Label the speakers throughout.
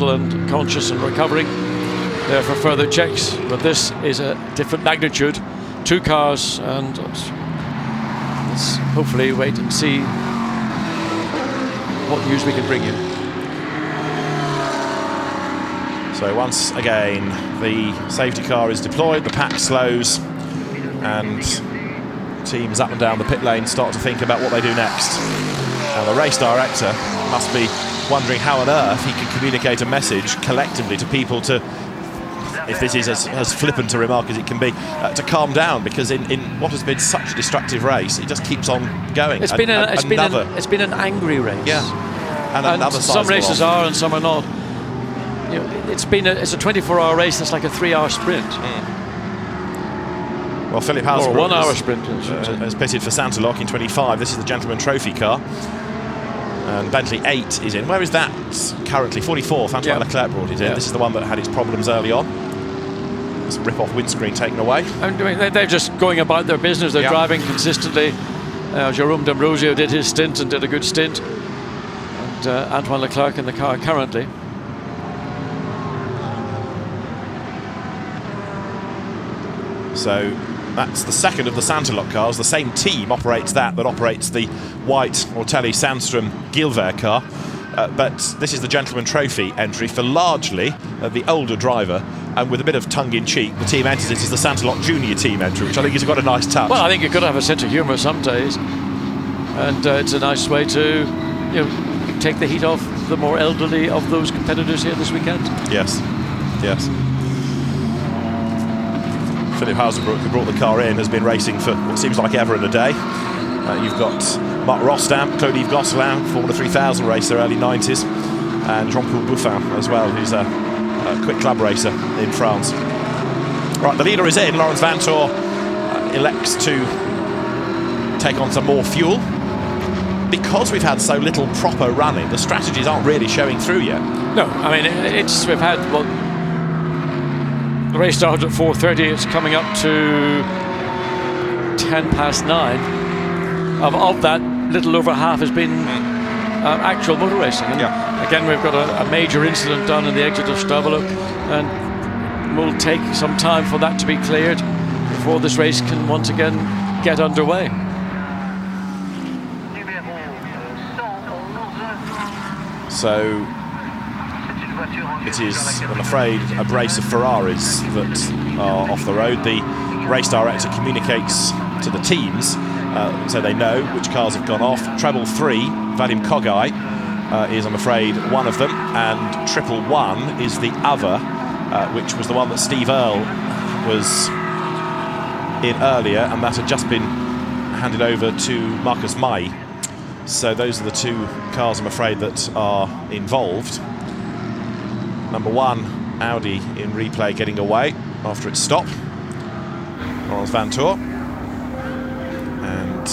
Speaker 1: and conscious and recovering there for further checks, but this is a different magnitude. 2 cars, and let's hopefully wait and see what news we can bring you.
Speaker 2: So once again the safety car is deployed, the pack slows, and teams up and down the pit lane start to think about what they do next. Now the race director must be wondering how on earth he can communicate a message collectively to people to, if this is as flippant a remark as it can be, to calm down, because in what has been such a destructive race, it just keeps on going.
Speaker 1: It's been an angry race.
Speaker 2: Yeah, and
Speaker 1: some races are and some are not. You know, it's a 24-hour race that's like a 3-hour sprint.
Speaker 2: Well, Philip Hausbrook,
Speaker 1: or a 1-hour sprint,
Speaker 2: has pitted for Santalok in 25. This is the Gentleman Trophy car. And Bentley 8 is in. Where is that currently? 44. François Leclerc brought it in. This is the one that had its problems early on. This rip-off windscreen taken away.
Speaker 1: They're just going about their business. They're driving consistently. Jérôme D'Ambrosio did his stint and did a good stint. And Antoine Leclerc in the car currently.
Speaker 2: So that's the second of the Santalok cars. The same team operates that operates the white Ortelli Sandstrom Gilver car. But this is the Gentleman Trophy entry for largely the older driver, and with a bit of tongue-in-cheek, the team enters it as the Santalok Junior team entry, which I think has got a nice touch.
Speaker 1: Well, I think you've got to have a sense of humour some days, and it's a nice way to, you know, take the heat off the more elderly of those competitors here this weekend.
Speaker 2: Yes, yes. Philip Hausbrook, who brought the car in, has been racing for what seems like ever and a day. You've got Marc Rostam, Claude-Yves Gosselin, Formula 3000 racer, early 90s, and Jean-Paul Bouffin as well, who's a quick club racer in France. Right, the leader is in. Laurens Vanthoor elects to take on some more fuel. Because we've had so little proper running, the strategies aren't really showing through yet.
Speaker 1: No, I mean, we've had, well, the race started at 4:30, it's coming up to 9:10. Of that, little over half has been actual motor racing. And again, we've got a major incident done in the exit of Stavelot, and will take some time for that to be cleared before this race can once again get underway.
Speaker 2: So it is, I'm afraid, a brace of Ferraris that are off the road. The race director communicates to the teams so they know which cars have gone off. Treble 3, Vadim Kogai, is, I'm afraid, one of them, and Triple 1 is the other, which was the one that Steve Earle was in earlier, and that had just been handed over to Marcus May. So those are the 2 cars, I'm afraid, that are involved. Number 1, Audi in replay getting away after its stop. Laurens Vanthoor. And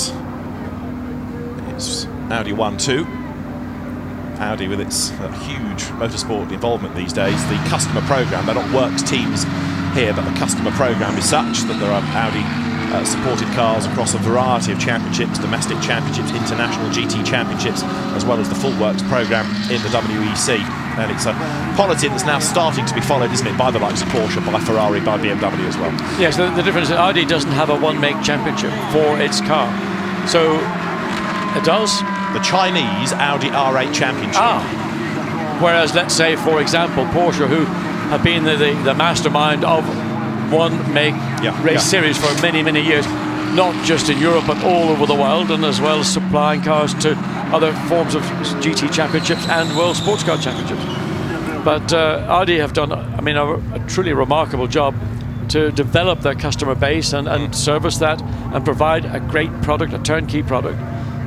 Speaker 2: it's Audi 1-2. Audi with its huge motorsport involvement these days. The customer programme, they're not works teams here, but the customer programme is such that there are Audi supported cars across a variety of championships, domestic championships, international GT championships, as well as the full works programme in the WEC. And it's a policy that's now starting to be followed, isn't it, by the likes of Porsche, by Ferrari, by BMW as well.
Speaker 1: Yes, the difference is Audi doesn't have a one-make championship for its car. So it does.
Speaker 2: The Chinese Audi R8 championship.
Speaker 1: Whereas, let's say, for example, Porsche, who have been the mastermind of one-make race series for many, many years, not just in Europe but all over the world, and as well as supplying cars to other forms of GT championships and World Sports Car Championships. But Audi have done, I mean, a truly remarkable job to develop their customer base and service that and provide a great product, a turnkey product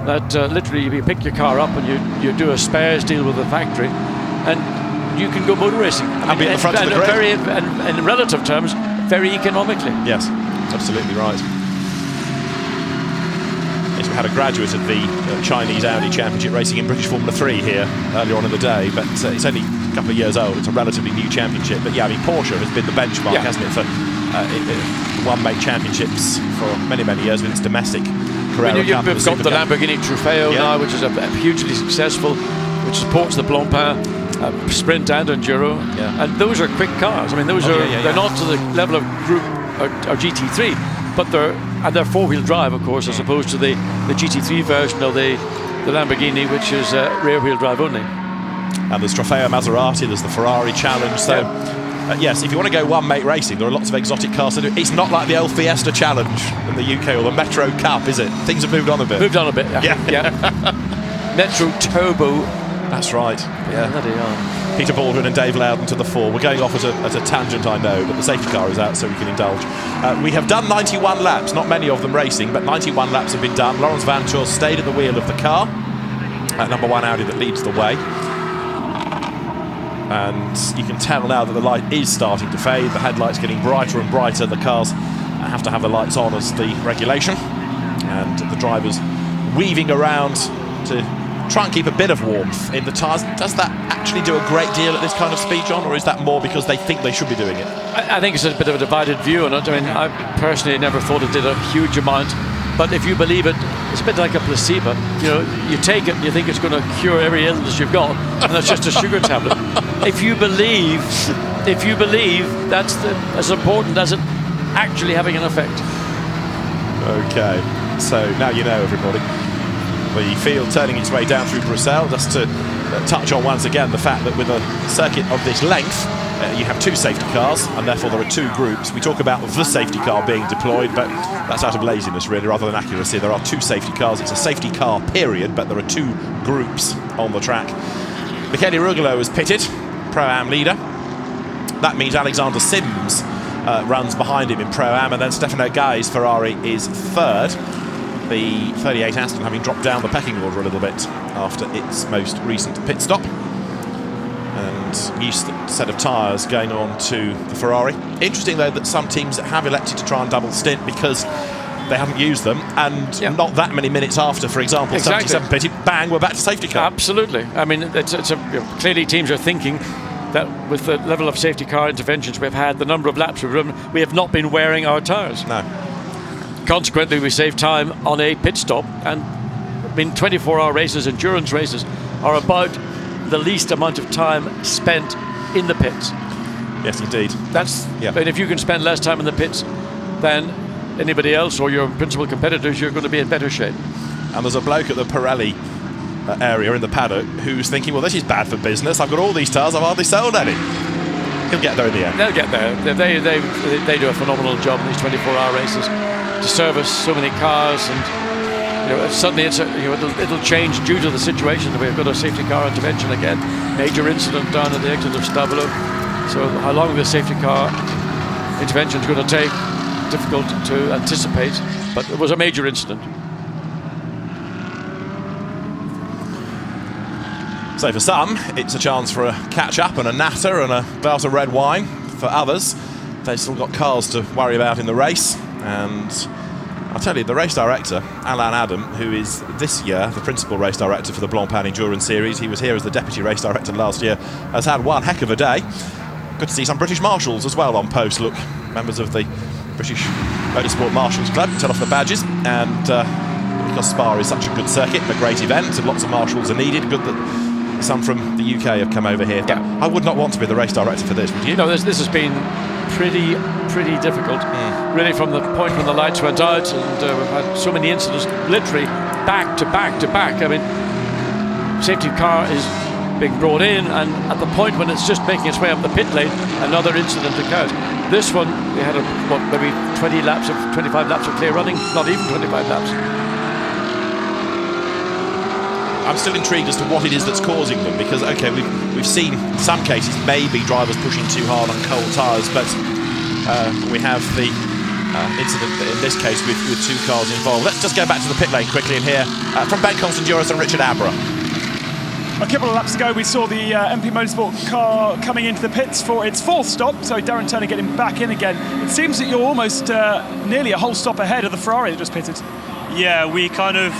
Speaker 1: that literally you pick your car up and you do a spares deal with the factory and you can go motor racing.
Speaker 2: And be at the front of the grid.
Speaker 1: And in relative terms, very economically.
Speaker 2: Yes, absolutely right. Yes, we had a graduate of the Chinese Audi Championship racing in British Formula 3 here earlier on in the day, but it's only a couple of years old. It's a relatively new championship, but yeah, I mean, Porsche has been the benchmark, hasn't it, for one-make championships for many, many years with its domestic Carrera Cup.
Speaker 1: You've got the Lamborghini Trofeo now, which is a hugely successful, which supports the Blancpain Sprint and Enduro, and those are quick cars. I mean, those they're not to the level of Group or GT3, but they're four-wheel drive, of course, as opposed to the GT3 version of the Lamborghini, which is rear-wheel drive only.
Speaker 2: And there's Trofeo Maserati, there's the Ferrari Challenge. So, yes, if you want to go one-make racing, there are lots of exotic cars to do. It's not like the old Fiesta Challenge in the UK or the Metro Cup, is it? Things have moved on a bit.
Speaker 1: Metro Turbo.
Speaker 2: That's right.
Speaker 1: Yeah.
Speaker 2: Peter Baldwin and Dave Loudon to the fore. We're going off at a tangent, I know, but the safety car is out, so we can indulge. We have done 91 laps, not many of them racing, but 91 laps have been done. Lawrence Vanshaw stayed at the wheel of the car, number 1 Audi that leads the way. And you can tell now that the light is starting to fade. The headlight's getting brighter and brighter. The cars have to have the lights on as the regulation. And the drivers weaving around to try and keep a bit of warmth in the tyres. Does that actually do a great deal at this kind of speed, John, or is that more because they think they should be doing it?
Speaker 1: I think it's a bit of a divided view on it. I mean, I personally never thought it did a huge amount, but if you believe it, it's a bit like a placebo. You know, you take it and you think it's going to cure every illness you've got, and that's just a sugar tablet. If you believe that's as important as it actually having an effect.
Speaker 2: Okay, so now you know, everybody. The field turning its way down through Bruxelles, just to touch on once again the fact that with a circuit of this length, you have 2 safety cars, and therefore there are 2 groups. We talk about the safety car being deployed, but that's out of laziness, really, rather than accuracy. There are 2 safety cars. It's a safety car, period, but there are 2 groups on the track. Michele Rugolo is pitted, Pro-Am leader. That means Alexander Sims runs behind him in Pro-Am, and then Stefano Gai's Ferrari is 3rd. The 38 Aston having dropped down the pecking order a little bit after its most recent pit stop. And new set of tyres going on to the Ferrari. Interesting, though, that some teams have elected to try and double stint because they haven't used them, and not that many minutes after, for example, 77 pitted, bang, we're back to safety car.
Speaker 1: Absolutely. I mean, clearly teams are thinking that with the level of safety car interventions we've had, the number of laps we've run, we have not been wearing our tyres.
Speaker 2: No.
Speaker 1: Consequently, we save time on a pit stop, and I mean, 24-hour races, endurance races, are about the least amount of time spent in the pits.
Speaker 2: Yes, indeed.
Speaker 1: And if you can spend less time in the pits than anybody else or your principal competitors, you're going to be in better shape.
Speaker 2: And there's a bloke at the Pirelli area in the paddock who's thinking, well, this is bad for business. I've got all these tyres, I've hardly sold any. He'll get there in the end.
Speaker 1: They'll get there. They do a phenomenal job in these 24-hour races to service so many cars, and suddenly it'll change due to the situation that we've got a safety car intervention again. Major incident down at the exit of Stavolo. So how long the safety car intervention is going to take, difficult to anticipate, but it was a major incident.
Speaker 2: So for some, it's a chance for a catch-up and a natter and a glass of red wine. For others, they've still got cars to worry about in the race. And I'll tell you, the race director, Alain Adam, who is this year the principal race director for the Blancpain Endurance Series, he was here as the deputy race director last year, has had one heck of a day. Good to see some British Marshals as well on post. Look, members of the British Motorsport Marshals Club tell off the badges. And because Spa is such a good circuit and a great event, and lots of marshals are needed, good that some from the UK have come over here.
Speaker 1: Yeah.
Speaker 2: I would not want to be the race director for this, would you?
Speaker 1: No, this has been pretty difficult. Really, from the point when the lights went out, and we've had so many incidents, literally back to back to back. I mean, safety car is being brought in, and at the point when it's just making its way up the pit lane, another incident occurs. This one, we had maybe 25 laps of clear running, not even 25 laps.
Speaker 2: I'm still intrigued as to what it is that's causing them, because okay, we've seen in some cases maybe drivers pushing too hard on cold tyres, but we have the incident in this case with 2 cars involved. Let's just go back to the pit lane quickly and hear from Ben Constanduros and Richard Abra.
Speaker 3: A couple of laps ago, we saw the MP Motorsport car coming into the pits for its 4th stop, so Darren Turner getting back in again. It seems that you're almost nearly a whole stop ahead of the Ferrari that just pitted.
Speaker 4: Yeah, we kind of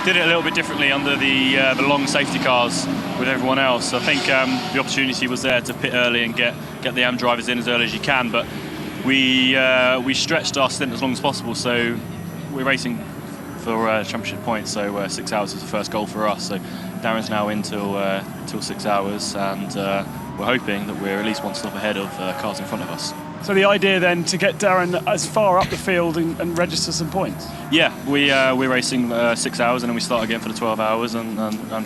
Speaker 4: did it a little bit differently under the long safety cars with everyone else. I think the opportunity was there to pit early and get the AM drivers in as early as you can, but we stretched our stint as long as possible, so we're racing for championship points, so 6 hours was the first goal for us. So Darren's now in till 6 hours, and we're hoping that we're at least one stop ahead of cars in front of us.
Speaker 3: So the idea then to get Darren as far up the field and register some points? Yeah,
Speaker 4: we're racing 6 hours, and then we start again for the 12 hours and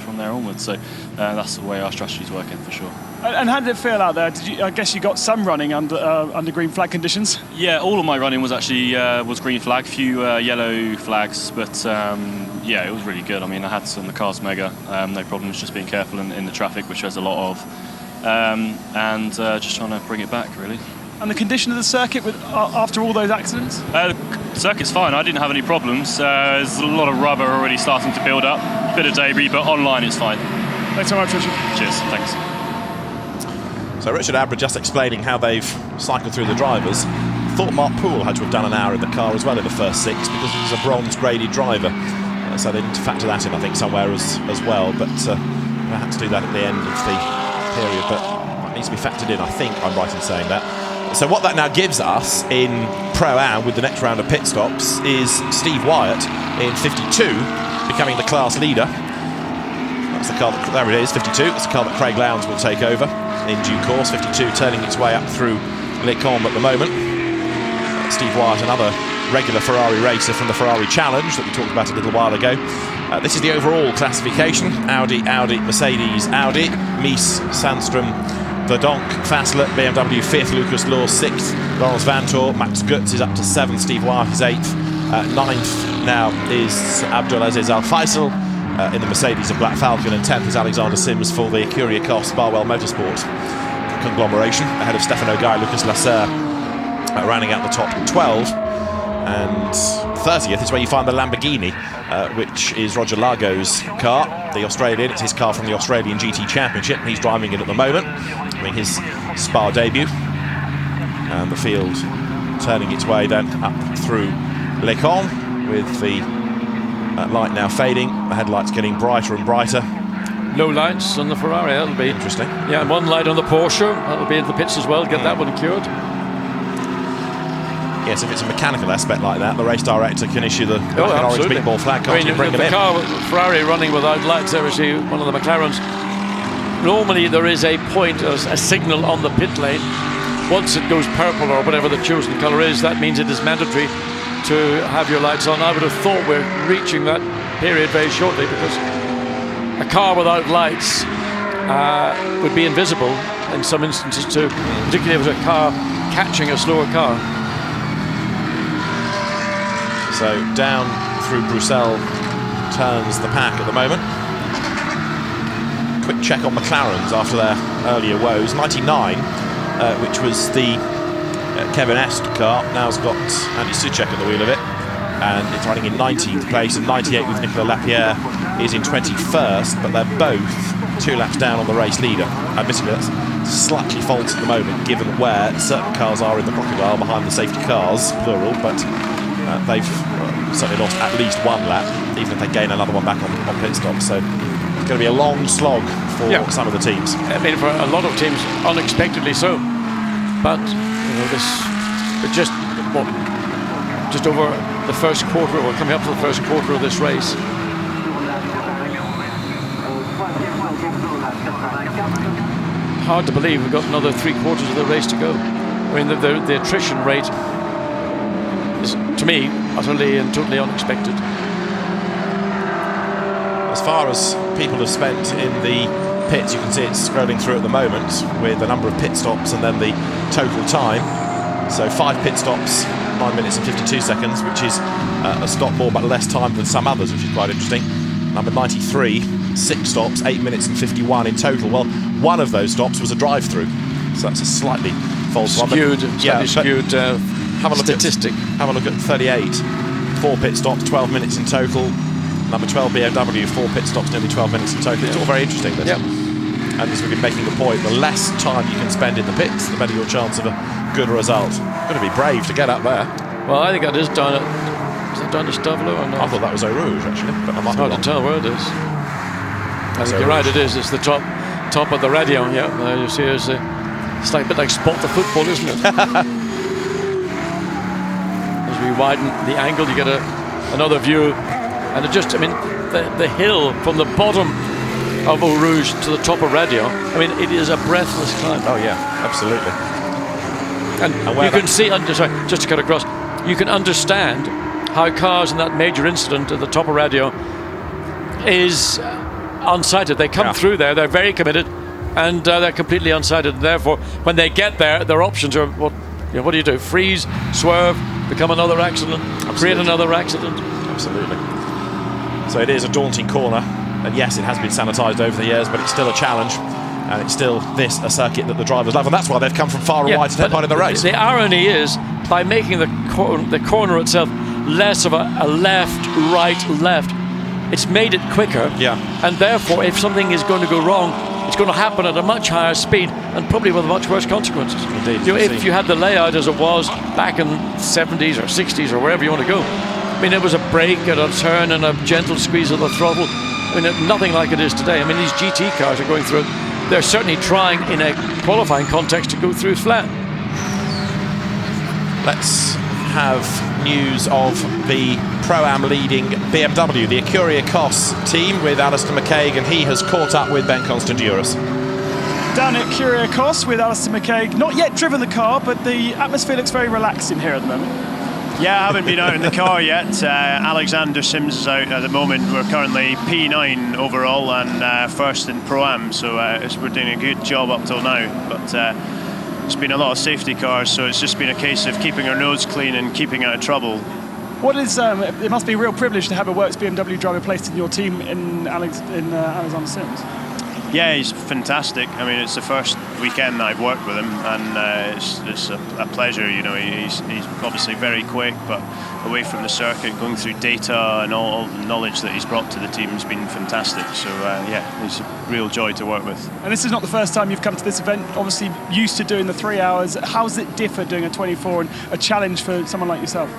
Speaker 4: from there onwards. So that's the way our strategy's working for sure.
Speaker 3: And how did it feel out there? I guess you got some running under green flag conditions?
Speaker 4: Yeah, all of my running was actually was green flag, few yellow flags, but yeah, it was really good. I mean, I had some, the car's mega, no problems, just being careful in the traffic, which there's a lot of, and just trying to bring it back, really.
Speaker 3: And the condition of the circuit after all those accidents?
Speaker 4: The circuit's fine. I didn't have any problems. There's a lot of rubber already starting to build up, bit of debris, but online it's fine.
Speaker 3: Thanks so much, Richard.
Speaker 4: Cheers, thanks.
Speaker 2: So Richard Abra just explaining how they've cycled through the drivers. Thought Mark Poole had to have done an hour in the car as well in the first 6 because he's a bronze graded driver. So they need to factor that in, I think, somewhere as well. But I had to do that at the end of the period, but that needs to be factored in, I think I'm right in saying that. So what that now gives us in Pro-Am with the next round of pit stops is Steve Wyatt in 52 becoming the class leader. That's the car that, there it is, 52. That's the car that Craig Lowndes will take over in due course. 52 turning its way up through Les Combes at the moment. Steve Wyatt, another regular Ferrari racer from the Ferrari Challenge that we talked about a little while ago. This is the overall classification. Audi, Mercedes, Audi, Mies, Sandstrom, Verdonk, Fassler, BMW 5th, Lucas Law 6th, Lawrence Vanthoor, Max Gutz is up to 7th, Steve Wyatt is 8th, 9th now is Abdulaziz Al Faisal in the Mercedes of Black Falcon, and 10th is Alexander Sims for the Curie Cost Barwell Motorsport conglomeration, ahead of Stefano Guy, Lucas Lasser rounding out the top 12. And 30th is where you find the Lamborghini, which is Roger Lago's car, the Australian. It's his car from the Australian GT Championship. He's driving it at the moment, doing his Spa debut. And the field turning its way then up through Les Combes, with the light now fading, the headlights getting brighter and brighter.
Speaker 1: Low lights on the Ferrari, that'll be
Speaker 2: interesting.
Speaker 1: Yeah, and one light on the Porsche, that'll be in the pits as well, get that one cured.
Speaker 2: Yes, if it's a mechanical aspect like that, the race director can issue the black and orange meatball flag, can't you, bring them in?
Speaker 1: The car, Ferrari running without lights, there is one of the McLarens. Normally there is a point, a signal on the pit lane. Once it goes purple or whatever the chosen colour is, that means it is mandatory to have your lights on. I would have thought we're reaching that period very shortly, because a car without lights would be invisible in some instances too, particularly if it was a car catching a slower car.
Speaker 2: So down through Bruxelles turns the pack at the moment. Quick check on McLaren's after their earlier woes. 99, which was the Kevin Est car, now's got Andy Soucek at the wheel of it, and it's running in 19th place, and 98 with Nicolas Lapierre is in 21st, but they're both 2 laps down on the race leader. Admittedly, that's slightly false at the moment, given where certain cars are in the crocodile behind the safety cars, plural, but they've certainly lost at least 1 lap, even if they gain another one back on pit stop. So it's going to be a long slog for some of the teams.
Speaker 1: I mean, for a lot of teams, unexpectedly so. But you know, we're just over the first quarter, or coming up to the first quarter of this race. Hard to believe we've got another 3/4 of the race to go. I mean, the attrition rate is, to me, utterly and totally unexpected.
Speaker 2: As far as people have spent in the pits, you can see it's scrolling through at the moment with the number of pit stops and then the total time. So 5 pit stops, 9 minutes and 52 seconds, which is a stop more but less time than some others, which is quite interesting. Number 93, 6 stops, 8 minutes and 51 in total. Well, one of those stops was a drive-through, so that's a slightly false one.
Speaker 1: Skewed statistic.
Speaker 2: Have a look at 38, 4 pit stops, 12 minutes in total. Number 12 BMW, 4 pit stops, nearly 12 minutes in total. It's all very interesting, this.
Speaker 1: Yep.
Speaker 2: And as we've been making the point, the less time you can spend in the pits, the better your chance of a good result. Got to be brave to get up there.
Speaker 1: Well, I think that is down at... Is that down to Stavelo or not?
Speaker 2: I thought that was Eau Rouge, actually, but I might
Speaker 1: it's hard to tell where it is. I think you're right, it is. It's the top of the radio. Yeah, there you see it's like a bit like Spot the Football, isn't it? As we widen the angle, you get another view. And it just, I mean, the hill from the bottom of Eau Rouge to the top of Radio, I mean, it is a breathless climb.
Speaker 2: Oh yeah, absolutely.
Speaker 1: And you can see, sorry, just to cut across, you can understand how cars in that major incident at the top of Radio is unsighted. They come through there, they're very committed, and they're completely unsighted. And therefore, when they get there, their options are, what do you do? Freeze, swerve, become another accident, create another accident.
Speaker 2: Absolutely. So it is a daunting corner, and yes, it has been sanitised over the years, but it's still a challenge, and it's still a circuit that the drivers love, and that's why they've come from far and wide to take part in the race.
Speaker 1: The irony is, by making the corner itself less of a left, right, left, it's made it quicker, and therefore, if something is going to go wrong, it's going to happen at a much higher speed and probably with much worse consequences.
Speaker 2: Indeed.
Speaker 1: If you had the layout as it was back in the 70s or 60s or wherever you want to go, I mean, it was a brake and a turn and a gentle squeeze of the throttle. I mean, nothing like it is today. I mean, these GT cars are going through it. They're certainly trying in a qualifying context to go through flat.
Speaker 2: Let's have news of the Pro-Am leading BMW, the Ecuria Cos team with Alistair McCaig, and he has caught up with Ben Constanduras.
Speaker 3: Down at Ecuria Cos with Alistair McCaig. Not yet driven the car, but the atmosphere looks very relaxed in here at the moment.
Speaker 5: Yeah, I haven't been out in the car yet. Alexander Sims is out at the moment. We're currently P9 overall and first in Pro-Am, so we're doing a good job up till now. But it's been a lot of safety cars, so it's just been a case of keeping our nose clean and keeping out of trouble.
Speaker 3: What is it must be a real privilege to have a works BMW driver placed in your team in Alexander Sims.
Speaker 5: Yeah, he's fantastic. I mean, it's the first weekend that I've worked with him, and it's a pleasure. You know, he's obviously very quick, but away from the circuit, going through data and all the knowledge that he's brought to the team has been fantastic. So yeah, he's a real joy to work with. And
Speaker 3: this is not the first time you've come to this event. Obviously, used to doing the 3 hours. How does it differ doing a 24 and a challenge for someone like yourself?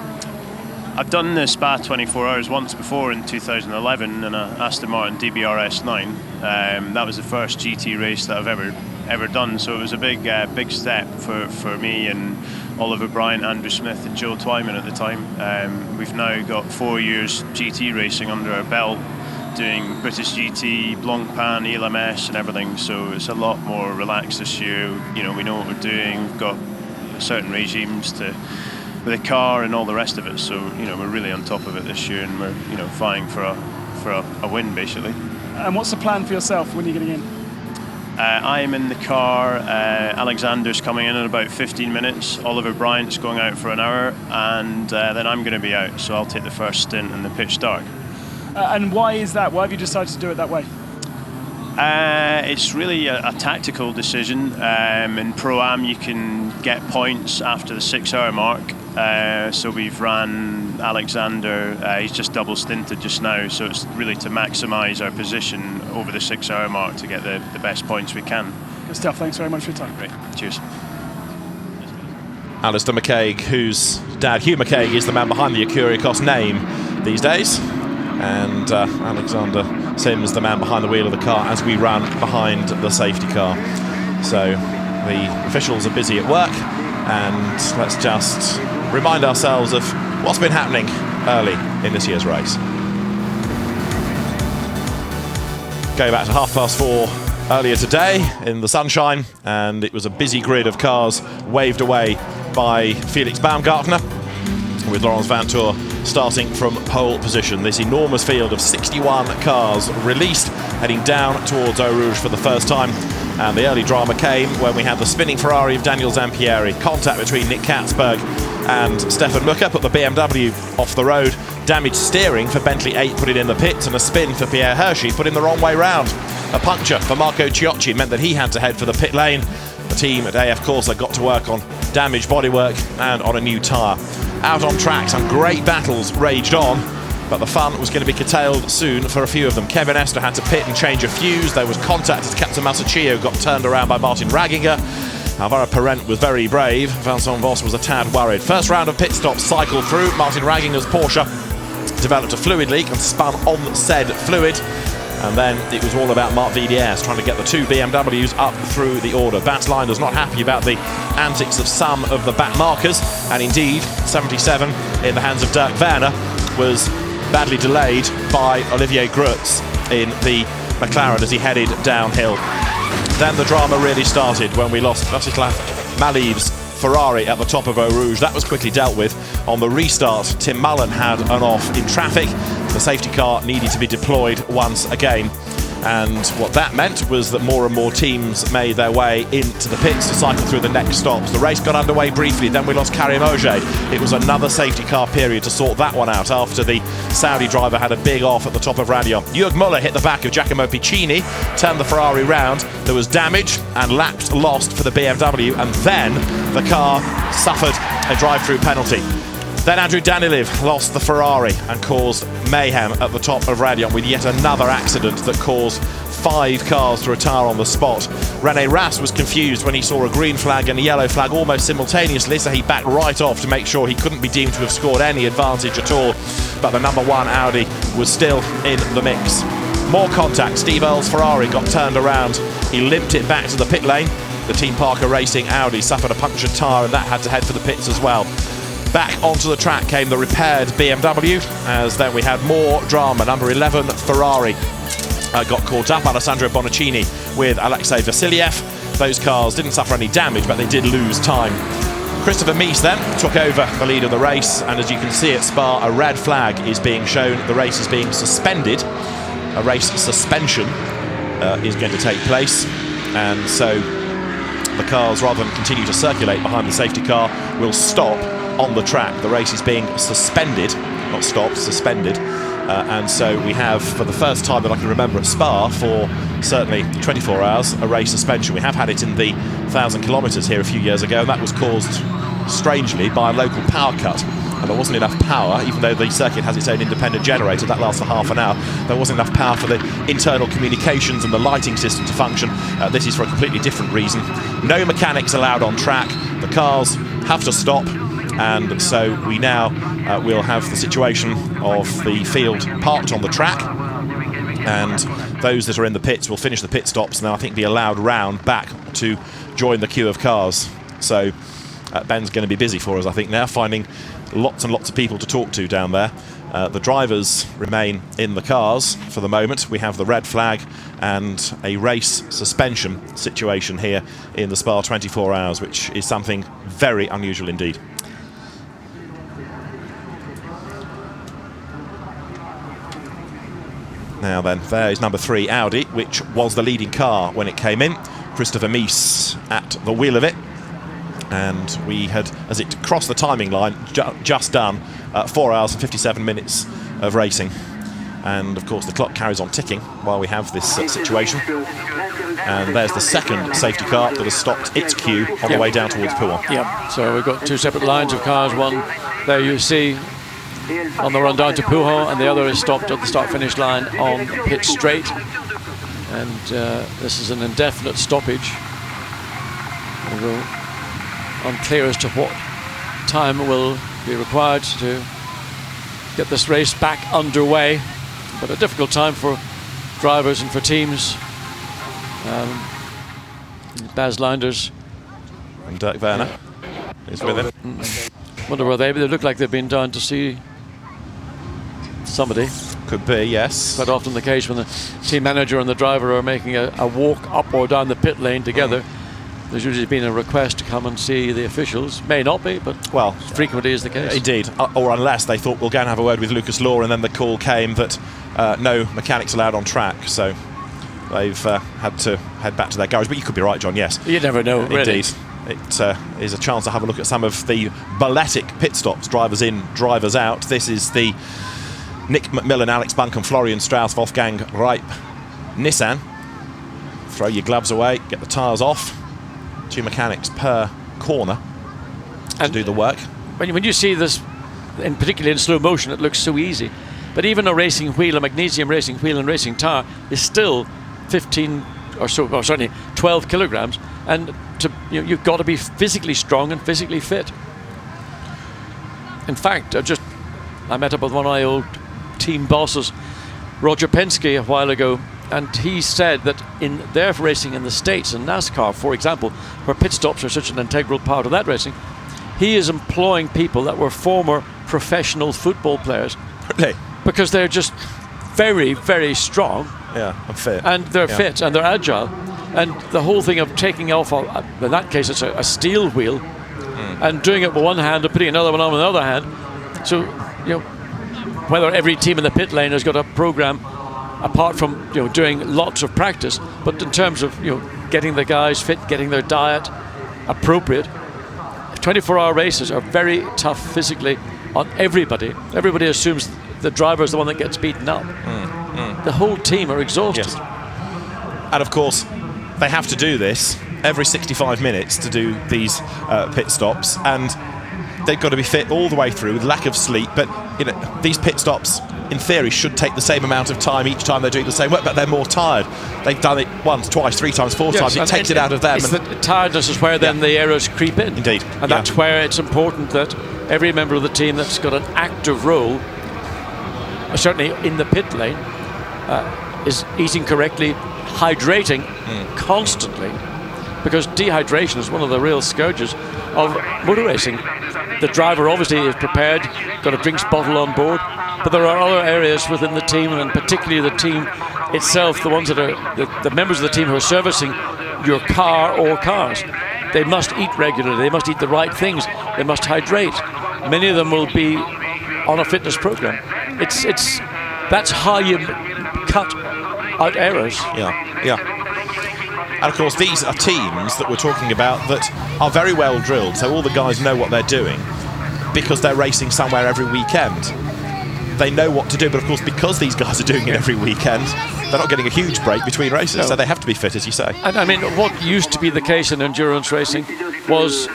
Speaker 5: I've done the Spa 24 hours once before in 2011 in an Aston Martin DBR S9. That was the first GT race that I've ever done, so it was a big step for me and Oliver Bryant, Andrew Smith and Joe Twyman at the time. We've now got 4 years GT racing under our belt, doing British GT, Blancpain, ELMS and everything, so it's a lot more relaxed this year. You know, we know what we're doing, we've got certain regimes with the car and all the rest of it, so you know we're really on top of it this year, and we're vying for a win basically.
Speaker 3: And what's the plan for yourself when you're getting in?
Speaker 5: I'm in the car. Alexander's coming in about 15 minutes. Oliver Bryant's going out for an hour, and then I'm going to be out. So I'll take the first stint in the pitch dark.
Speaker 3: And why is that? Why have you decided to do it that way?
Speaker 5: It's really a tactical decision. In Pro-Am, you can get points after the 6 hour mark. So we've ran Alexander, he's just double stinted just now, so it's really to maximise our position over the 6 hour mark to get the best points we can.
Speaker 3: Good stuff, thanks very much for your time.
Speaker 5: Great, cheers.
Speaker 2: Alistair McCaig, whose dad Hugh McCaig is the man behind the Ecuria Cos name these days, and Alexander Sims, the man behind the wheel of the car as we run behind the safety car. So the officials are busy at work, and let's just remind ourselves of what's been happening early in this year's race. Going back to 4:30 earlier today in the sunshine, and it was a busy grid of cars waved away by Felix Baumgartner, with Laurens Vanthoor starting from pole position. This enormous field of 61 cars released, heading down towards Eau Rouge for the first time. And the early drama came when we had the spinning Ferrari of Daniel Zampieri, contact between Nick Katzberg and Stefan Mucker, put the BMW off the road, damaged steering for Bentley 8, put it in the pits, and a spin for Pierre Hershey, put him the wrong way round. A puncture for Marco Ciocci meant that he had to head for the pit lane. The team at AF Corsa got to work on damaged bodywork and on a new tyre. Out on track, some great battles raged on, but the fun was going to be curtailed soon for a few of them. Kevin Estre had to pit and change a fuse. There was contact as Captain Masaccio got turned around by Martin Ragginger. Alvaro Parent was very brave. Vincent Voss was a tad worried. First round of pit stops cycled through. Martin Ragginger's Porsche developed a fluid leak and spun on said fluid. And then it was all about Marc Vidiers trying to get the two BMWs up through the order. Battline was not happy about the antics of some of the back markers, and indeed 77 in the hands of Dirk Werner was badly delayed by Olivier Grutz in the McLaren as he headed downhill. Then the drama really started when we lost Václav Maliv's Ferrari at the top of Eau Rouge. That was quickly dealt with. On the restart, Tim Mullen had an off in traffic. The safety car needed to be deployed once again. And what that meant was that more and more teams made their way into the pits to cycle through the next stops. The race got underway briefly, then we lost Karim Ogier. It was another safety car period to sort that one out after the Saudi driver had a big off at the top of Radion. Jürg Müller hit the back of Giacomo Piccini, turned the Ferrari round. There was damage and laps lost for the BMW, and then the car suffered a drive-through penalty. Then Andrew Danilev lost the Ferrari and caused mayhem at the top of Radion with yet another accident that caused 5 cars to retire on the spot. René Rast was confused when he saw a green flag and a yellow flag almost simultaneously, so he backed right off to make sure he couldn't be deemed to have scored any advantage at all. But the number 1 Audi was still in the mix. More contact. Steve Earle's Ferrari got turned around. He limped it back to the pit lane. The Team Parker Racing Audi suffered a punctured tyre and that had to head for the pits as well. Back onto the track came the repaired BMW, as then we had more drama. Number 11 Ferrari got caught up, Alessandro Bonaccini with Alexei Vasiliev. Those cars didn't suffer any damage, but they did lose time. Christopher Mies then took over the lead of the race, and as you can see at Spa, a red flag is being shown. The race is being suspended. A race suspension is going to take place, and so the cars, rather than continue to circulate behind the safety car, will stop on the track. The race is being suspended, not stopped, suspended. And so we have, for the first time that I can remember at Spa, for certainly 24 hours, a race suspension. We have had it in the 1,000 kilometres here a few years ago, and that was caused, strangely, by a local power cut. And there wasn't enough power, even though the circuit has its own independent generator, that lasts for half an hour. There wasn't enough power for the internal communications and the lighting system to function. This is for a completely different reason. No mechanics allowed on track. The cars have to stop. And so we now will have the situation of the field parked on the track, and those that are in the pits will finish the pit stops and then I think be allowed round back to join the queue of cars. So Ben's going to be busy for us, I think, now, finding lots and lots of people to talk to down there. The drivers remain in the cars for the moment. We have the red flag and a race suspension situation here in the Spa 24 hours, which is something very unusual indeed. Now then, there is number 3 Audi, which was the leading car when it came in. Christopher Mies at the wheel of it. And we had, as it crossed the timing line, just done 4 hours and 57 minutes of racing. And of course the clock carries on ticking while we have this situation. And there's the second safety car that has stopped its queue on the way down towards Pouhon.
Speaker 1: Yeah, so we've got 2 separate lines of cars. One there you see on the run down to Pouhon, and the other is stopped at the start-finish line on pit straight. And this is an indefinite stoppage. Although unclear as to what time will be required to get this race back underway, but a difficult time for drivers and for teams. Baz Leinders
Speaker 2: and Dirk Werner is with him.
Speaker 1: Wonder where they look like they've been down to see somebody.
Speaker 2: Could be, yes.
Speaker 1: Quite often the case when the team manager and the driver are making a walk up or down the pit lane together. There's usually been a request to come and see the officials. May not be, but well, frequently is the case.
Speaker 2: Indeed, or unless they thought we'll go and have a word with Lucas Law, and then the call came that no mechanics allowed on track, so they've had to head back to their garage. But you could be right, John, yes.
Speaker 1: You never know, really.
Speaker 2: Indeed. It is a chance to have a look at some of the balletic pit stops, drivers in, drivers out. This is the Nick McMillan, Alex Buncombe, Florian Strauss, Wolfgang Reip Nissan. Throw your gloves away, get the tyres off. 2 mechanics per corner to do the work.
Speaker 1: When you see this, particularly in slow motion, it looks so easy. But even a racing wheel, a magnesium racing wheel and racing tyre, is still 15 or so, or certainly 12 kilograms. And you've got to be physically strong and physically fit. In fact, I met up with one of my old team bosses, Roger Penske, a while ago, and he said that in their racing in the States, in NASCAR, for example, where pit stops are such an integral part of that racing, he is employing people that were former professional football players.
Speaker 2: Really?
Speaker 1: Because they're just very, very strong
Speaker 2: and fit.
Speaker 1: And they're fit and they're agile. And the whole thing of taking off, in that case, it's a steel wheel, and doing it with one hand and putting another one on with the other hand. So, whether every team in the pit lane has got a program, apart from doing lots of practice, but in terms of getting the guys fit, getting their diet appropriate, 24-hour races are very tough physically on everybody. Everybody assumes the driver is the one that gets beaten up. The whole team are exhausted.
Speaker 2: Yes. And of course, they have to do this every 65 minutes to do these pit stops, and they've got to be fit all the way through with lack of sleep. But these pit stops, in theory, should take the same amount of time each time they're doing the same work, but they're more tired. They've done it once, twice, 3 times, 4 times. It takes it out of them.
Speaker 1: The tiredness is where then the errors creep in.
Speaker 2: Indeed.
Speaker 1: And that's where it's important that every member of the team that's got an active role, certainly in the pit lane, is eating correctly, hydrating constantly, because dehydration is one of the real scourges of motor racing. The driver obviously is prepared, got a drinks bottle on board, but there are other areas within the team, and particularly the team itself, the ones that are the members of the team who are servicing your car or cars. They must eat regularly, they must eat the right things, they must hydrate. Many of them will be on a fitness program. That's how you cut out errors.
Speaker 2: And of course, these are teams that we're talking about that are very well drilled, so all the guys know what they're doing because they're racing somewhere every weekend. They know what to do, but of course, because these guys are doing it every weekend, they're not getting a huge break between races, so they have to be fit, as you say.
Speaker 1: And I mean, what used to be the case in endurance racing was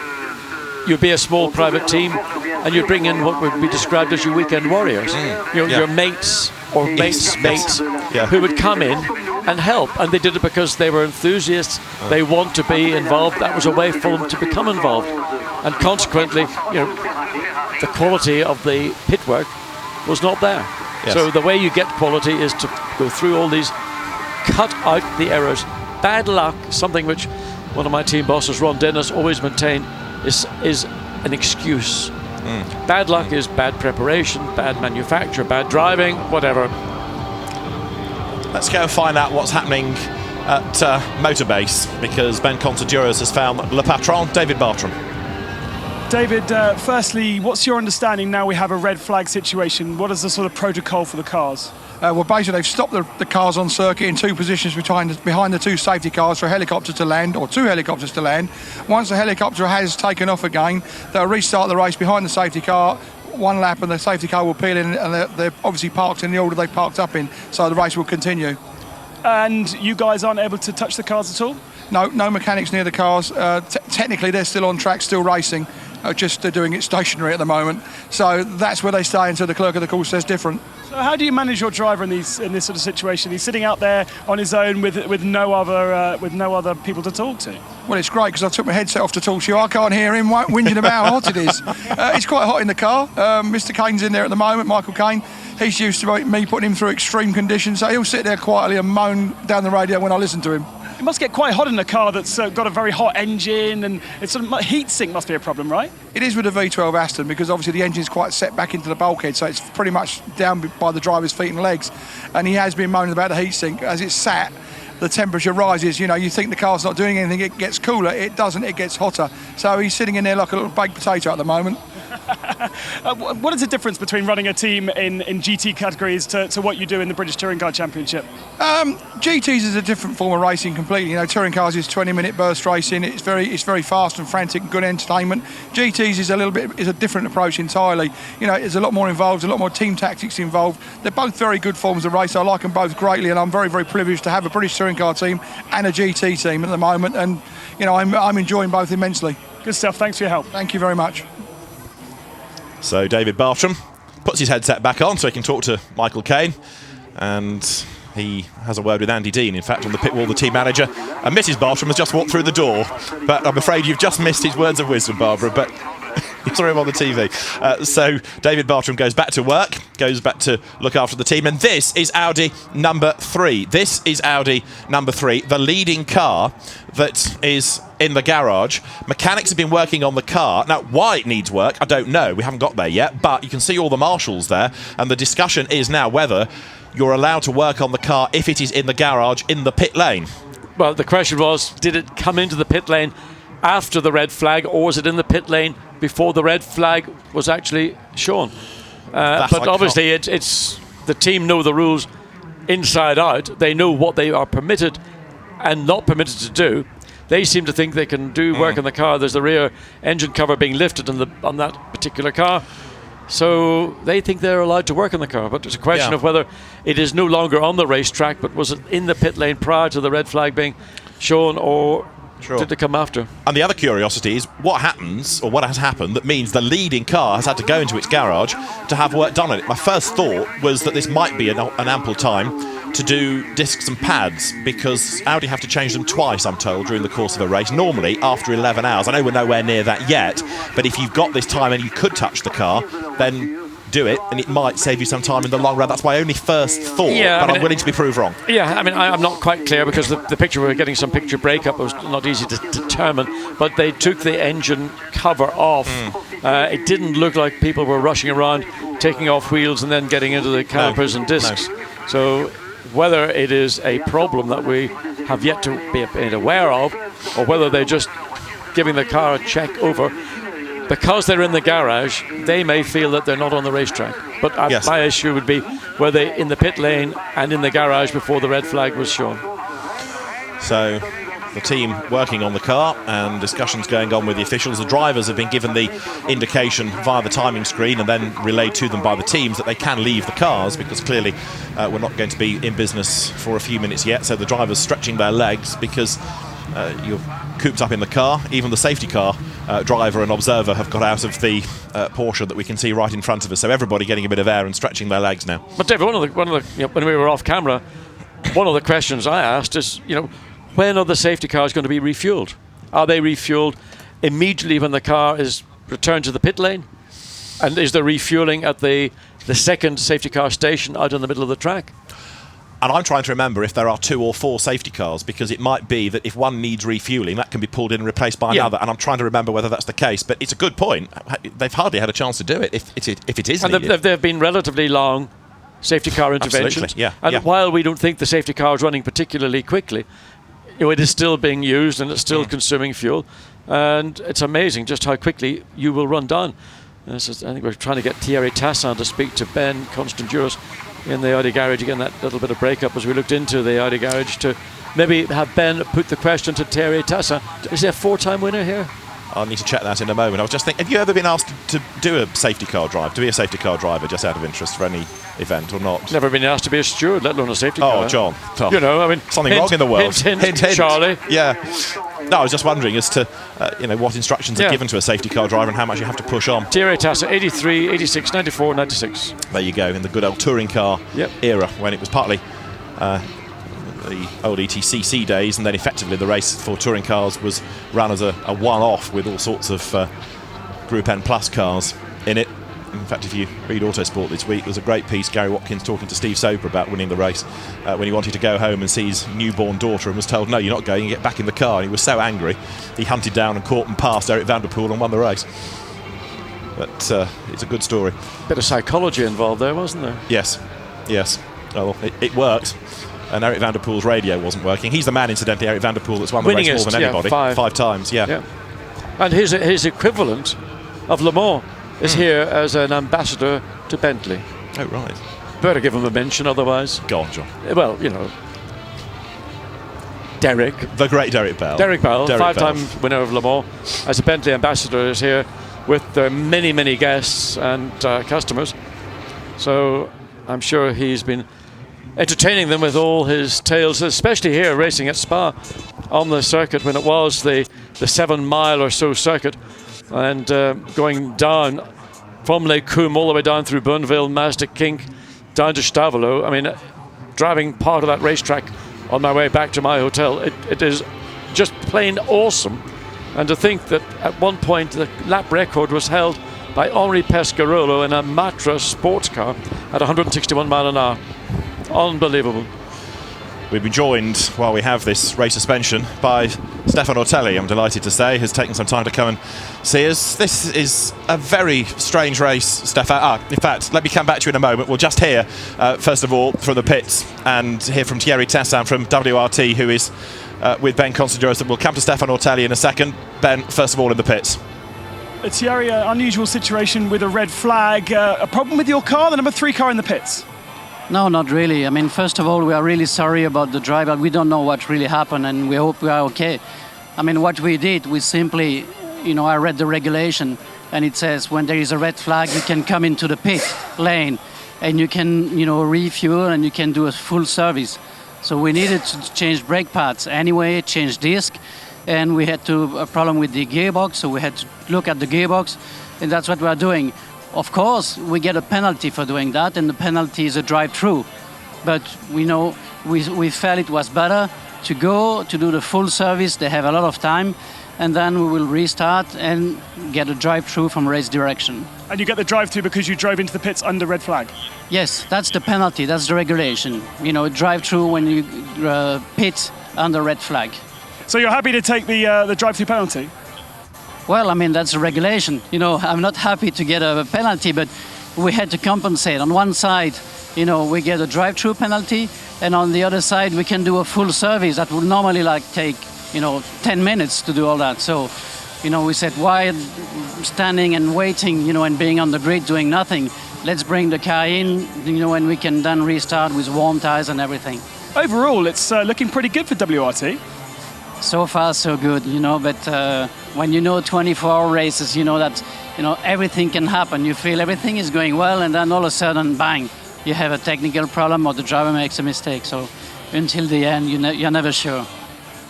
Speaker 1: you'd be a small private team and you'd bring in what would be described as your weekend warriors, your mates or mates' mates, who would come in and help, and they did it because they were enthusiasts. They want to be involved. That was a way for them to become involved, and consequently, the quality of the pit work was not there. So the way you get quality is to go through all these, cut out the errors. Bad luck, something which one of my team bosses, Ron Dennis, always maintained is an excuse. Bad luck is bad preparation, bad manufacture, bad driving, whatever.
Speaker 2: Let's go and find out what's happening at Motorbase, because Ben Contaduras has found Le Patron, David Bartram.
Speaker 3: David, firstly, what's your understanding now we have a red flag situation? What is the sort of protocol for the cars?
Speaker 6: Well, basically, they've stopped the cars on circuit in 2 positions behind the 2 safety cars for a helicopter to land, or 2 helicopters to land. Once the helicopter has taken off again, they'll restart the race behind the safety car, 1 lap, and the safety car will peel in, and they're obviously parked in the order they parked up in, so the race will continue.
Speaker 3: And you guys aren't able to touch the cars at all?
Speaker 6: No mechanics near the cars. Technically, they're still on track, still racing. Just doing it stationary at the moment. So that's where they stay until the clerk of the course says different.
Speaker 3: So how do you manage your driver in this sort of situation? He's sitting out there on his own with no other people to talk to.
Speaker 6: Well, it's great because I took my headset off to talk to you. I can't hear him whinging about how hot it is. It's quite hot in the car. Mr. Kane's in there at the moment, Michael Kane. He's used to me putting him through extreme conditions, so he'll sit there quietly and moan down the radio when I listen to him.
Speaker 3: It must get quite hot in a car that's got a very hot engine, and it's sort of heat sink must be a problem, right?
Speaker 6: It is with the V12 Aston, because obviously the engine's quite set back into the bulkhead, so it's pretty much down by the driver's feet and legs. And he has been moaning about the heat sink. As it's sat, the temperature rises. You think the car's not doing anything, it gets cooler. It doesn't, it gets hotter. So he's sitting in there like a little baked potato at the moment.
Speaker 3: What is the difference between running a team in GT categories to what you do in the British Touring Car Championship?
Speaker 6: GTs is a different form of racing completely. Touring cars is 20-minute burst racing. It's very fast and frantic, good entertainment. GTs is a different approach entirely. There's a lot more involved, a lot more team tactics involved. They're both very good forms of race. I like them both greatly, and I'm very, very privileged to have a British Touring Car team and a GT team at the moment. And I'm enjoying both immensely.
Speaker 3: Good stuff. Thanks for your help.
Speaker 6: Thank you very much.
Speaker 2: So David Bartram puts his headset back on so he can talk to Michael Kane, and he has a word with Andy Dean, in fact, on the pit wall, the team manager. And Mrs. Bartram has just walked through the door, but I'm afraid you've just missed his words of wisdom, Barbara. But You saw him on the TV. So David Bartram goes back to work, goes back to look after the team. And this is Audi number 3. This is Audi number 3, the leading car that is in the garage. Mechanics have been working on the car. Now, why it needs work, I don't know. We haven't got there yet. But you can see all the marshals there. And the discussion is now whether you're allowed to work on the car if it is in the garage, in the pit lane.
Speaker 1: Well, the question was, did it come into the pit lane after the red flag, or was it in the pit lane before the red flag was actually shown? But obviously, it's the team know the rules inside out. They know what they are permitted and not permitted to do. They seem to think they can do work on the car. There's the rear engine cover being lifted on that particular car. So they think they're allowed to work on the car. But it's a question of whether it is no longer on the racetrack, but was it in the pit lane prior to the red flag being shown, or did it come after?
Speaker 2: And the other curiosity is what happens, or what has happened, that means the leading car has had to go into its garage to have work done on it. My first thought was that this might be an ample time to do discs and pads, because Audi have to change them twice, I'm told, during the course of a race, normally after 11 hours. I know we're nowhere near that yet, but if you've got this time and you could touch the car, then do it, and it might save you some time in the long run. That's my only first thought, but I'm willing to be proved wrong.
Speaker 1: Yeah, I mean, I'm not quite clear, because the picture, we were getting some picture breakup, it was not easy to determine, but they took the engine cover off. It didn't look like people were rushing around, taking off wheels and then getting into the calipers and discs. So whether it is a problem that we have yet to be made aware of, or whether they're just giving the car a check over, because they're in the garage, they may feel that they're not on the racetrack. But my issue would be, were they in the pit lane and in the garage before the red flag was shown?
Speaker 2: So the team working on the car and discussions going on with the officials. The drivers have been given the indication via the timing screen and then relayed to them by the teams that they can leave the cars, because clearly we're not going to be in business for a few minutes yet. So the drivers stretching their legs, because you're cooped up in the car. Even the safety car driver and observer have got out of the Porsche that we can see right in front of us. So everybody getting a bit of air and stretching their legs now.
Speaker 1: But David, one of the when we were off camera, one of the questions I asked is, when are the safety cars going to be refueled? Are they refueled immediately when the car is returned to the pit lane? And is there refueling at the second safety car station out in the middle of the track?
Speaker 2: And I'm trying to remember if there are 2 or 4 safety cars, because it might be that if one needs refueling, that can be pulled in and replaced by another. And I'm trying to remember whether that's the case. But it's a good point. They've hardly had a chance to do it if it is needed.
Speaker 1: And there have been relatively long safety car interventions. And while we don't think the safety car is running particularly quickly, it is still being used and it's still consuming fuel. And it's amazing just how quickly you will run down. I think we're trying to get Thierry Tassin to speak to Ben Constanduros in the Audi garage. Again, that little bit of breakup as we looked into the Audi garage, to maybe have Ben put the question to Thierry Tassin. Is there a 4-time winner here?
Speaker 2: I'll need to check that in a moment. I was just thinking, have you ever been asked to do a safety car drive, to be a safety car driver, just out of interest, for any event or not?
Speaker 1: Never been asked to be a steward, let alone a safety car.
Speaker 2: Oh, John.
Speaker 1: Something
Speaker 2: wrong in the world.
Speaker 1: Hint, Charlie.
Speaker 2: Yeah. No, I was just wondering as to what instructions are given to a safety car driver and how much you have to push on.
Speaker 1: Thierry Tassin, 83, 86, 94, 96.
Speaker 2: There you go, in the good old touring car era, when it was partly the old ETCC days, and then effectively the race for touring cars was run as a one-off with all sorts of Group N Plus cars in it. In fact, if you read Autosport this week, there's a great piece, Gary Watkins talking to Steve Soper about winning the race when he wanted to go home and see his newborn daughter and was told, no, you're not going, you get back in the car. And he was so angry, he hunted down and caught and passed Eric van der Poel and won the race. But it's a good story.
Speaker 1: Bit of psychology involved there, wasn't there?
Speaker 2: Yes. Well, it worked. And Eric van der Poel's radio wasn't working. He's the man, incidentally, Eric van der Poel, that's won the race more than anybody. 5 times,
Speaker 1: And his equivalent of Le Mans is here as an ambassador to Bentley.
Speaker 2: Oh, right.
Speaker 1: Better give him a mention, otherwise.
Speaker 2: Go on, John.
Speaker 1: Well, Derek.
Speaker 2: The great Derek Bell.
Speaker 1: Derek Bell, 5-time winner of Le Mans, as a Bentley ambassador, is here with many, many guests and customers. So I'm sure he's been entertaining them with all his tales, especially here racing at Spa on the circuit when it was the 7-mile or so circuit, and going down from Lake Coombe all the way down through Bourneville, Mazda Kink, down to Stavolo. I mean, driving part of that racetrack on my way back to my hotel, it is just plain awesome And to think that at one point the lap record was held by Henri Pescarolo in a Matra sports car at 161 mile an hour. Unbelievable.
Speaker 2: We've been joined, while we have this race suspension, by Stefan Ortelli, I'm delighted to say, who's taken some time to come and see us. This is a very strange race, Stefan. In fact, let me come back to you in a moment. We'll just hear, first of all, from the pits and hear from Thierry Tassin from WRT, who is with Ben Consideros. We'll come to Stefan Ortelli in a second. Ben, first of all, in the pits.
Speaker 3: Thierry, an unusual situation with a red flag. A problem with your car, the number 3 car in the pits?
Speaker 7: No, not really. I mean, first of all, we are really sorry about the driver. We don't know what really happened, and we hope we are okay. I mean, what we did, we simply, I read the regulation, and it says when there is a red flag, you can come into the pit lane, and you can, refuel, and you can do a full service. So we needed to change brake pads anyway, change disc, and we had a problem with the gearbox, so we had to look at the gearbox, and that's what we are doing. Of course, we get a penalty for doing that, and the penalty is a drive-through. But we felt it was better to go to do the full service. They have a lot of time, and then we will restart and get a drive-through from race direction.
Speaker 3: And you get the drive-through because you drove into the pits under red flag?
Speaker 7: Yes, that's the penalty. That's the regulation. Drive-through when you pit under red flag.
Speaker 3: So you're happy to take the drive-through penalty?
Speaker 7: Well, I mean, that's a regulation. I'm not happy to get a penalty, but we had to compensate. On one side, we get a drive-through penalty, and on the other side, we can do a full service that would normally take, 10 minutes to do all that. So, we said, why standing and waiting, and being on the grid doing nothing? Let's bring the car in, and we can then restart with warm tires and everything.
Speaker 3: Overall, it's looking pretty good for WRT.
Speaker 7: So far, so good, but when 24-hour races, that, everything can happen. You feel everything is going well, and then all of a sudden, bang, you have a technical problem or the driver makes a mistake. So until the end, you're never sure.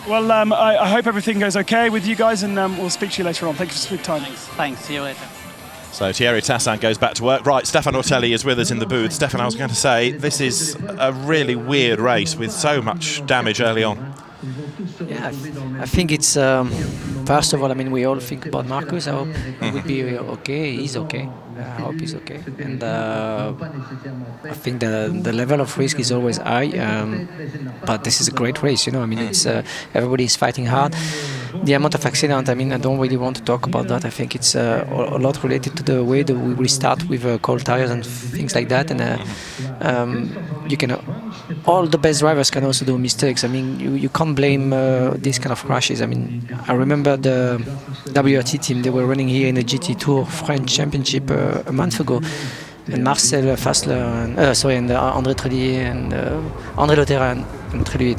Speaker 3: Well, I hope everything goes okay with you guys, and we'll speak to you later on. Thank you for your time.
Speaker 7: Thanks. See you later.
Speaker 2: So Thierry Tassin goes back to work. Right, Stefan Ortelli is with us in the booth. Stefan, I was going to say, this is a really weird race with so much damage early on.
Speaker 8: Yeah, I think it's first of all, I mean, we all think about Marcus. I hope he will be okay. He's okay. I hope he's okay. And I think the level of risk is always high. But this is a great race, I mean, it's everybody is fighting hard. The amount of accident, I mean, I don't really want to talk about that. I think it's a lot related to the way that we restart with cold tires and things like that. And you can. All the best drivers can also do mistakes. I mean, you can't blame these kind of crashes. I mean, I remember the WRT team, they were running here in the GT Tour French Championship a month ago, and Marcel Fassler, and André Trellier and André Lotera and Trellier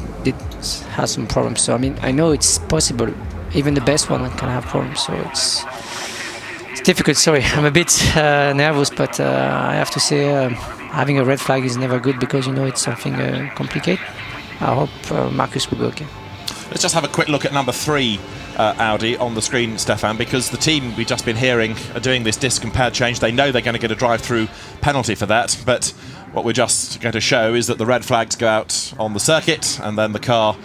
Speaker 8: has some problems. So I mean, I know it's possible. Even the best one can have problems. So it's difficult. Sorry, I'm a bit nervous, but I have to say having a red flag is never good because it's something complicated. I hope Marcus will be okay.
Speaker 2: Let's just have a quick look at number 3 Audi on the screen, Stefan, because the team we've just been hearing are doing this disc and pad change. They know they're going to get a drive-through penalty for that, but what we're just going to show is that the red flags go out on the circuit, and then the car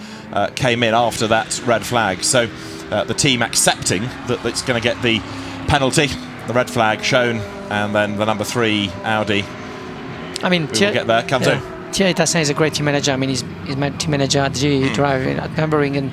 Speaker 2: came in after that red flag. So the team accepting that it's going to get the penalty, the red flag shown, and then the number 3 Audi.
Speaker 8: I mean,
Speaker 2: we'll get there. Comes in.
Speaker 8: Thierry Tassin is a great team manager. I mean, he's my team manager at G Drive at Nürburgring, and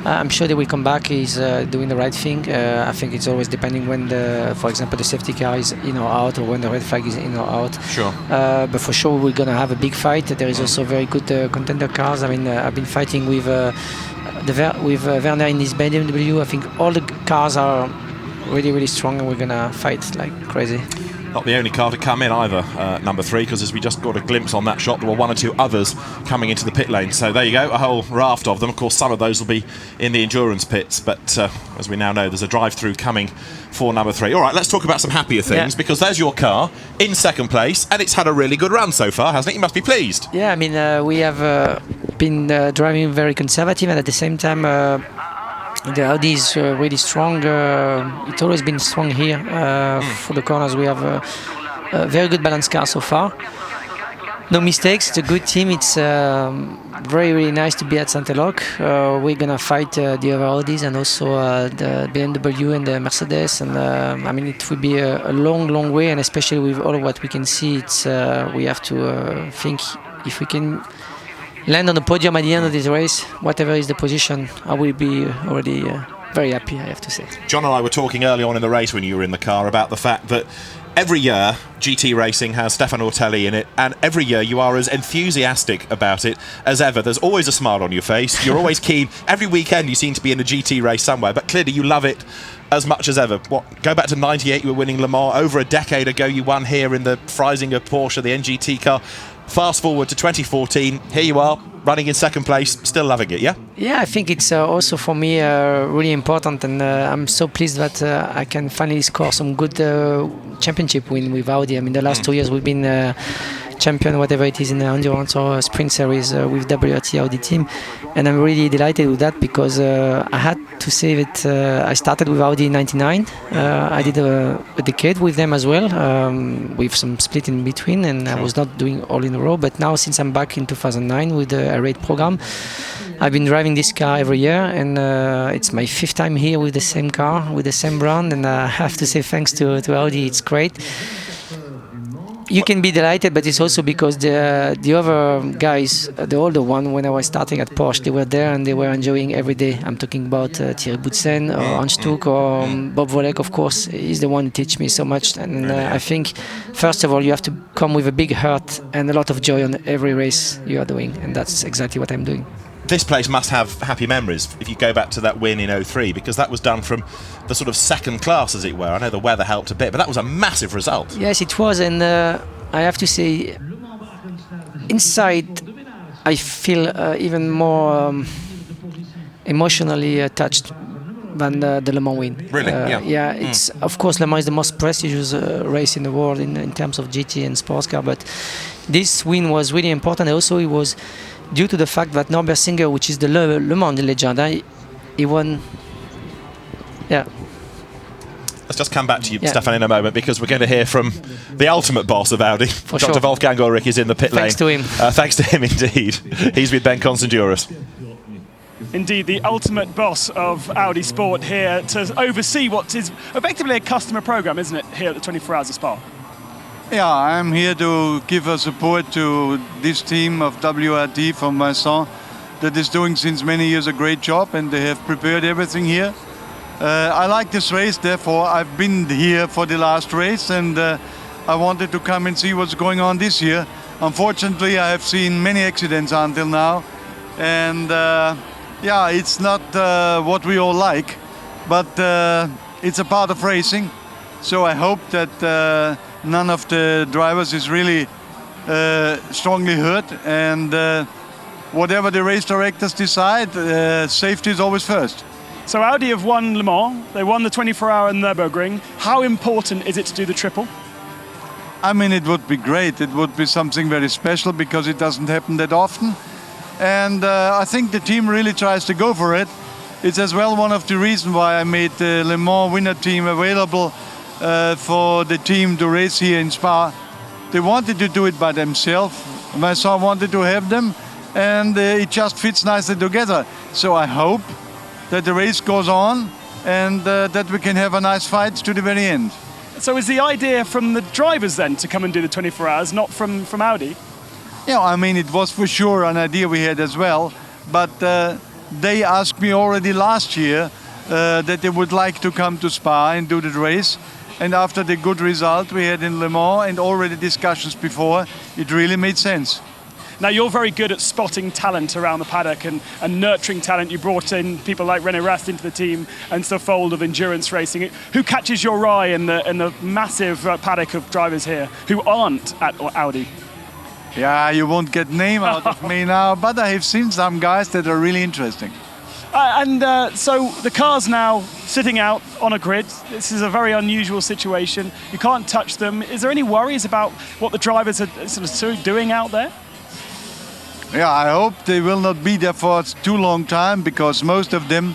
Speaker 8: I'm sure they will come back. He's doing the right thing. I think it's always depending when for example, the safety car is in or out, or when the red flag is in or out.
Speaker 2: Sure.
Speaker 8: But for sure, we're gonna have a big fight. There is also very good contender cars. I mean, I've been fighting with Werner in his BMW. I think all the cars are really, really strong, and we're gonna fight like crazy.
Speaker 2: Not the only car to come in either, number 3, because as we just got a glimpse on that shot, there were 1 or 2 others coming into the pit lane. So there you go, a whole raft of them. Of course, some of those will be in the endurance pits, but as we now know, there's a drive-through coming for number 3. All right, let's talk about some happier things, because there's your car in second place, and it's had a really good run so far, hasn't it? You must be pleased.
Speaker 8: Yeah, I mean, we have been driving very conservative, and at the same time, the Audi is really strong. It's always been strong here. For the corners, we have a very good balanced car so far. no mistakes. It's a good team. It's very, really nice to be at Saint-Eloque. We're gonna fight the other Audis and also the BMW and the Mercedes. And I mean, it will be a long, long way. And especially with all of what we can see, it's we have to think if we can land on the podium at the end of this race, whatever is the position, I will be already very happy, I have to say.
Speaker 2: John and I were talking early on in the race when you were in the car about the fact that every year GT racing has Stefan Ortelli in it, and every year you are as enthusiastic about it as ever. There's always a smile on your face. You're always keen. Every weekend you seem to be in a GT race somewhere, but clearly you love it as much as ever. Go back to '98, you were winning Le Mans. Over a decade ago, you won here in the Freisinger Porsche, the NGT car. Fast forward to 2014, here you are, running in second place, still loving it, yeah?
Speaker 8: Yeah, I think it's also for me really important, and I'm so pleased that I can finally score some good championship win with Audi. I mean, the last 2 years we've been champion, whatever it is, in the Endurance or Sprint Series with WRT Audi team, and I'm really delighted with that because I had to say that I started with Audi in '99. I did a decade with them as well, with some split in between, and I was not doing all in a row. But now, since I'm back in 2009 with the Air program, I've been driving this car every year, and it's my 5th time here with the same car, with the same brand, and I have to say thanks to Audi, it's great. You can be delighted, but it's also because the other guys, the older one, when I was starting at Porsche, they were there and they were enjoying every day. I'm talking about Thierry Boutsen or Hans Stuck or Bob Volek, of course. He's the one who teach me so much. And I think, first of all, you have to come with a big heart and a lot of joy on every race you are doing. And that's exactly what I'm doing.
Speaker 2: This place must have happy memories if you go back to that win in '03, because that was done from the sort of second class, as it were. I know the weather helped a bit, but that was a massive result.
Speaker 8: Yes, it was, and I have to say, inside, I feel even more emotionally attached than the Le Mans win.
Speaker 2: Really?
Speaker 8: Yeah. It's of course Le Mans is the most prestigious race in the world in terms of GT and sports car, but this win was really important. Also, it was due to the fact that Norbert Singer, which is the Le Mans legend, he won. Yeah.
Speaker 2: Let's just come back to you, Stefan, in a moment, because we're going to hear from the ultimate boss of Audi. Dr. Wolfgang Ulrich is in the pit lane.
Speaker 8: Thanks to him.
Speaker 2: Thanks to him, indeed. He's with Ben Constanduros.
Speaker 3: Indeed, the ultimate boss of Audi Sport here to oversee what is effectively a customer program, isn't it, here at the 24 Hours of Spa?
Speaker 6: Yeah, I'm here to give a support to this team of WRT from Vincent that is doing since many years a great job, and they have prepared everything here. I like this race, therefore I've been here for the last race, and I wanted to come and see what's going on this year. Unfortunately, I have seen many accidents until now, and yeah, it's not what we all like, but it's a part of racing. So I hope that none of the drivers is really strongly hurt, and whatever the race directors decide, safety is always first.
Speaker 3: So Audi have won Le Mans, they won the 24-hour Nürburgring. How important is it to do the triple?
Speaker 6: I mean, it would be great. It would be something very special because it doesn't happen that often. And I think the team really tries to go for it. It's as well one of the reasons why I made the Le Mans winner team available for the team to race here in Spa. They wanted to do it by themselves. My son wanted to have them, and it just fits nicely together. So I hope that the race goes on and that we can have a nice fight to the very end.
Speaker 3: So is the idea from the drivers then to come and do the 24 hours, not from Audi?
Speaker 6: Yeah, I mean, it was for sure an idea we had as well, but they asked me already last year that they would like to come to Spa and do the race. And after the good result we had in Le Mans and already discussions before, it really made sense.
Speaker 3: Now, you're very good at spotting talent around the paddock and nurturing talent. You brought in people like René Rast into the team and the fold of endurance racing. Who catches your eye in the massive paddock of drivers here who aren't at Audi?
Speaker 6: Yeah, you won't get name out of me now, but I have seen some guys that are really interesting.
Speaker 3: So the car's now sitting out on a grid. This is a very unusual situation. You can't touch them. Is there any worries about what the drivers are sort of doing out there?
Speaker 6: Yeah, I hope they will not be there for too long time, because most of them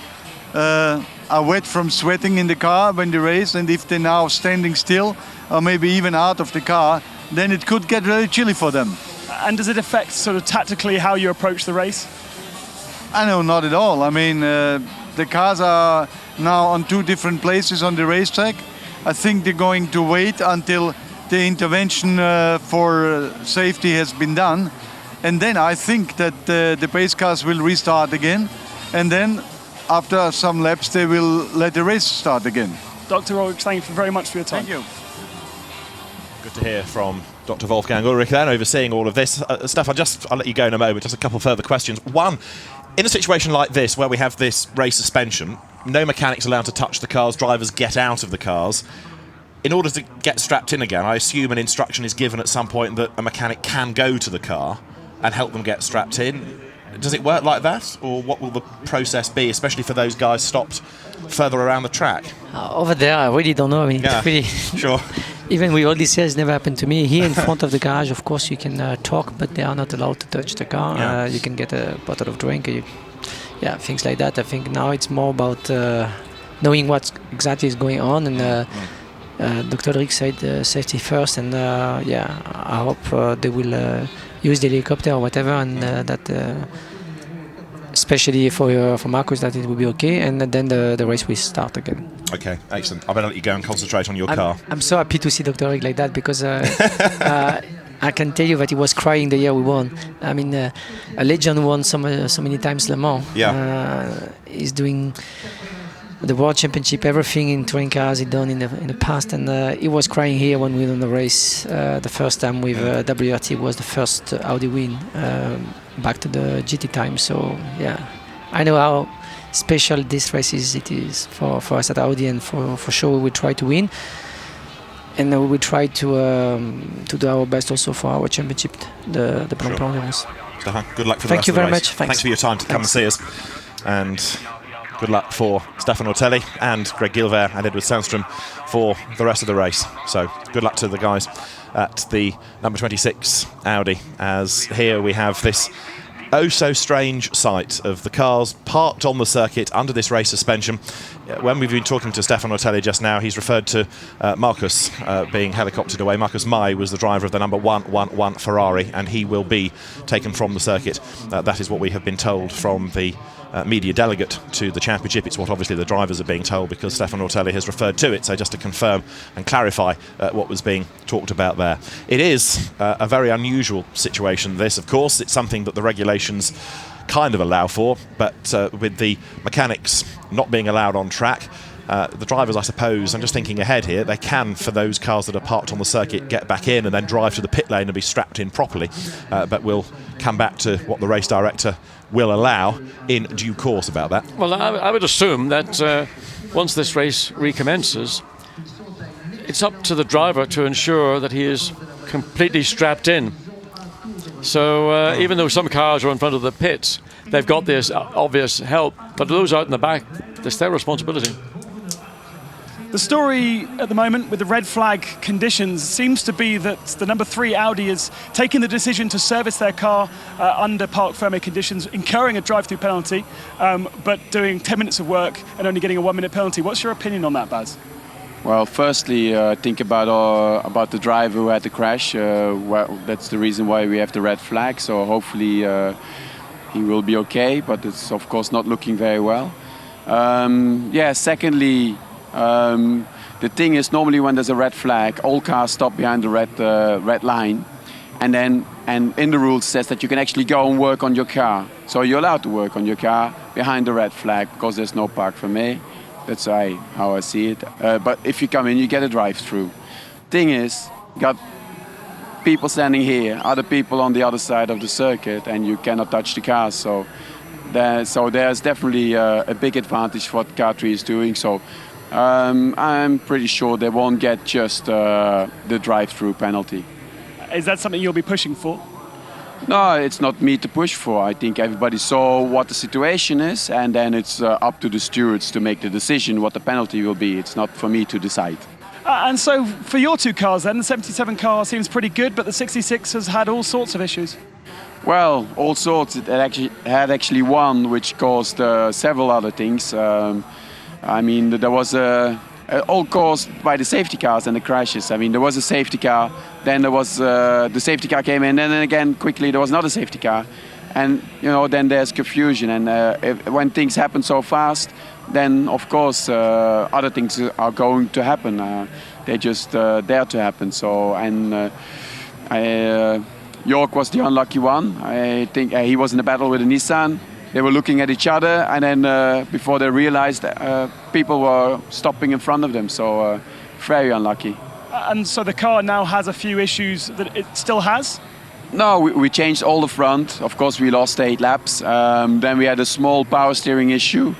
Speaker 6: are wet from sweating in the car when they race, and if they're now standing still or maybe even out of the car, then it could get really chilly for them.
Speaker 3: And does it affect sort of tactically how you approach the race?
Speaker 6: I know, not at all. I mean, the cars are now on 2 different places on the racetrack. I think they're going to wait until the intervention for safety has been done. And then I think that the pace cars will restart again. And then after some laps, they will let the race start again.
Speaker 3: Dr. Ulrich, thank you very much for your time.
Speaker 6: Thank you.
Speaker 2: Good to hear from Dr. Wolfgang Ulrich then, overseeing all of this. Stefan, I'll let you go in a moment. Just a couple further questions. One, in a situation like this, where we have this race suspension, no mechanics allowed to touch the cars, drivers get out of the cars. In order to get strapped in again, I assume an instruction is given at some point that a mechanic can go to the car and help them get strapped in. Does it work like that, or what will the process be, especially for those guys stopped further around the track?
Speaker 8: Over there, I really don't know. I mean,
Speaker 2: yeah,
Speaker 8: really,
Speaker 2: sure.
Speaker 8: Even with all these years, never happened to me. Here in front of the garage, of course, you can talk, but they are not allowed to touch the car.
Speaker 2: Yeah.
Speaker 8: You can get a bottle of drink, things like that. I think now it's more about knowing what exactly is going on, and Dr. Rick said safety first, and I hope they will use the helicopter or whatever, and that especially for Marcus, that it will be okay, and then the race will start again.
Speaker 2: Okay, excellent. I better let you go and concentrate on your car.
Speaker 8: I'm so happy to see Dr. Rick like that, because I can tell you that he was crying the year we won. I mean, a legend won so many times Le Mans.
Speaker 2: Yeah.
Speaker 8: He's doing the World Championship, everything in touring cars he'd done in the past, and he was crying here when we won the race. The first time with WRT was the first Audi win back to the GT time. So yeah, I know how special this race is for us at Audi, and for sure we will try to win, and we will try to do our best also for our championship, the Blancpain Endurance.
Speaker 2: Stefan, good luck for the rest of the race.
Speaker 8: Thank you very much.
Speaker 2: Thanks for your time to come and see us, and good luck for Stefan Ortelli and Greg Gilbert and Edward Sandstrom for the rest of the race. So good luck to the guys at the number 26 Audi, as here we have this oh so strange sight of the cars parked on the circuit under this race suspension. When we've been talking to Stefan Ortelli just now, he's referred to Marcus being helicoptered away. Marcus Mai was the driver of the number 111 Ferrari, and he will be taken from the circuit. That is what we have been told from the media delegate to the championship. It's what obviously the drivers are being told, because Stefan Ortelli has referred to it. So just to confirm and clarify what was being talked about there. It is a very unusual situation, this, of course. It's something that the regulations kind of allow for, but with the mechanics not being allowed on track, the drivers, I suppose, I'm just thinking ahead here, they can, for those cars that are parked on the circuit, get back in and then drive to the pit lane and be strapped in properly. But we'll come back to what the race director will allow in due course about that.
Speaker 1: Well, I would assume that once this race recommences, it's up to the driver to ensure that he is completely strapped in. So even though some cars are in front of the pits, they've got this obvious help, but those out in the back, it's their responsibility.
Speaker 3: The story at the moment with the red flag conditions seems to be that the number 3 Audi is taking the decision to service their car under parc fermé conditions, incurring a drive-through penalty, but doing 10 minutes of work and only getting a 1-minute penalty. What's your opinion on that, Baz?
Speaker 9: Well, firstly, think about the driver who had the crash. Well, that's the reason why we have the red flag. So hopefully he will be okay, but it's of course not looking very well. Secondly, the thing is, normally when there's a red flag, all cars stop behind the red line, and in the rules says that you can actually go and work on your car. So you're allowed to work on your car behind the red flag because there's no parc fermé. That's how I see it. But if you come in, you get a drive-through. Thing is, got people standing here, other people on the other side of the circuit, and you cannot touch the cars. So there's definitely a big advantage what car 3 is doing. So I'm pretty sure they won't get just the drive-through penalty.
Speaker 3: Is that something you'll be pushing for?
Speaker 9: No, it's not me to push for. I think everybody saw what the situation is, and then it's up to the stewards to make the decision what the penalty will be. It's not for me to decide.
Speaker 3: And so for your 2 cars then, the 77 car seems pretty good, but the 66 has had all sorts of issues.
Speaker 9: Well, all sorts. It had actually one which caused several other things. I mean, there was all caused by the safety cars and the crashes. I mean, there was a safety car, then there was the safety car came in, and then again quickly there was another safety car, and then there's confusion. And when things happen so fast, then of course other things are going to happen. They're just there to happen. So York was the unlucky one. I think he was in a battle with a Nissan. They were looking at each other, and then before they realized, people were stopping in front of them. So very unlucky.
Speaker 3: And so the car now has a few issues that it still has?
Speaker 9: No, we changed all the front. Of course, we lost 8 laps. Then we had a small power steering issue,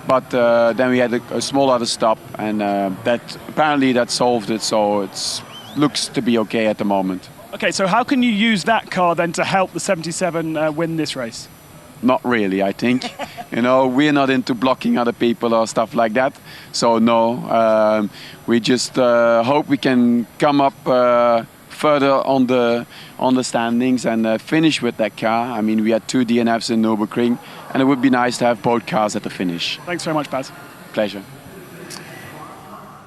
Speaker 9: but then we had a small other stop, and that solved it. So it looks to be okay at the moment.
Speaker 3: Okay, so how can you use that car then to help the 77 win this race?
Speaker 9: Not really, I think. We're not into blocking other people or stuff like that. So no, we just hope we can come up further on the standings and finish with that car. I mean, we had 2 DNFs in Nürburgring, and it would be nice to have both cars at the finish.
Speaker 3: Thanks very much, Baz.
Speaker 9: Pleasure.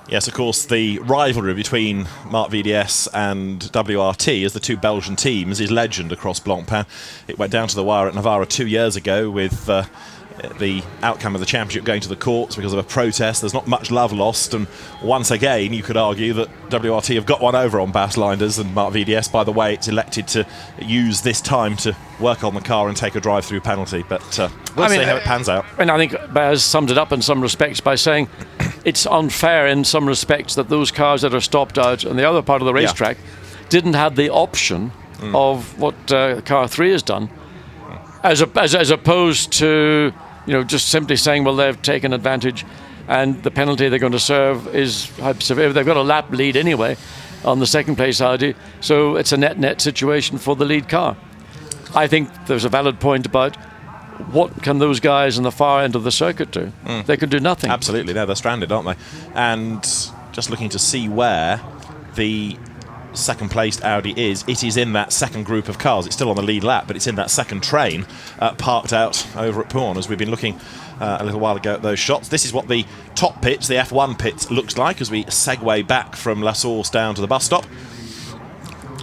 Speaker 2: Yes, of course, the rivalry between Marc VDS and WRT as the 2 Belgian teams is legend across Blancpain. It went down to the wire at Navarra 2 years ago with the outcome of the championship going to the courts because of a protest. There's not much love lost, and once again you could argue that WRT have got one over on Bas Leinders, and Marc VDS, by the way, it's elected to use this time to work on the car and take a drive-through penalty, but we'll see how it pans out.
Speaker 1: And I think Baz summed it up in some respects by saying it's unfair in some respects that those cars that are stopped out on the other part of the racetrack didn't have the option of what car 3 has done, as opposed to just simply saying, well, they've taken advantage and the penalty they're going to serve is severe. They've got a lap lead anyway on the second place Audi, so it's a net situation for the lead car. I think there's a valid point about what can those guys on the far end of the circuit do? They can do nothing.
Speaker 2: Absolutely, no, they're stranded, aren't they? And just looking to see where the second placed Audi is, it is in that second group of cars. It's still on the lead lap, but it's in that second train parked out over at Porn, as we've been looking a little while ago at those shots. This is what the top pits, the F1 pits, looks like as we segue back from La Source down to the bus stop.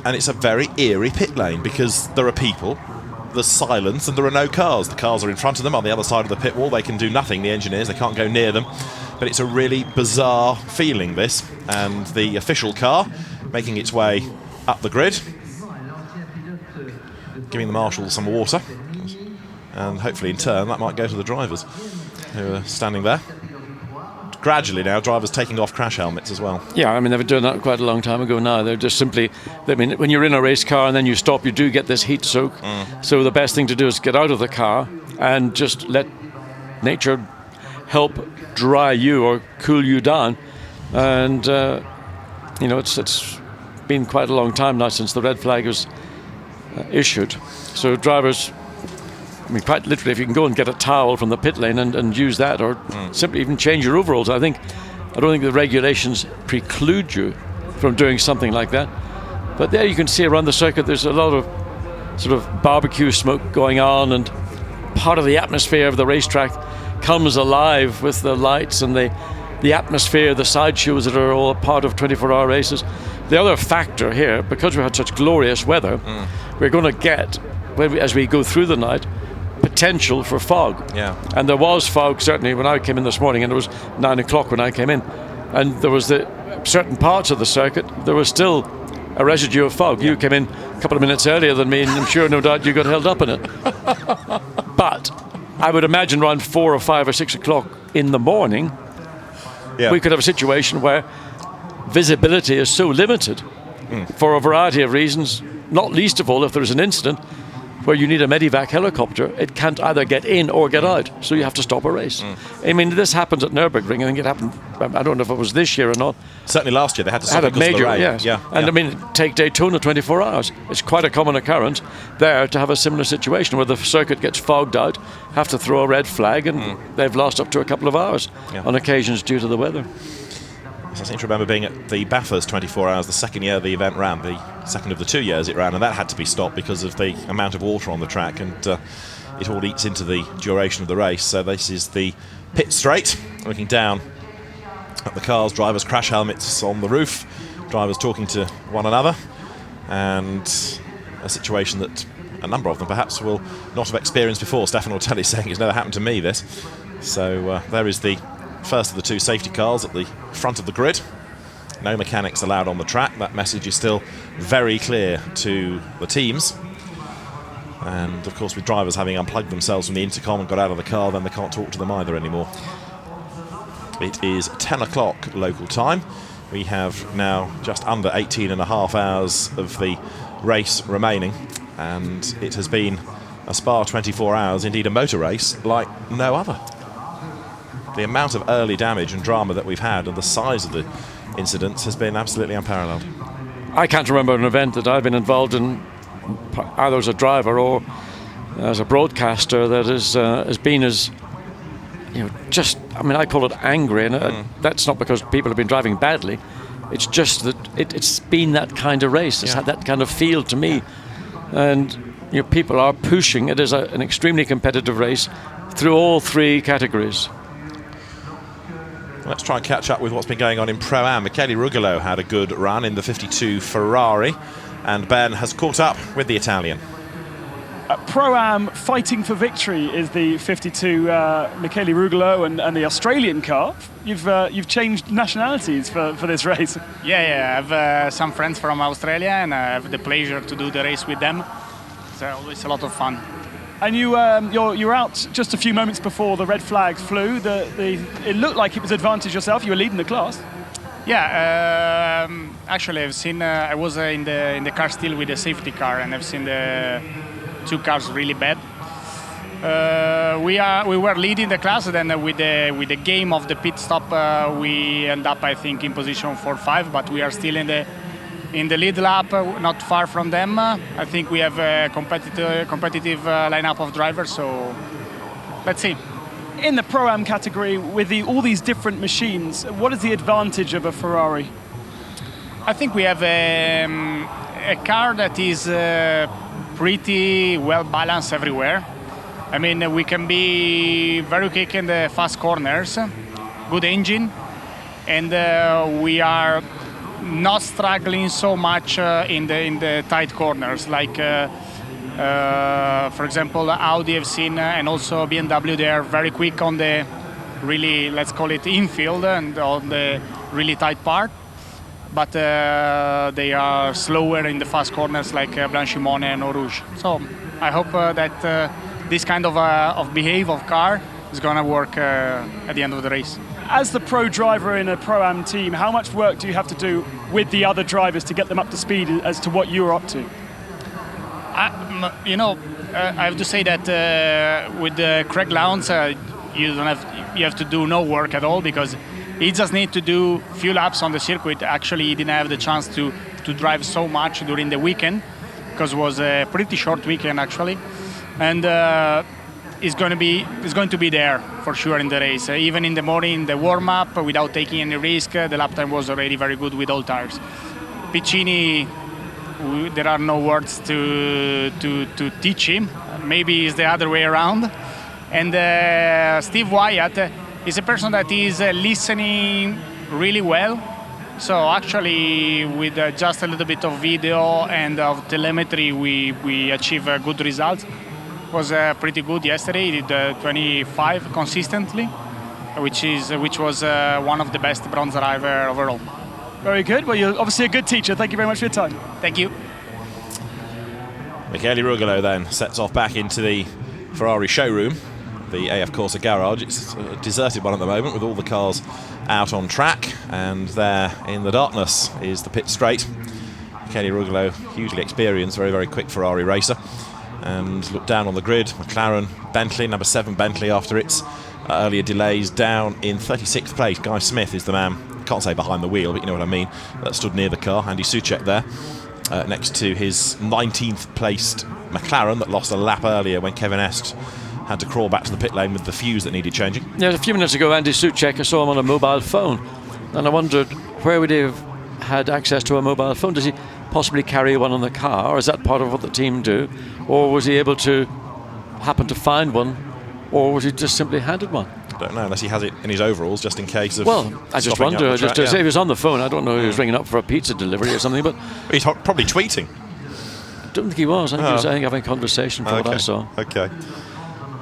Speaker 2: And it's a very eerie pit lane because there are people, there's silence, and there are no cars. The cars are in front of them on the other side of the pit wall. They can do nothing, the engineers, they can't go near them. But it's a really bizarre feeling, this. And the official car making its way up the grid, giving the marshals some water, and hopefully in turn that might go to the drivers who are standing there. Gradually now, drivers taking off crash helmets as well.
Speaker 1: Yeah, I mean, they were doing that quite a long time ago now. They're just simply, I mean, when you're in a race car and then you stop, you do get this heat soak. So the best thing to do is get out of the car and just let nature help dry you or cool you down. And, it's been quite a long time now since the red flag was issued. So drivers, I mean, quite literally, if you can go and get a towel from the pit lane and use that, or simply even change your overalls. I don't think the regulations preclude you from doing something like that. But there you can see around the circuit there's a lot of sort of barbecue smoke going on, and part of the atmosphere of the racetrack comes alive with the lights and the atmosphere, the sideshows that are all part of 24-hour races. The other factor here, because we had such glorious weather, we're going to get, as we go through the night, potential for fog.
Speaker 2: Yeah.
Speaker 1: And there was fog certainly when I came in this morning, and it was 9 o'clock when I came in, and there was certain parts of the circuit there was still a residue of fog. You came in a couple of minutes earlier than me, and I'm sure no doubt you got held up in it. But I would imagine around 4 or 5 or 6 o'clock in the morning, we could have a situation where visibility is so limited for a variety of reasons, not least of all if there's an incident where you need a medevac helicopter. It can't either get in or get out, so you have to stop a race. I mean, this happens at Nürburgring. I think it happened, I don't know if it was this year or not.
Speaker 2: Certainly last year they had to stop
Speaker 1: a major,
Speaker 2: of the rain.
Speaker 1: Yes. And I mean, take Daytona 24 hours. It's quite a common occurrence there to have a similar situation where the circuit gets fogged out, have to throw a red flag, and they've lost up to a couple of hours on occasions due to the weather.
Speaker 2: I seem to remember being at the Bathurst 24 hours, the second year the event ran, the second of the 2 years it ran, and that had to be stopped because of the amount of water on the track, and it all eats into the duration of the race. So this is the pit straight, looking down at the cars, drivers' crash helmets on the roof, drivers talking to one another, and a situation that a number of them perhaps will not have experienced before. Stefan Ortelli saying it's never happened to me, this. So there is the first of the 2 safety cars at the front of the grid. No mechanics allowed on the track. That message is still very clear to the teams. And of course, with drivers having unplugged themselves from the intercom and got out of the car, then they can't talk to them either anymore. It is 10 o'clock local time. We have now just under 18 and a half hours of the race remaining, and it has been a Spa 24 hours, indeed a motor race like no other. The amount of early damage and drama that we've had and the size of the incidents has been absolutely unparalleled.
Speaker 1: I can't remember an event that I've been involved in, either as a driver or as a broadcaster, that has been as, just, I call it angry, and that's not because people have been driving badly. It's just that it's been that kind of race. It's had that kind of feel to me, and people are pushing. It is an extremely competitive race through all 3 categories.
Speaker 2: Let's try and catch up with what's been going on in Pro-Am. Michele Rugolo had a good run in the 52 Ferrari, and Ben has caught up with the Italian.
Speaker 3: Pro-Am fighting for victory is the 52 Michele Rugolo and the Australian car. You've changed nationalities for this race.
Speaker 10: Yeah, I have some friends from Australia, and I have the pleasure to do the race with them. It's always a lot of fun.
Speaker 3: And you're out just a few moments before the red flag flew. It looked like it was advantage yourself. You were leading the class.
Speaker 10: Yeah, actually I've seen. I was in the car still with the safety car, and I've seen the 2 cars really bad. We were leading the class, and then with the game of the pit stop, we end up, I think, in position 4-5, but we are still in the lead lap, not far from them. I think we have a competitive lineup of drivers, so let's see.
Speaker 3: In the Pro-Am category, with all these different machines, what is the advantage of a Ferrari?
Speaker 10: I think we have a car that is pretty well balanced everywhere. I mean, we can be very quick in the fast corners, good engine, and we are not struggling so much in the tight corners, like for example Audi I've seen, and also BMW. They are very quick on the really, let's call it infield, and on the really tight part, but they are slower in the fast corners, like Blancpain and Eau Rouge. So I hope that this kind of behave of car is gonna work at the end of the race.
Speaker 3: As the pro driver in a Pro-Am team, how much work do you have to do with the other drivers to get them up to speed as to what you're up to?
Speaker 10: I have to say that with Craig Lowndes, you have to do no work at all, because he just need to do few laps on the circuit. Actually, he didn't have the chance to drive so much during the weekend, because it was a pretty short weekend actually, and is going to be there for sure in the race. Even in the morning, the warm-up, without taking any risk, the lap time was already very good with all tires. Piccini, there are no words to teach him. Maybe it's the other way around. And Steve Wyatt is a person that is listening really well. So actually, with just a little bit of video and of telemetry, we achieve good results. Was pretty good yesterday. He did 25 consistently, which was one of the best bronze driver overall.
Speaker 3: Very good. Well, you're obviously a good teacher. Thank you very much for your time.
Speaker 10: Thank you.
Speaker 2: Michele Rugolo then sets off back into the Ferrari showroom, the AF Corsa garage. It's a deserted one at the moment, with all the cars out on track, and there in the darkness is the pit straight. Michele Rugolo, hugely experienced, very, very quick Ferrari racer. And look down on the grid, McLaren, Bentley, number 7 Bentley after its earlier delays, down in 36th place. Guy Smith is the man, can't say behind the wheel, but you know what I mean, that stood near the car. Andy Soucek there, next to his 19th placed McLaren that lost a lap earlier when Kevin Est had to crawl back to the pit lane with the fuse that needed changing.
Speaker 1: Yeah, a few minutes ago, Andy Soucek, I saw him on a mobile phone, and I wondered, where would he have had access to a mobile phone? Does he possibly carry one in the car, or is that part of what the team do, or was he able to happen to find one, or was he just simply handed one?
Speaker 2: Don't know, unless he has it in his overalls, just in case of.
Speaker 1: Well, I just wonder. Just to say, he was on the phone. I don't know if he was ringing up for a pizza delivery or something, but
Speaker 2: he's probably tweeting.
Speaker 1: I don't think he was. I think he was having a conversation from what I saw.
Speaker 2: Okay.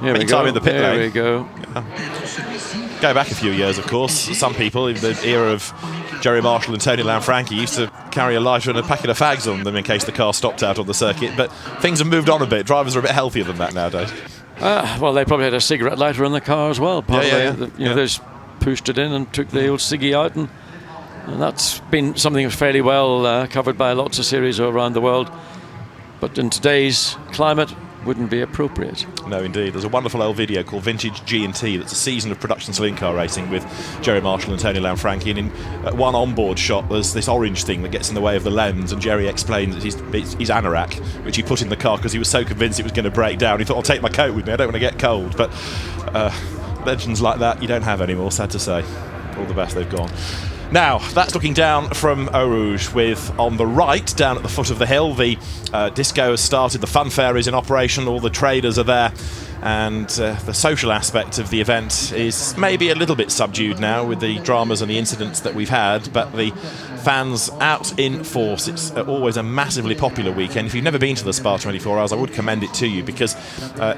Speaker 1: Here we go.
Speaker 2: In the pit lane.
Speaker 1: There we go.
Speaker 2: Yeah. Go back a few years, of course. Some people, in the era of Jerry Marshall and Tony Lanfranchi, used to carry a lighter and a packet of fags on them in case the car stopped out on the circuit. But things have moved on a bit. Drivers are a bit healthier than that nowadays.
Speaker 1: Well, they probably had a cigarette lighter in the car as well. They just pushed it in and took the old ciggy out, and that's been something that's fairly well covered by lots of series around the world. But in today's climate, wouldn't be appropriate.
Speaker 2: No, indeed. There's a wonderful old video called Vintage G&T that's a season of production saloon car racing with Jerry Marshall and Tony Lanfranchi, and in one onboard shot there's this orange thing that gets in the way of the lens, and Jerry explains that his anorak, which he put in the car because he was so convinced it was going to break down. He thought, I'll take my coat with me, I don't want to get cold. But legends like that you don't have anymore, sad to say. All the best, they've gone. Now, that's looking down from Eau Rouge, with, on the right, down at the foot of the hill, the disco has started, the funfair is in operation, all the traders are there, and the social aspect of the event is maybe a little bit subdued now with the dramas and the incidents that we've had, but the fans out in force. It's always a massively popular weekend. If you've never been to the Spa 24 Hours, I would commend it to you, because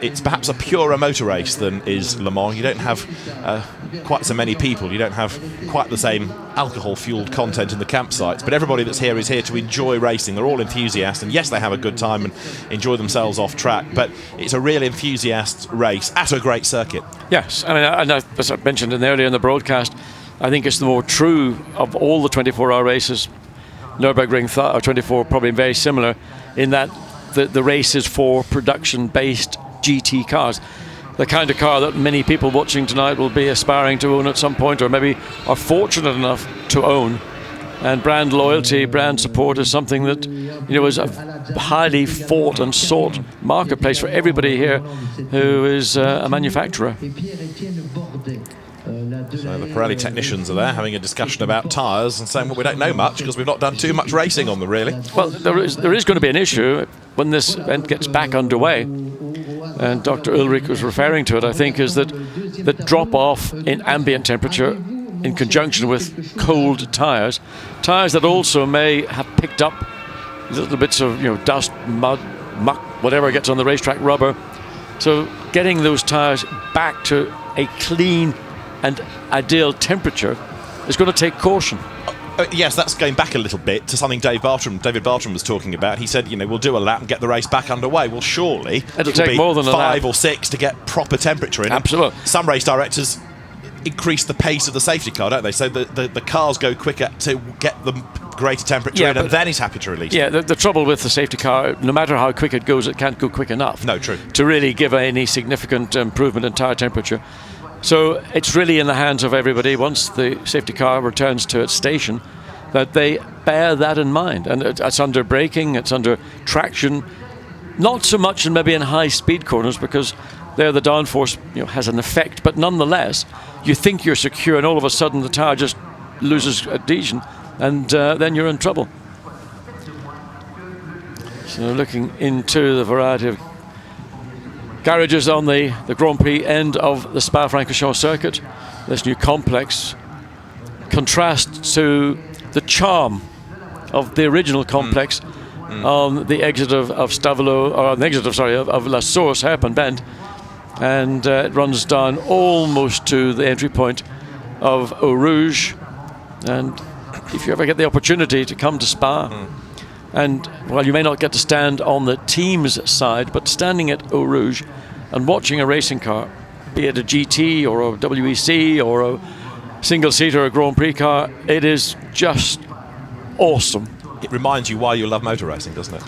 Speaker 2: it's perhaps a purer motor race than is Le Mans. You don't have quite so many people, you don't have quite the same alcohol-fueled content in the campsites, but everybody that's here is here to enjoy racing. They're all enthusiasts, and yes, they have a good time and enjoy themselves off track, but it's a real enthusiast race at a great circuit.
Speaker 1: Yes, I mean, as I mentioned earlier in the broadcast, I think it's the more true of all the 24-hour races. Nürburgring 24 probably very similar in that the race is for production-based GT cars. The kind of car that many people watching tonight will be aspiring to own at some point, or maybe are fortunate enough to own. And brand loyalty, brand support is something that, is a highly fought and sought marketplace for everybody here who is a manufacturer.
Speaker 2: So the Pirelli technicians are there having a discussion about tyres and saying, well, we don't know much because we've not done too much racing on them, really.
Speaker 1: Well, there is going to be an issue when this event gets back underway, and Dr. Ulrich was referring to it, I think, is that the drop-off in ambient temperature in conjunction with cold tyres that also may have picked up little bits of dust, mud, muck, whatever gets on the racetrack, rubber. So getting those tyres back to a clean and ideal temperature is going to take caution.
Speaker 2: Yes, that's going back a little bit to something David Bartram was talking about. He said, we'll do a lap and get the race back underway. Well, surely
Speaker 1: it'll take more than
Speaker 2: 5 or 6 to get proper temperature in.
Speaker 1: Absolutely.
Speaker 2: Some race directors increase the pace of the safety car, don't they? So the cars go quicker to get the greater temperature in, and then he's happy to release.
Speaker 1: Yeah, the trouble with the safety car, no matter how quick it goes, it can't go quick enough.
Speaker 2: No, true.
Speaker 1: To really give any significant improvement in tyre temperature. So it's really in the hands of everybody, once the safety car returns to its station, that they bear that in mind. And it's under braking, it's under traction, not so much maybe in high speed corners, because there the downforce has an effect, but nonetheless you think you're secure, and all of a sudden the tyre just loses adhesion, and then you're in trouble. So looking into the variety of garages on the Grand Prix end of the Spa-Francorchamps circuit, this new complex contrasts to the charm of the original complex on the exit of Stavelot, or on the exit of La Source hairpin bend, and it runs down almost to the entry point of Eau Rouge. And if you ever get the opportunity to come to Spa, and while you may not get to stand on the team's side, but standing at Eau Rouge and watching a racing car, be it a GT or a WEC or a single-seater or a Grand Prix car, it is just awesome.
Speaker 2: It reminds you why you love motor racing, doesn't it?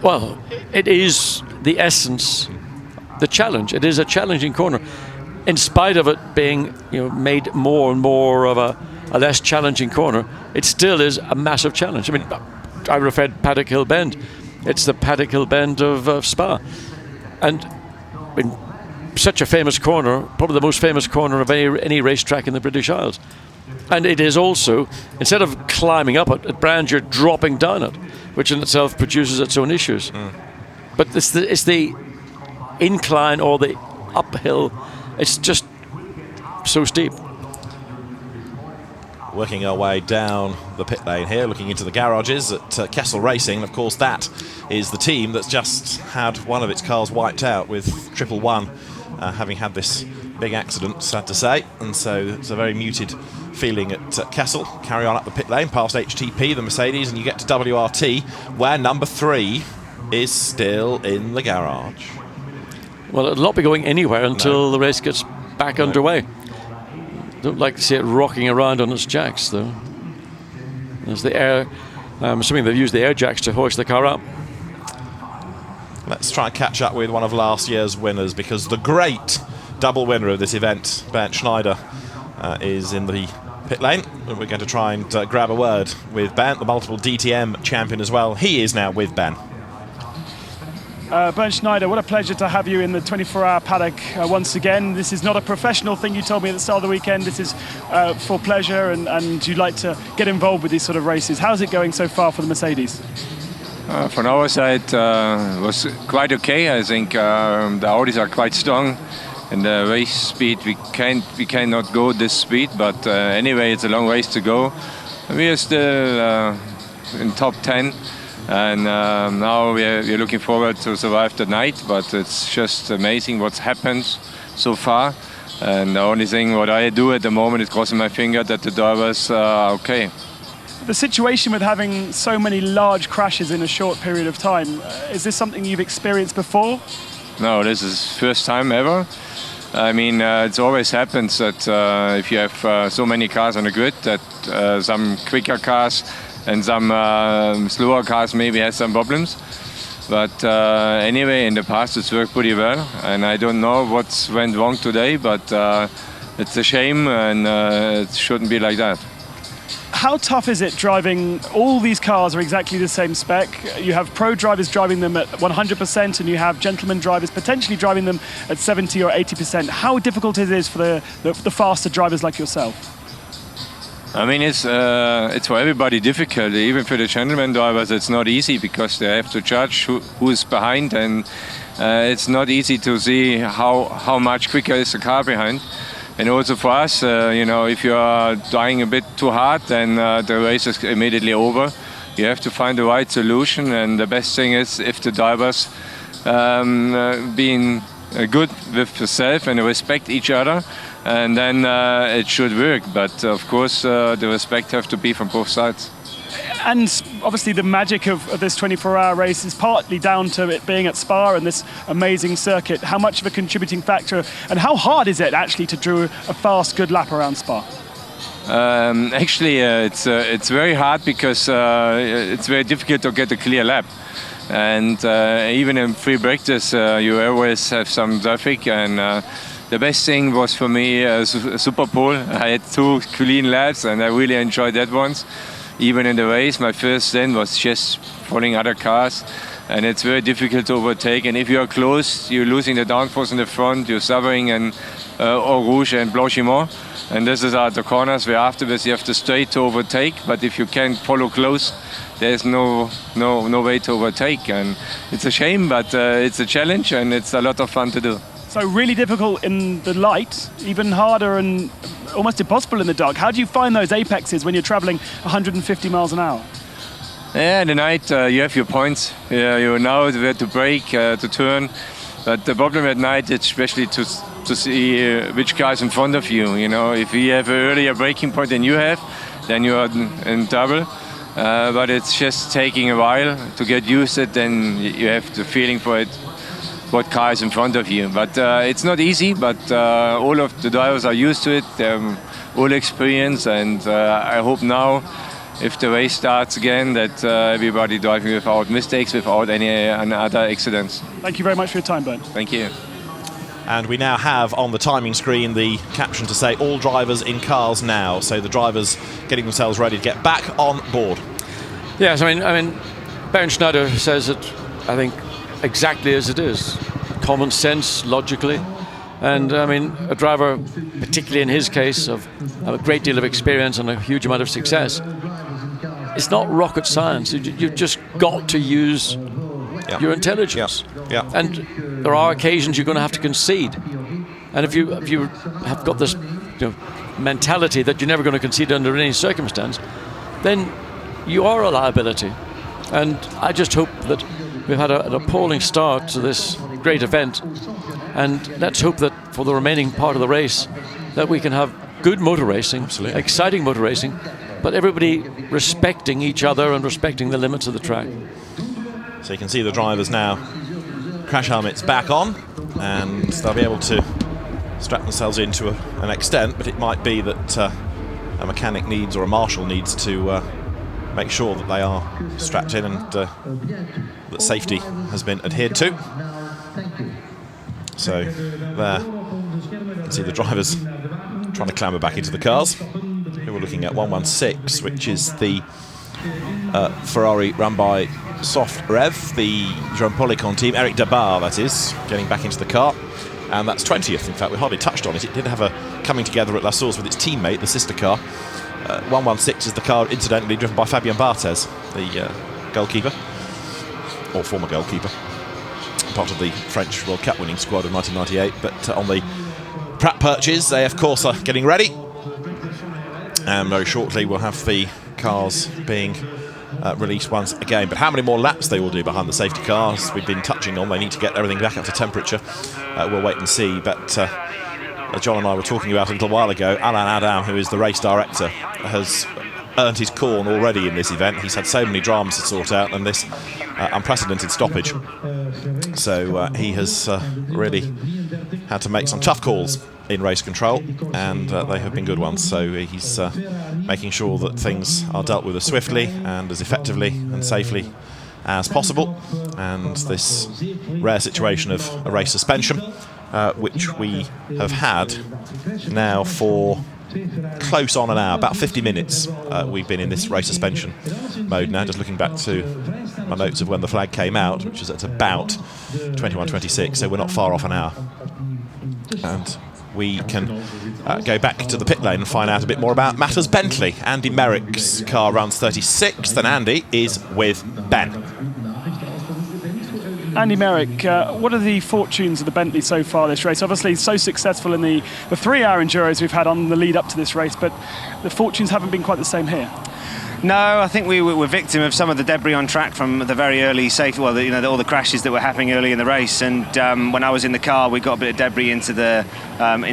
Speaker 1: Well, it is the essence, the challenge. It is a challenging corner. In spite of it being made more and more of a less challenging corner, it still is a massive challenge. I mean, I referred Paddock Hill Bend. It's the Paddock Hill Bend of Spa. And in such a famous corner, probably the most famous corner of any racetrack in the British Isles. And it is also, instead of climbing up it, at Brands you're dropping down it, which in itself produces its own issues. But it's the incline or the uphill. It's just so steep.
Speaker 2: Working our way down the pit lane here, looking into the garages at Kessel Racing. Of course, that is the team that's just had one of its cars wiped out with 111, having had this big accident, sad to say. And so it's a very muted feeling at Kessel. Carry on up the pit lane, past HTP, the Mercedes, and you get to WRT, where number 3 is still in the garage.
Speaker 1: Well, it'll not be going anywhere until the race gets back underway. Don't like to see it rocking around on its jacks, though. There's the air. I'm assuming they've used the air jacks to hoist the car up.
Speaker 2: Let's try and catch up with one of last year's winners, because the great double winner of this event, Bernd Schneider, is in the pit lane. And we're going to try and grab a word with Ben, the multiple DTM champion as well. He is now with Ben.
Speaker 3: Bernd Schneider, what a pleasure to have you in the 24-hour paddock once again. This is not a professional thing, you told me at the start of the weekend. This is for pleasure, and you'd like to get involved with these sort of races. How's it going so far for the Mercedes?
Speaker 11: From our side, was quite okay. I think the Audis are quite strong. And the race speed, we cannot go this speed, but anyway, it's a long race to go. We are still in top 10. And now we're looking forward to survive the night, but it's just amazing what's happened so far. And the only thing what I do at the moment is crossing my finger that the drivers are okay.
Speaker 3: The situation with having so many large crashes in a short period of time, is this something you've experienced before?
Speaker 11: No, this is first time ever. I mean, it always happens that if you have so many cars on the grid, that some quicker cars and some slower cars maybe has some problems. But anyway, in the past it's worked pretty well, and I don't know what went wrong today, but it's a shame, and it shouldn't be like that.
Speaker 3: How tough is it driving? All these cars are exactly the same spec. You have pro drivers driving them at 100%, and you have gentleman drivers potentially driving them at 70 or 80%. How difficult it is for the faster drivers like yourself?
Speaker 11: I mean, it's for everybody difficult. Even for the gentleman drivers, it's not easy because they have to judge who's behind, and it's not easy to see how much quicker is the car behind. And also for us, you know, if you are dying a bit too hard, then the race is immediately over. You have to find the right solution, and the best thing is if the drivers being good with themselves and respect each other, and then it should work. But of course, the respect have to be from both sides.
Speaker 3: And obviously the magic of this 24-hour race is partly down to it being at Spa and this amazing circuit. How much of a contributing factor, and how hard is it actually to do a fast, good lap around Spa?
Speaker 11: Actually, it's very hard because it's very difficult to get a clear lap. And even in free practice, you always have some traffic. And the best thing was for me Super Pole. I had 2 clean laps, and I really enjoyed that once. Even in the race, my first stint was just following other cars, and it's very difficult to overtake. And if you are close, you're losing the downforce in the front, you're suffering in Eau Rouge and Blanchiment. And this is the corners where afterwards you have to straight to overtake. But if you can't follow close, there's no way to overtake. And it's a shame, but it's a challenge, and it's a lot of fun to do.
Speaker 3: So really difficult in the light, even harder and almost impossible in the dark. How do you find those apexes when you're traveling 150 miles an hour?
Speaker 11: Yeah, in the night you have your points. You know where to brake, to turn. But the problem at night is especially to see which car is in front of you. You know, if you have an earlier braking point than you have, then you are in trouble. But it's just taking a while to get used to it. Then you have the feeling for it, what car is in front of you. But it's not easy, but all of the drivers are used to it. They're all experienced, and I hope now, if the race starts again, that everybody driving without mistakes, without any other accidents.
Speaker 3: Thank you very much for your time, Bernd.
Speaker 11: Thank you.
Speaker 2: And we now have on the timing screen the caption to say all drivers in cars now. So the drivers getting themselves ready to get back on board.
Speaker 1: Yes, I mean, Bernd Schneider says it, I think, exactly as it is. Common sense, logically. And I mean, a driver, particularly in his case, of a great deal of experience and a huge amount of success, it's not rocket science. You've just got to use your intelligence.
Speaker 2: Yeah.
Speaker 1: And there are occasions you're going to have to concede. And if you have got this mentality that you're never going to concede under any circumstance, then you are a liability. And I just hope that we've had an appalling start to this great event, and let's hope that for the remaining part of the race that we can have good motor racing, exciting motor racing, but everybody respecting each other and respecting the limits of the track.
Speaker 2: So you can see the drivers now, crash helmets back on, and they'll be able to strap themselves in to an extent, but it might be that a mechanic needs, or a marshal needs, to make sure that they are strapped in and that safety has been adhered to. So there, you can see the drivers trying to clamber back into the cars. Here we're looking at 116, which is the Ferrari run by Soft Rev, the Jerome Policon team. Eric Dabar, that is, getting back into the car. And that's 20th. In fact, we hardly touched on it. It did have a coming together at La Source with its teammate, the sister car. 116 is the car, incidentally, driven by Fabien Barthez, the goalkeeper, or former goalkeeper, part of the French World Cup winning squad of 1998. But on the Pratt perches, they of course are getting ready, and very shortly we'll have the cars being released once again. But how many more laps they will do behind the safety cars, we've been touching on. They need to get everything back up to temperature. We'll wait and see. But as John and I were talking about a little while ago, Alain Adam, who is the race director, has earned his corn already in this event. He's had so many dramas to sort out, and this unprecedented stoppage. So he has really had to make some tough calls in race control, and they have been good ones. So he's making sure that things are dealt with as swiftly and as effectively and safely as possible. And this rare situation of a race suspension, which we have had now for close on an hour, about 50 minutes. We've been in this race suspension mode now, just looking back to my notes of when the flag came out, which is at about 21:26, so we're not far off an hour. And we can go back to the pit lane and find out a bit more about matters Bentley. Andy Merrick's car runs 36th, and Andy is with Ben.
Speaker 3: Andy Merrick, what are the fortunes of the Bentley so far this race? Obviously so successful in the 3-hour Enduros we've had on the lead up to this race, but the fortunes haven't been quite the same here.
Speaker 12: No, I think we were victim of some of the debris on track from the very early safety, well, all the crashes that were happening early in the race. And when I was in the car, we got a bit of debris into the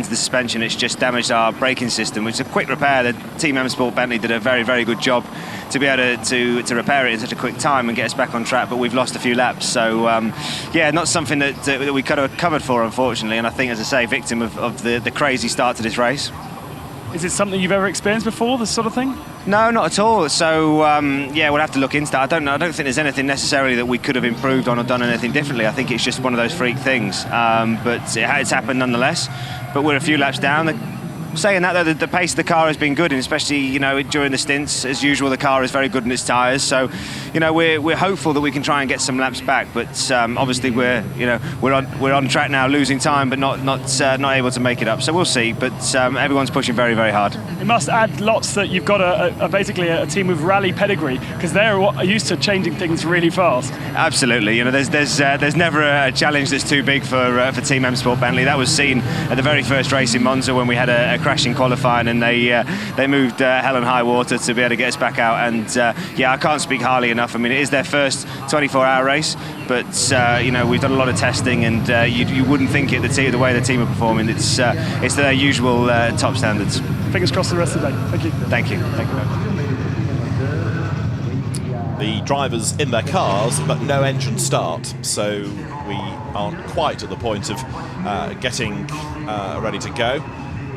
Speaker 12: suspension. It's just damaged our braking system, which is a quick repair. The Team M Sport Bentley did a very, very good job to be able to repair it in such a quick time and get us back on track. But we've lost a few laps, so yeah, not something that we could have covered for, unfortunately. And I think, as I say, victim of the crazy start to this race.
Speaker 3: Is it something you've ever experienced before, this sort of thing?
Speaker 12: No, not at all. So, yeah, we'll have to look into that. I don't know. I don't think there's anything necessarily that we could have improved on or done anything differently. I think it's just one of those freak things. But it's happened nonetheless. But we're a few laps down. Saying that, though, the pace of the car has been good, and especially during the stints, as usual, the car is very good in its tyres. So, we're hopeful that we can try and get some laps back. But obviously, we're on track now, losing time, but not able to make it up. So we'll see. But everyone's pushing very, very hard.
Speaker 3: It must add lots that you've got basically a team with rally pedigree, because they're used to changing things really fast.
Speaker 12: Absolutely. There's never a challenge that's too big for Team M Sport Bentley. That was seen at the very first race in Monza when we had a crash in qualifying, and they moved hell and high water to be able to get us back out. And yeah, I can't speak highly enough. I mean, it is their first 24-hour race, but we've done a lot of testing, and you wouldn't think it the way the team are performing. It's their usual top standards.
Speaker 3: Fingers crossed the rest of the day. Thank you.
Speaker 12: Thank you. Thank you very much.
Speaker 2: The drivers in their cars, but no engine start, so we aren't quite at the point of getting ready to go.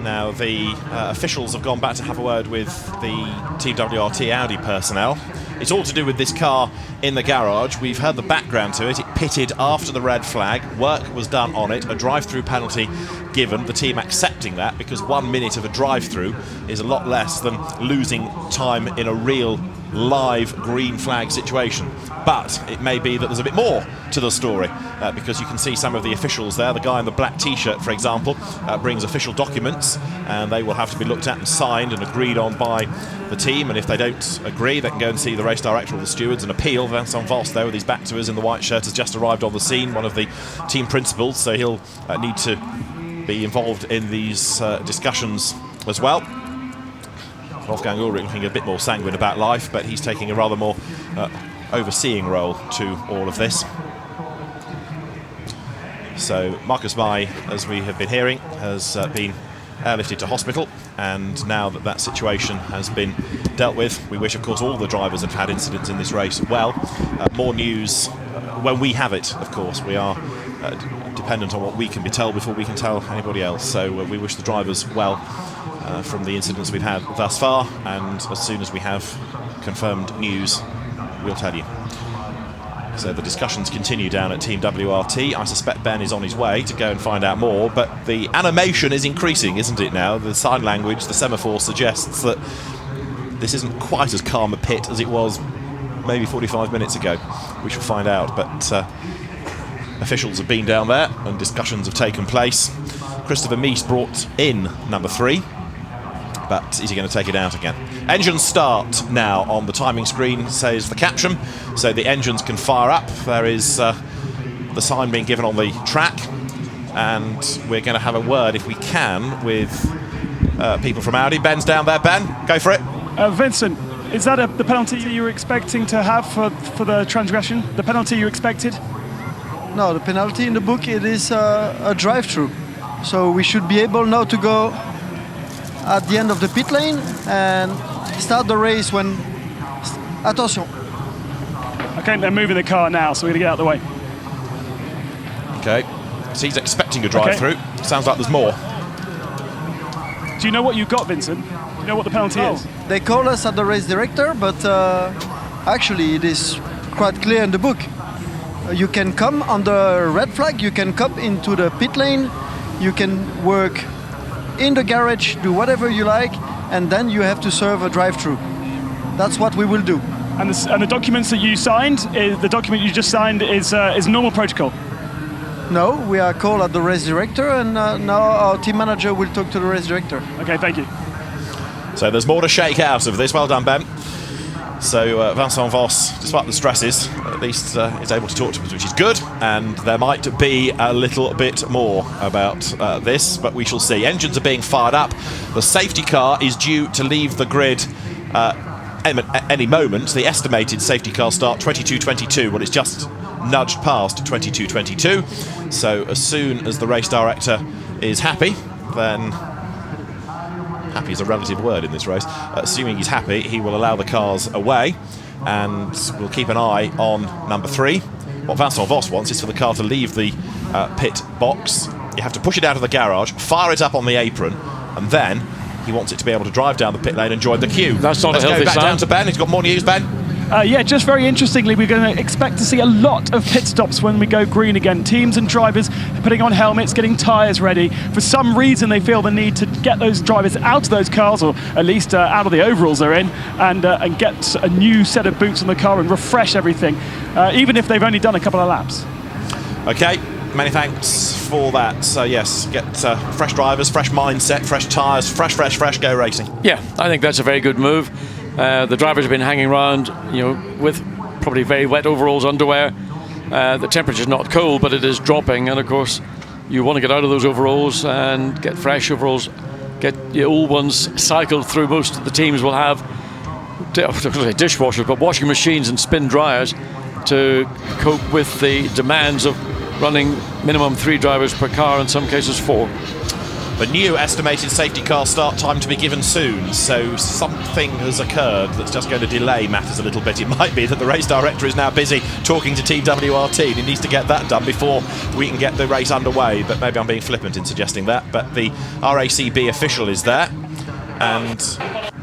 Speaker 2: Now the officials have gone back to have a word with the Team WRT Audi personnel. It's all to do with this car in the garage. We've heard the background to it. It pitted after the red flag. Work was done on it. A drive-through penalty given. The team accepting that, because 1 minute of a drive-through is a lot less than losing time in a real live green flag situation. But it may be that there's a bit more to the story, because you can see some of the officials there. The guy in the black t-shirt, for example, brings official documents, and they will have to be looked at and signed and agreed on by the team. And if they don't agree, they can go and see the race director or the stewards and appeal. Vincent Voss there with his back to us in the white shirt has just arrived on the scene, one of the team principals, so he'll need to be involved in these discussions as well. Wolfgang Ulrich looking a bit more sanguine about life, but he's taking a rather more overseeing role to all of this. So Marcus May, as we have been hearing, has been airlifted to hospital, and now that that situation has been dealt with, we wish, of course, all the drivers that have had incidents in this race well. More news when we have it, of course. We are dependent on what we can be told before we can tell anybody else. So we wish the drivers well from the incidents we've had thus far, and as soon as we have confirmed news, we'll tell you. So the discussions continue down at Team WRT. I suspect Ben is on his way to go and find out more, but the animation is increasing, isn't it now? The sign language, the semaphore suggests that this isn't quite as calm a pit as it was maybe 45 minutes ago. We shall find out, but officials have been down there and discussions have taken place. Christopher Mies brought in number 3, but is he going to take it out again? Engines start now on the timing screen, says the caption, so the engines can fire up. There is the sign being given on the track, and we're going to have a word, if we can, with people from Audi. Ben's down there. Ben, go for it.
Speaker 3: Vincent, is that the penalty you were expecting to have for the transgression? The penalty you expected?
Speaker 13: No, the penalty in the book, it is a drive-through. So we should be able now to go at the end of the pit lane and start the race when... Attention.
Speaker 3: Okay, they're moving the car now, so we're going to get out of the way.
Speaker 2: Okay, so he's expecting a drive-through. Okay. Sounds like there's more.
Speaker 3: Do you know what you got, Vincent? Do you know what the penalty is?
Speaker 13: They call us at the race director, but actually it is quite clear in the book. You can come on the red flag, you can come into the pit lane, you can work in the garage, do whatever you like, and then you have to serve a drive-through. That's what we will do.
Speaker 3: And the documents that you signed, the document you just signed is normal protocol?
Speaker 13: No, we are called at the race director, and now our team manager will talk to the race director.
Speaker 3: Okay, thank you.
Speaker 2: So there's more to shake out of this. Well done, Ben. So Vincent Voss, despite the stresses, at least is able to talk to us, which is good. And there might be a little bit more about this, but we shall see. Engines are being fired up. The safety car is due to leave the grid any moment. The estimated safety car start 22:22. Well, it's just nudged past 22:22. So as soon as the race director is happy, then... happy is a relative word in this race. Assuming he's happy, he will allow the cars away, and we'll keep an eye on number 3. What Vincent Voss wants is for the car to leave the pit box. You have to push it out of the garage, fire it up on the apron, and then he wants it to be able to drive down the pit lane and join the queue.
Speaker 1: That's not
Speaker 2: Let's
Speaker 1: a healthy
Speaker 2: go back
Speaker 1: sign.
Speaker 2: down to Ben. He's got more news, Ben.
Speaker 3: Yeah, just very interestingly, we're going to expect to see a lot of pit stops when we go green again. Teams and drivers putting on helmets, getting tyres ready. For some reason, they feel the need to get those drivers out of those cars, or at least out of the overalls they're in, and get a new set of boots on the car and refresh everything, even if they've only done a couple of laps.
Speaker 2: Okay, many thanks for that. So yes, get fresh drivers, fresh mindset, fresh tyres, fresh, go racing.
Speaker 1: Yeah, I think that's a very good move. The drivers have been hanging around, with probably very wet overalls, underwear. The temperature's not cold, but it is dropping, and of course, you want to get out of those overalls and get fresh overalls. Get the old ones cycled through. Most of the teams will have dishwashers, but washing machines and spin dryers to cope with the demands of running minimum 3 drivers per car, in some cases 4.
Speaker 2: The new estimated safety car start time to be given soon, so something has occurred that's just going to delay matters a little bit. It might be that the race director is now busy talking to Team WRT, and he needs to get that done before we can get the race underway, but maybe I'm being flippant in suggesting that. But the RACB official is there, and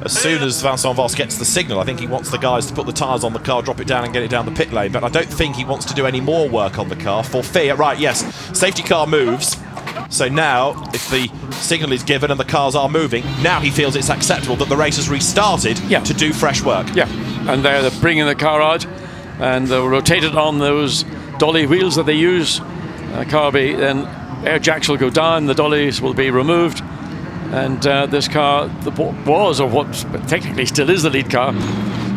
Speaker 2: as soon as Vincent Voss gets the signal, I think he wants the guys to put the tyres on the car, drop it down and get it down the pit lane, but I don't think he wants to do any more work on the car for fear. Right, yes, safety car moves. So now, if the signal is given and the cars are moving, now he feels it's acceptable that the race has restarted to do fresh work.
Speaker 1: Yeah, and they're bringing the car out, and they'll rotate it on those dolly wheels that they use. Then air jacks will go down, the dollies will be removed, and this car was, or what technically still is the lead car,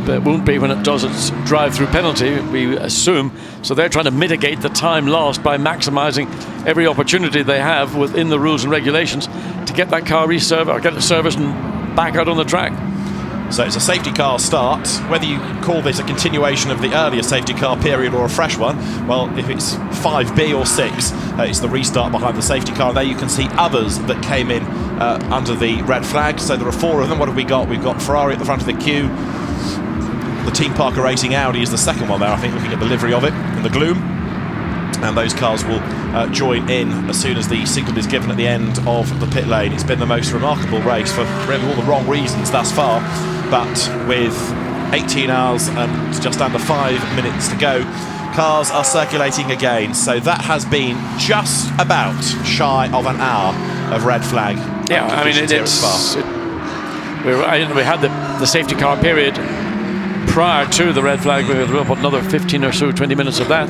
Speaker 1: won't be when it does its drive-through penalty, we assume. So they're trying to mitigate the time lost by maximising every opportunity they have within the rules and regulations to get that car reserved or get it serviced and back out on the track.
Speaker 2: So it's a safety car start. Whether you call this a continuation of the earlier safety car period or a fresh one, well, if it's 5B or 6, it's the restart behind the safety car. There you can see others that came in under the red flag. So there are 4 of them. What have we got? We've got Ferrari at the front of the queue. The Team Parker Racing Audi is the second one there, I think, looking at the livery of it in the gloom. And those cars will join in as soon as the signal is given at the end of the pit lane. It's been the most remarkable race for really all the wrong reasons thus far, but with 18 hours and just under 5 minutes to go, cars are circulating again. So that has been just about shy of an hour of red flag.
Speaker 1: Yeah, I mean, we had the safety car period prior to the red flag. We will put another 15 or so, 20 minutes of that.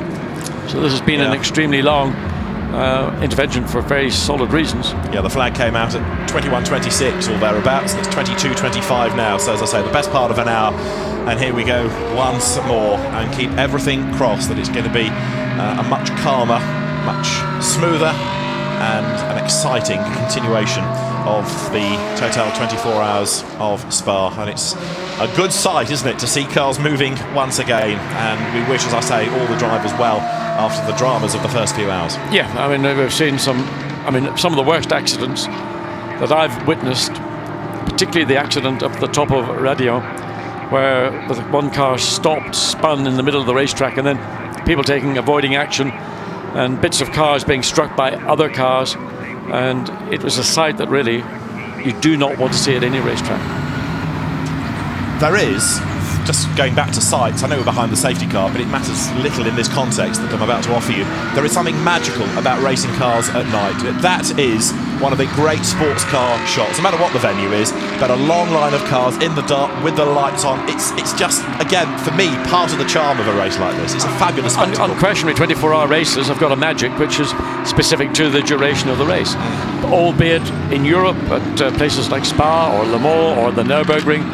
Speaker 1: So this has been an extremely long intervention for very solid reasons.
Speaker 2: Yeah, the flag came out at 21:26 or thereabouts, and it's 22:25 now. So as I say, the best part of an hour, and here we go once more, and keep everything crossed that it's going to be a much calmer, much smoother, and an exciting continuation of the Total 24 hours of Spa. And it's a good sight, isn't it, to see cars moving once again, and we wish, as I say, all the drivers well after the dramas of the first few hours.
Speaker 1: Yeah, I mean, we've seen some of the worst accidents that I've witnessed, particularly the accident up the top of Radio, where the one car stopped, spun in the middle of the racetrack, and then people avoiding action, and bits of cars being struck by other cars, and it was a sight that really you do not want to see at any racetrack.
Speaker 2: There is, just going back to sights, I know we're behind the safety car, but it matters little in this context that I'm about to offer you. There is something magical about racing cars at night. That is one of the great sports car shots, no matter what the venue is, but a long line of cars in the dark with the lights on. It's just, again, for me, part of the charm of a race like this. It's a fabulous spectacle.
Speaker 1: Unquestionably, 24-hour races have got a magic which is specific to the duration of the race, albeit in Europe at places like Spa or Le Mans or the Nürburgring,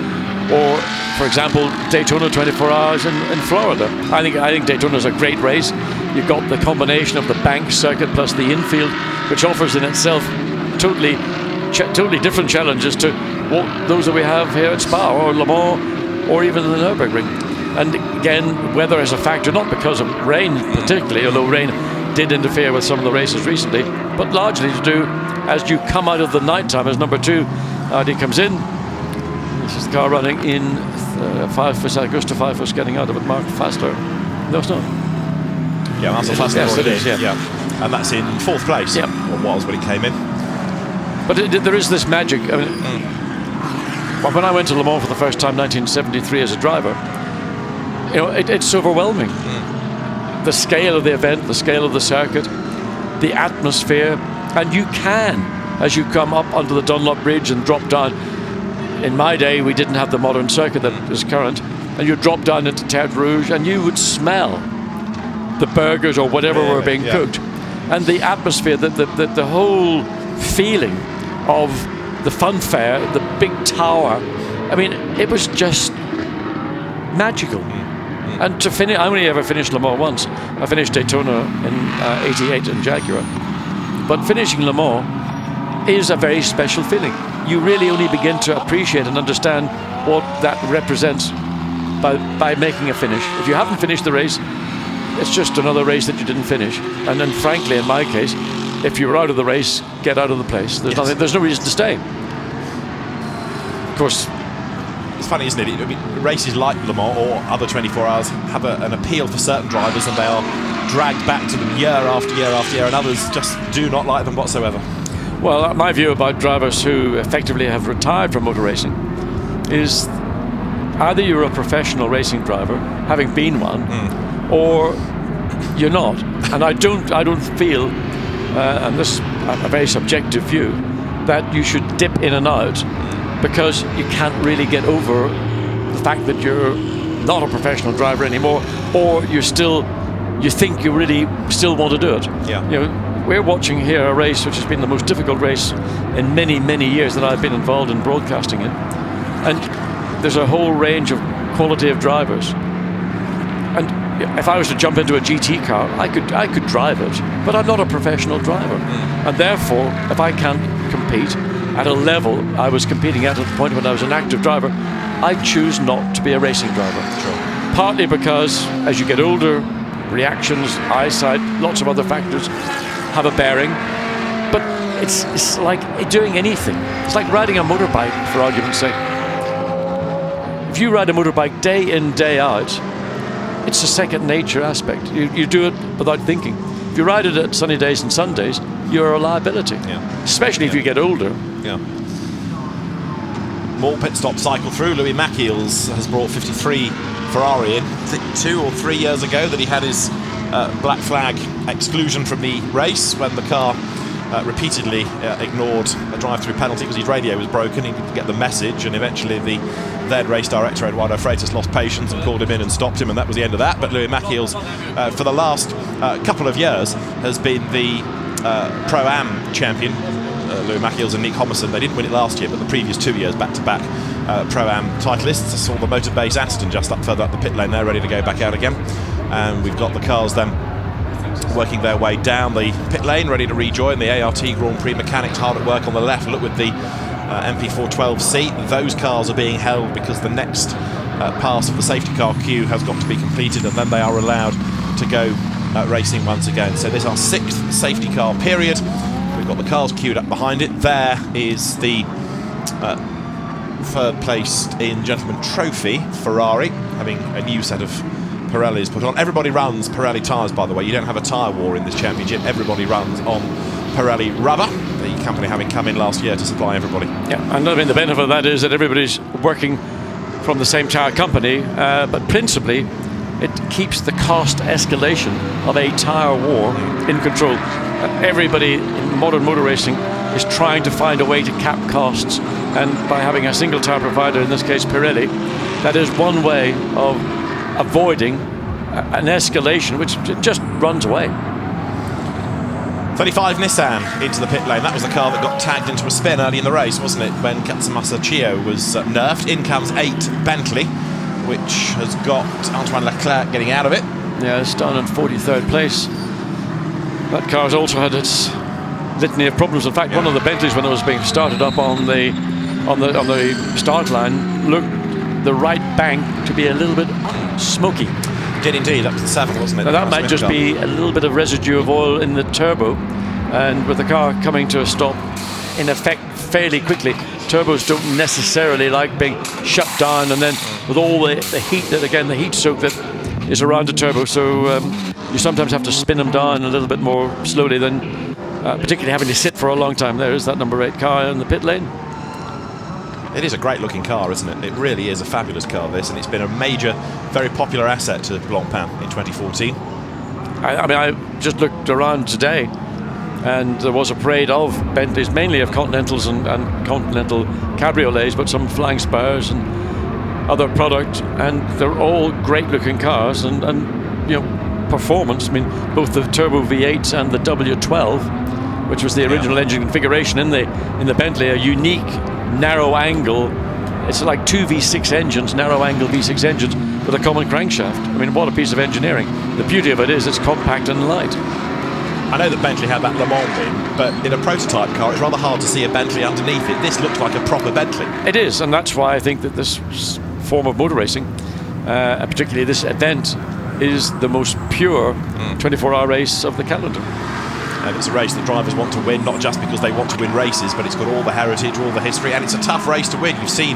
Speaker 1: or, for example, Daytona 24 hours in Florida. I think Daytona's a great race. You've got the combination of the bank circuit plus the infield, which offers in itself totally different challenges to those that we have here at Spa or Le Mans or even the Nürburgring. And again, weather is a factor, not because of rain particularly, although rain did interfere with some of the races recently, but largely to do as you come out of the night time, as number 2 Audi comes in. This is the car running in 5 for Augusta 5 was getting out of it, marked faster. No, it's not.
Speaker 2: Yeah, that's a faster.
Speaker 1: Yes, it is, yeah.
Speaker 2: And that's in 4th place.
Speaker 1: Yeah.
Speaker 2: Or was when it came in.
Speaker 1: But there is this magic. I mean, when I went to Le Mans for the first time, 1973, as a driver, it's overwhelming. The scale of the event, the scale of the circuit, the atmosphere, and you can, as you come up onto the Dunlop Bridge and drop down. In my day, we didn't have the modern circuit that is current, and you drop down into Terre Rouge, and you would smell the burgers or whatever were being cooked, and the atmosphere, the whole feeling of the funfair, the big tower. I mean, it was just magical. And to finish, I only ever finished Le Mans once. I finished Daytona in '88 in Jaguar, but finishing Le Mans is a very special feeling. You really only begin to appreciate and understand what that represents by making a finish. If you haven't finished the race, it's just another race that you didn't finish. And then, frankly, in my case, if you were out of the race, get out of the place. There's no reason to stay. Of course,
Speaker 2: it's funny, isn't it? I mean, races like Le Mans or other 24 hours have an appeal for certain drivers, and they are dragged back to them year after year after year, and others just do not like them whatsoever.
Speaker 1: Well, my view about drivers who effectively have retired from motor racing is either you're a professional racing driver, having been one, or you're not. And I don't feel, and this is a very subjective view, that you should dip in and out because you can't really get over the fact that you're not a professional driver anymore, or you think you really still want to do it.
Speaker 2: Yeah.
Speaker 1: We're watching here a race which has been the most difficult race in many, many years that I've been involved in broadcasting in. And there's a whole range of quality of drivers. And if I was to jump into a GT car, I could drive it, but I'm not a professional driver. And therefore, if I can't compete at a level I was competing at the point when I was an active driver, I choose not to be a racing driver.
Speaker 2: Sure.
Speaker 1: Partly because as you get older, reactions, eyesight, lots of other factors have a bearing. But it's like doing anything. It's like riding a motorbike, for argument's sake. If you ride a motorbike day in, day out, it's a second nature aspect. You do it without thinking. If you ride it at sunny days and Sundays, you're a liability. Yeah. Especially if you get older.
Speaker 2: Yeah. More pit stop cycle through. Louis Machiels has brought 53 Ferrari in. I think 2 or 3 years ago that he had his black flag exclusion from the race when the car repeatedly ignored a drive-through penalty because his radio was broken. He didn't get the message, and eventually the then race director Eduardo Freitas lost patience and called him in and stopped him, and that was the end of that. But Louis Machiels for the last couple of years has been the Pro-Am champion. Louis Machiels and Nick Homerson, they didn't win it last year, but the previous 2 years back-to-back Pro-Am titleists. I saw the Motorbase Aston just up further up the pit lane there, ready to go back out again. And we've got the cars then working their way down the pit lane, ready to rejoin. The ART Grand Prix mechanics hard at work on the left. Look with the MP412C. Those cars are being held because the next pass of the safety car queue has got to be completed, and then they are allowed to go racing once again. So this is our 6th safety car period. We've got the cars queued up behind it. There is the third placed in Gentleman Trophy Ferrari, having a new set of Pirellis put on. Everybody runs Pirelli tyres, by the way. You don't have a tyre war in this championship. Everybody runs on Pirelli rubber, the company having come in last year to supply everybody. Yeah,
Speaker 1: and I mean the benefit of that is that everybody's working from the same tyre company, but principally it keeps the cost escalation of a tyre war in control. Everybody in modern motor racing is trying to find a way to cap costs, and by having a single tyre provider, in this case Pirelli, that is one way of avoiding an escalation which just runs away.
Speaker 2: 35 Nissan into the pit lane. That was the car that got tagged into a spin early in the race, wasn't it, when Katsumasa Chiyo was nerfed. In comes 8 Bentley, which has got Antoine Leclerc getting out of it.
Speaker 1: Yeah, it's down in 43rd place. That car has also had its litany of problems. In fact, one of the Bentleys, when it was being started up on the start line, looked the right bank to be a little bit smoky.
Speaker 2: It did indeed. That was the 7th, wasn't it?
Speaker 1: Now that might just be a little bit of residue of oil in the turbo, and with the car coming to a stop in effect fairly quickly, turbos don't necessarily like being shut down, and then with all the heat that, again, the heat soak that is around the turbo, so you sometimes have to spin them down a little bit more slowly than particularly having to sit for a long time. There is that number 8 car in the pit lane.
Speaker 2: It is a great looking car, isn't it? It really is a fabulous car, this, and it's been a major, very popular asset to Blancpain in 2014.
Speaker 1: I mean, I just looked around today, and there was a parade of Bentleys, mainly of Continentals and Continental cabriolets, but some flying spurs and other product, and they're all great looking cars, and you know, performance. I mean, both the turbo V8s and the W12, which was the original engine configuration in the Bentley, a unique narrow angle. It's like 2 V6 engines, narrow angle V6 engines with a common crankshaft. I mean, what a piece of engineering. The beauty of it is it's compact and light.
Speaker 2: I know that Bentley had that Le Mans win, but in a prototype car it's rather hard to see a Bentley underneath it. This looks like a proper Bentley.
Speaker 1: It is, and that's why I think that this form of motor racing, particularly this event, is the most pure 24-hour race of the calendar.
Speaker 2: And it's a race that drivers want to win, not just because they want to win races, but it's got all the heritage, all the history, and it's a tough race to win. You've seen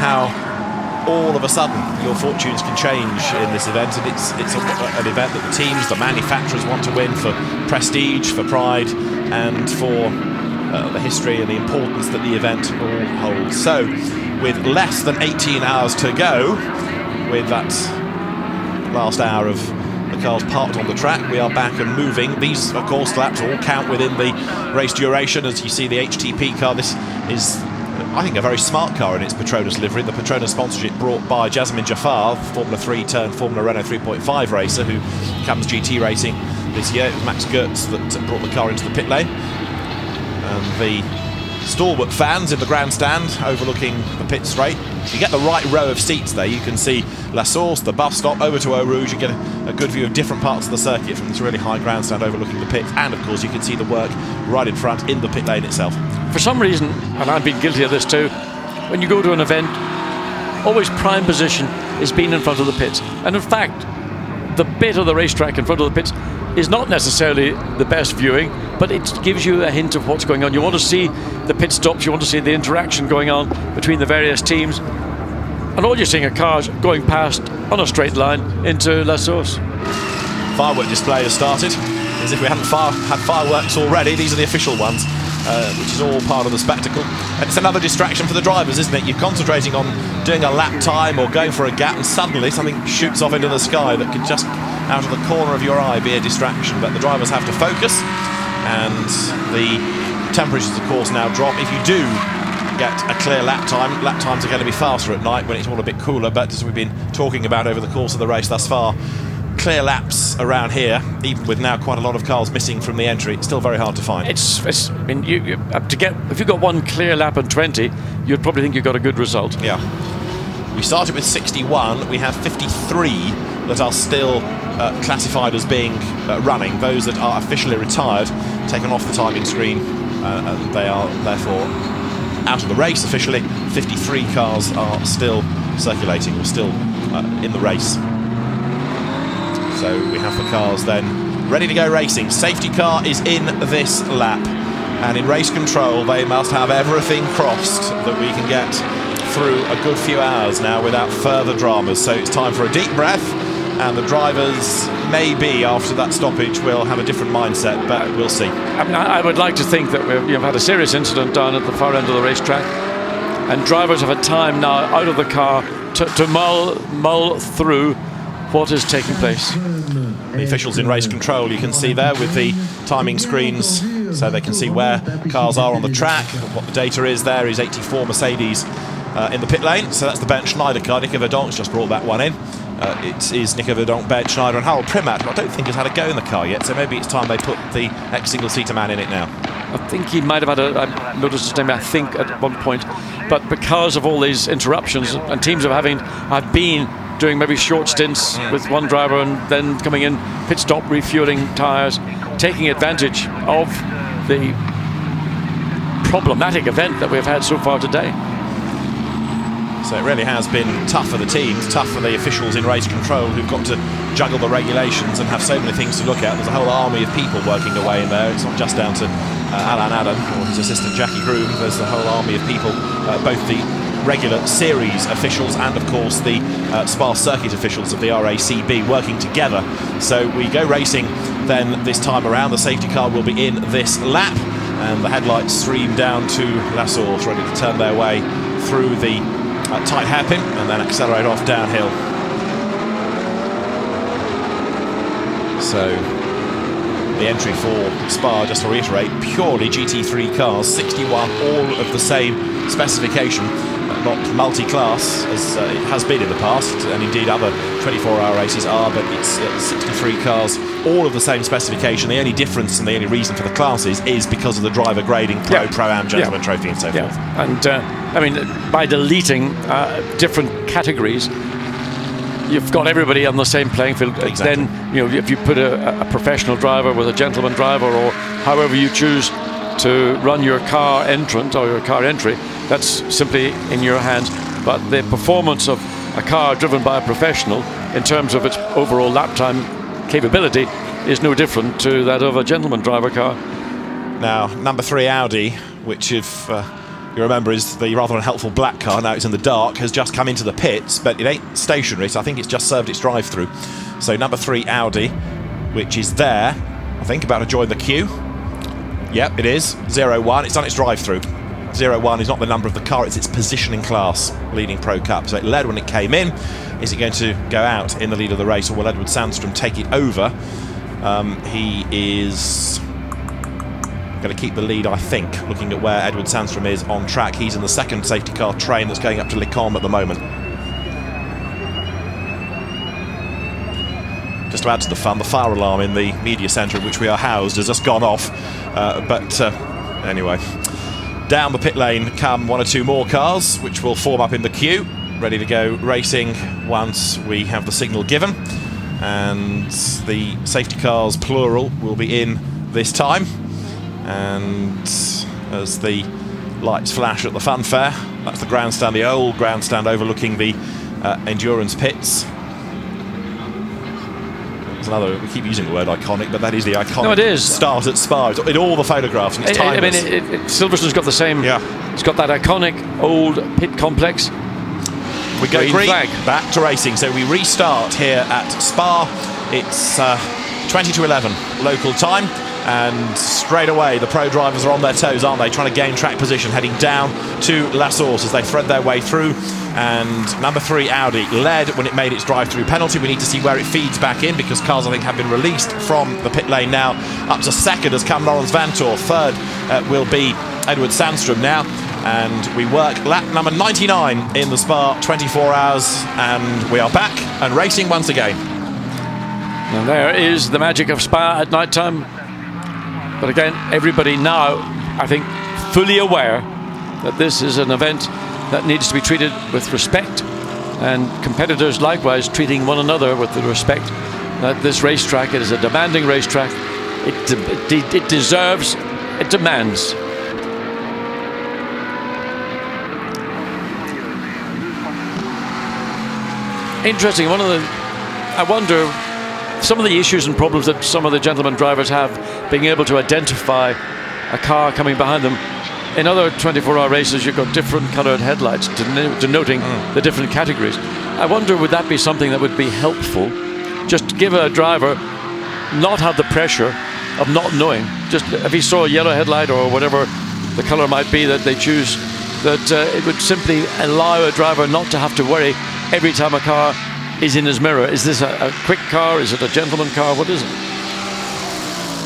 Speaker 2: how all of a sudden your fortunes can change in this event, and it's an event that the teams, the manufacturers want to win for prestige, for pride, and for the history and the importance that the event all holds. So, with less than 18 hours to go, with that last hour of the cars parked on the track, we are back and moving. These, of course, laps all count within the race duration. As you see the HTP car, this is, I think, a very smart car in its Petronas livery. The Petronas sponsorship brought by Jasmine Jaffar, Formula 3 turned Formula Renault 3.5 racer, who comes GT racing this year. It was Max Goetz that brought the car into the pit lane. And the stalwart fans in the grandstand overlooking the pit straight. If you get the right row of seats there, you can see La Source, the bus stop, over to Eau Rouge. You get a good view of different parts of the circuit from this really high grandstand overlooking the pits, and of course you can see the work right in front in the pit lane itself.
Speaker 1: For some reason, and I've been guilty of this too, when you go to an event, always prime position is being in front of the pits. And in fact, the bit of the racetrack in front of the pits is not necessarily the best viewing, but it gives you a hint of what's going on. You want to see the pit stops, you want to see the interaction going on between the various teams, and all you're seeing are cars going past on a straight line into La Source.
Speaker 2: Firework display has started, as if we hadn't had fireworks already. These are the official ones, which is all part of the spectacle. And it's another distraction for the drivers, isn't it? You're concentrating on doing a lap time or going for a gap, and suddenly something shoots off into the sky that could just, out of the corner of your eye, be a distraction. But the drivers have to focus, and the temperatures, of course, now drop. If you do get a clear lap times are going to be faster at night when it's all a bit cooler. But as we've been talking about over the course of the race thus far, clear laps around here, even with now quite a lot of cars missing from the entry, it's still very hard to find.
Speaker 1: I mean, you have to get, if you got one clear lap and 20, you'd probably think you got a good result.
Speaker 2: Yeah. We started with 61. We have 53 that are still classified as being running. Those that are officially retired, taken off the timing screen, and they are therefore out of the race officially. 53 cars are still circulating, or still in the race. So we have the cars then ready to go racing. Safety car is in this lap, and in race control they must have everything crossed that we can get through a good few hours now without further dramas. So it's time for a deep breath, and the drivers maybe after that stoppage will have a different mindset, but we'll see.
Speaker 1: I mean, I would like to think that we've had a serious incident down at the far end of the racetrack, and drivers have had time now out of the car to mull through what is taking place.
Speaker 2: The officials in race control, you can see there with the timing screens, so they can see where cars are on the track. What the data is there is 84 Mercedes in the pit lane, so that's the Ben Schneider car. Nico Verdonk's just brought that one in. It is Nico Verdonk, Ben Schneider and Harold Primat, who I don't think has had a go in the car yet, so maybe it's time they put the ex-single-seater man in it now.
Speaker 1: I think he might have had I noticed his name, I think, at one point, but because of all these interruptions, and teams have been doing maybe short stints with one driver and then coming in, pit stop, refueling tyres, taking advantage of the problematic event that we've had so far today.
Speaker 2: So it really has been tough for the teams, tough for the officials in race control who've got to juggle the regulations and have so many things to look at. There's a whole army of people working away in there. It's not just down to Alan Adam or his assistant Jackie Groom. There's a whole army of people, both the regular series officials and of course the Spa circuit officials of the RACB working together. So we go racing then this time around. The safety car will be in this lap, and the headlights stream down to La Source, ready to turn their way through the tight hairpin and then accelerate off downhill. So the entry for Spa, just to reiterate, purely GT3 cars, 61, all of the same specification, not multi-class as it has been in the past, and indeed other 24-hour races are, but it's 63 cars, all of the same specification. The only difference and the only reason for the classes is because of the driver grading, Pro-Am, Gentleman Trophy and so forth.
Speaker 1: And I mean, by deleting different categories, you've got everybody on the same playing field.
Speaker 2: Exactly.
Speaker 1: Then, you know, if you put a professional driver with a gentleman driver, or however you choose to run your car entrant or your car entry, that's simply in your hands. But the performance of a car driven by a professional in terms of its overall lap time capability is no different to that of a gentleman driver car.
Speaker 2: Now, number 3 Audi, which if you remember is the rather unhelpful black car, now it's in the dark, has just come into the pits, but it ain't stationary, so I think it's just served its drive-through. So number 3 Audi, which is there, I think about to join the queue. Yep, it is, 01, it's done its drive-through. 01 is not the number of the car, it's its positioning class, leading Pro Cup. So it led when it came in. Is it going to go out in the lead of the race, or will Edward Sandstrom take it over? He is going to keep the lead, I think, looking at where Edward Sandstrom is on track. He's in the second safety car train that's going up to Le Combe at the moment. Just to add to the fun, the fire alarm in the media centre in which we are housed has just gone off. Anyway, Down the pit lane come one or two more cars, which will form up in the queue, ready to go racing once we have the signal given. And the safety cars, plural, will be in this time. And as the lights flash at the funfair, that's the grandstand, the old grandstand overlooking the endurance pits. Another, we keep using the word iconic, but that is the iconic start at Spa. It's in all the photographs, and it's timeless.
Speaker 1: I mean, Silverstone's got the same. Yeah. It's got that iconic old pit complex.
Speaker 2: We go green flag. Back to racing. So we restart here at Spa. It's 20 to 11 local time. And straight away, the pro drivers are on their toes, aren't they? Trying to gain track position, heading down to La Source as they thread their way through. And number 3, Audi, led when it made its drive-through penalty. We need to see where it feeds back in, because cars, I think, have been released from the pit lane now. Up to second has come Laurens Vanthoor. Third will be Edward Sandstrom now. And we work lap number 99 in the Spa 24 hours. And we are back and racing once again.
Speaker 1: And there is the magic of Spa at night time. But again, everybody now, I think, fully aware that this is an event that needs to be treated with respect, and competitors likewise treating one another with the respect that this racetrack, it is a demanding racetrack. It deserves, it demands. Interesting, I wonder, some of the issues and problems that some of the gentlemen drivers have being able to identify a car coming behind them. In other 24-hour races, you've got different coloured headlights denoting the different categories. I wonder, would that be something that would be helpful? Just to give a driver not have the pressure of not knowing. Just if he saw a yellow headlight or whatever the colour might be that they choose, that it would simply allow a driver not to have to worry every time a car is in his mirror. Is this a quick car? Is it a gentleman car? What is it?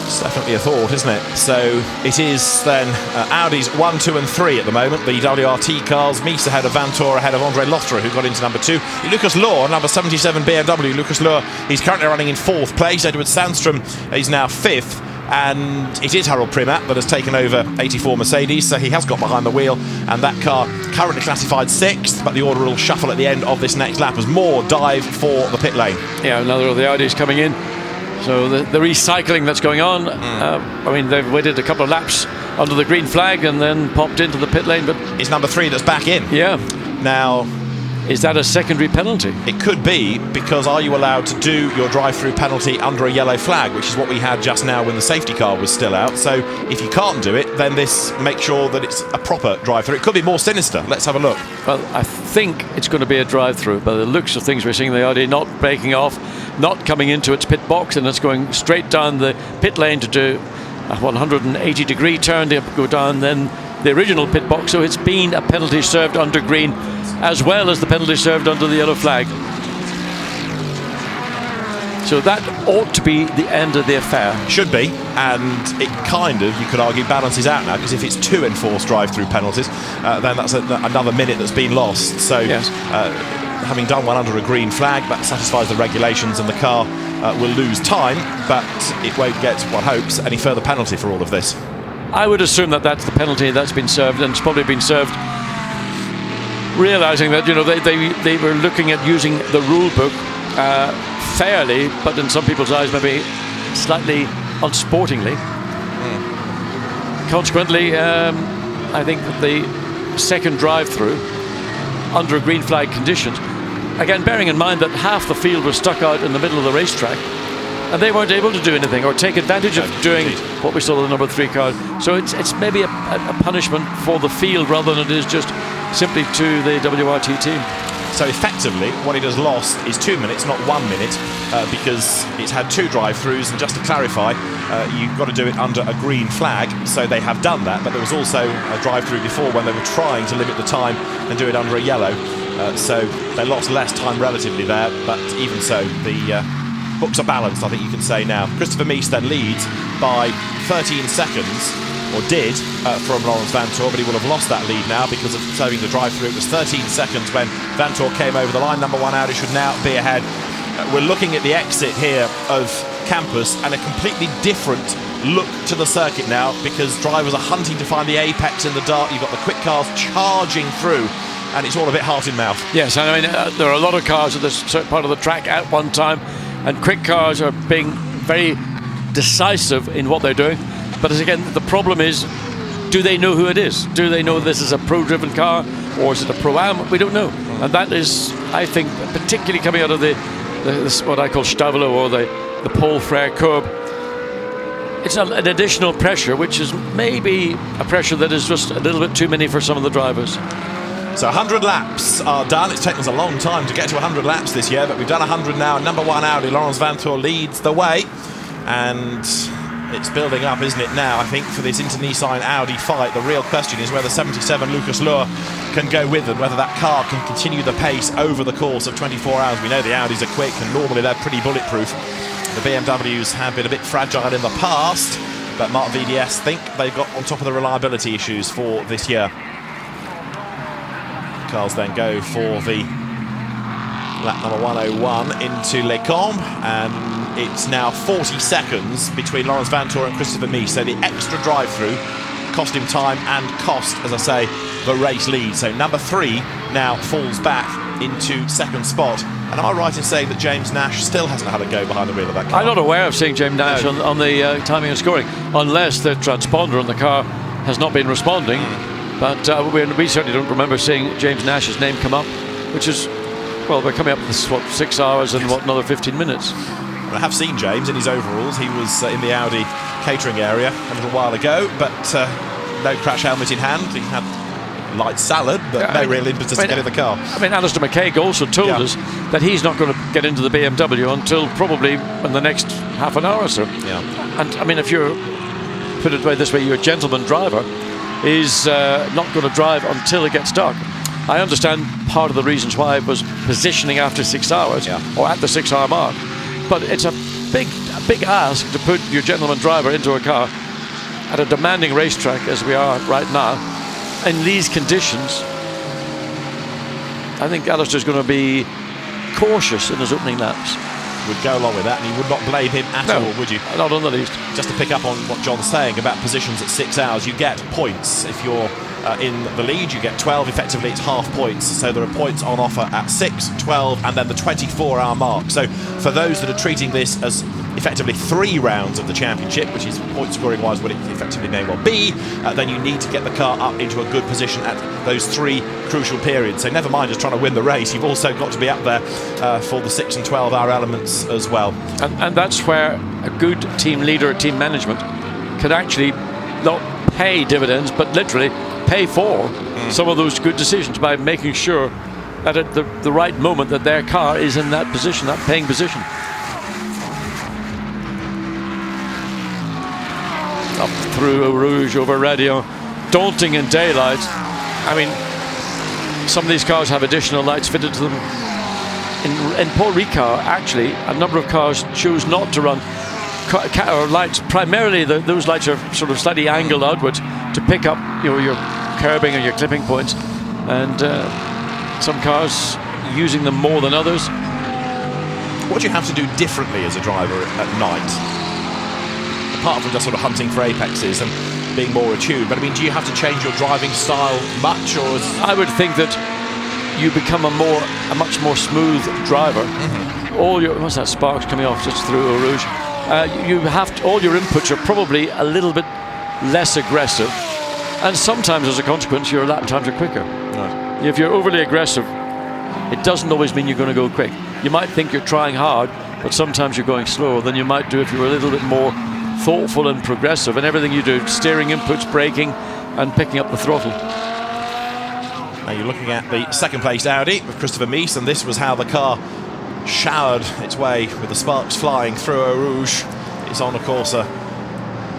Speaker 2: It's definitely a thought, isn't it? So it is then Audi's 1, 2 and 3 at the moment. The WRT cars, Mies ahead of Vanthoor, ahead of Andre Lotterer, who got into number 2. Lucas Lohr, number 77 BMW. Lucas Lohr, he's currently running in 4th place. Edward Sandstrom is now 5th. And it is Harold Primat that has taken over 84 Mercedes, so he has got behind the wheel, and that car currently classified 6th, but the order will shuffle at the end of this next lap as more dive for the pit lane.
Speaker 1: Yeah, another of the Audis coming in. So the recycling that's going on, I mean, they've waited a couple of laps under the green flag and then popped into the pit lane, but
Speaker 2: it's number 3 that's back in.
Speaker 1: Yeah.
Speaker 2: Now,
Speaker 1: is that a secondary penalty?
Speaker 2: It could be, because are you allowed to do your drive-through penalty under a yellow flag, which is what we had just now when the safety car was still out. So if you can't do it, then this makes sure that it's a proper drive-through. It could be more sinister. Let's have a look.
Speaker 1: Well, I think it's going to be a drive-through. By the looks of things, we're seeing the Audi not breaking off, not coming into its pit box, and it's going straight down the pit lane to do a 180-degree turn to go down then the original pit box. So it's been a penalty served under green, as well as the penalty served under the yellow flag. So that ought to be the end of the affair.
Speaker 2: Should be, and it kind of, you could argue, balances out now, because if it's 2 enforced drive-through penalties, then that's another minute that's been lost. So yes. Having done one under a green flag, that satisfies the regulations, and the car will lose time, but it won't get, one hopes, any further penalty for all of this.
Speaker 1: I would assume that that's the penalty that's been served, and it's probably been served realising that, you know, they were looking at using the rule book fairly, but in some people's eyes maybe slightly unsportingly. Consequently, I think that the second drive-through under a green flag conditions, again bearing in mind that half the field was stuck out in the middle of the racetrack, and they weren't able to do anything or take advantage of doing what we saw with the number 3 car. So it's maybe a punishment for the field rather than it is just simply to the WRT team.
Speaker 2: So effectively, what it has lost is 2 minutes, not 1 minute, because it's had 2 drive-throughs. And just to clarify, you've got to do it under a green flag, so they have done that. But there was also a drive-through before when they were trying to limit the time and do it under a yellow. So they lost less time relatively there, but even so, the books are balanced, I think you can say now. Christopher Mies then leads by 13 seconds, or did, from Laurens Vanthoor, but he will have lost that lead now because of serving the drive-through. It was 13 seconds when Vanthoor came over the line. Number 1 Audi should now be ahead. We're looking at the exit here of campus, and a completely different look to the circuit now, because drivers are hunting to find the apex in the dark. You've got the quick cars charging through, and it's all a bit heart in mouth.
Speaker 1: Yes, and I mean, there are a lot of cars at this part of the track at one time, and quick cars are being very decisive in what they're doing. But as again, the problem is, do they know who it is? Do they know this is a pro-driven car, or is it a Pro-Am? We don't know. And that is, I think, particularly coming out of this what I call Stavelo, or the Paul Frere curb, it's an additional pressure, which is maybe a pressure that is just a little bit too many for some of the drivers.
Speaker 2: So 100 laps are done. It's taken us a long time to get to 100 laps this year, but we've done 100 now. Number 1 Audi, Laurens Vanthoor, leads the way. And it's building up, isn't it, now, I think, for this Inter-Nissan Audi fight. The real question is whether 77 Lucas Luhr can go with them, whether that car can continue the pace over the course of 24 hours. We know the Audis are quick, and normally they're pretty bulletproof. The BMWs have been a bit fragile in the past, but Mark VDS think they've got on top of the reliability issues for this year. Cars then go for the lap number 101 into Les Combes, and it's now 40 seconds between Laurens Vanthoor and Christopher Mies. So the extra drive-through cost him time and cost, as I say, the race lead. So number 3 now falls back into second spot. And am I right in saying that James Nash still hasn't had a go behind the wheel of that car?
Speaker 1: I'm not aware of seeing James Nash on the timing and scoring, unless the transponder on the car has not been responding. But we certainly don't remember seeing James Nash's name come up, which is, well, we're coming up to this, what, 6 hours and what, another 15 minutes.
Speaker 2: I have seen James in his overalls. He was in the Audi catering area a little while ago, but no crash helmet in hand. He had light salad, but no real impetus to get in the car.
Speaker 1: I mean, Alistair McCaig also told us that he's not going to get into the BMW until probably in the next half an hour or so.
Speaker 2: Yeah.
Speaker 1: And I mean, if you're, put it this way, you're a gentleman driver, is not going to drive until it gets dark. I understand part of the reasons why it was positioning after 6 hours, or at the 6 hour mark. But it's a big ask to put your gentleman driver into a car at a demanding racetrack as we are right now in these conditions. I think Alistair's going to be cautious in his opening laps.
Speaker 2: Would go along with that, and you would not blame him at all, would you?
Speaker 1: Not on the least.
Speaker 2: Just to pick up on what John's saying about positions at 6 hours, you get points. If you're in the lead, you get 12. Effectively, it's half points. So there are points on offer at 6, 12, and then the 24-hour mark. So for those that are treating this as effectively 3 rounds of the championship, which is point scoring wise what it effectively may well be, then you need to get the car up into a good position at those 3 crucial periods. So never mind just trying to win the race, you've also got to be up there for the 6 and 12 hour elements as well.
Speaker 1: And that's where a good team leader, team management could actually not pay dividends, but literally pay for some of those good decisions by making sure that at the right moment that their car is in that position, that paying position. Up through Eau Rouge, over Radio, daunting in daylight. I mean, some of these cars have additional lights fitted to them. In Paul Ricard, actually, a number of cars choose not to run lights. Primarily, those lights are sort of slightly angled outwards to pick up your curbing or your clipping points, and some cars using them more than others.
Speaker 2: What do you have to do differently as a driver at night, apart from just sort of hunting for apexes and being more attuned? But I mean, do you have to change your driving style much, or
Speaker 1: I would think that you become a much more smooth driver. All your, what's that, sparks coming off just through Eau Rouge? You have to, all your inputs are probably a little bit less aggressive, and sometimes as a consequence your lap times are quicker. Right. If you're overly aggressive, it doesn't always mean you're going to go quick. You might think you're trying hard, but sometimes you're going slower than you might do if you were a little bit more thoughtful and progressive in everything you do, steering inputs, braking, and picking up the throttle.
Speaker 2: Now you're looking at the second place Audi with Christopher Mies, and this was how the car showered its way with the sparks flying through Eau Rouge. It's on, of course, a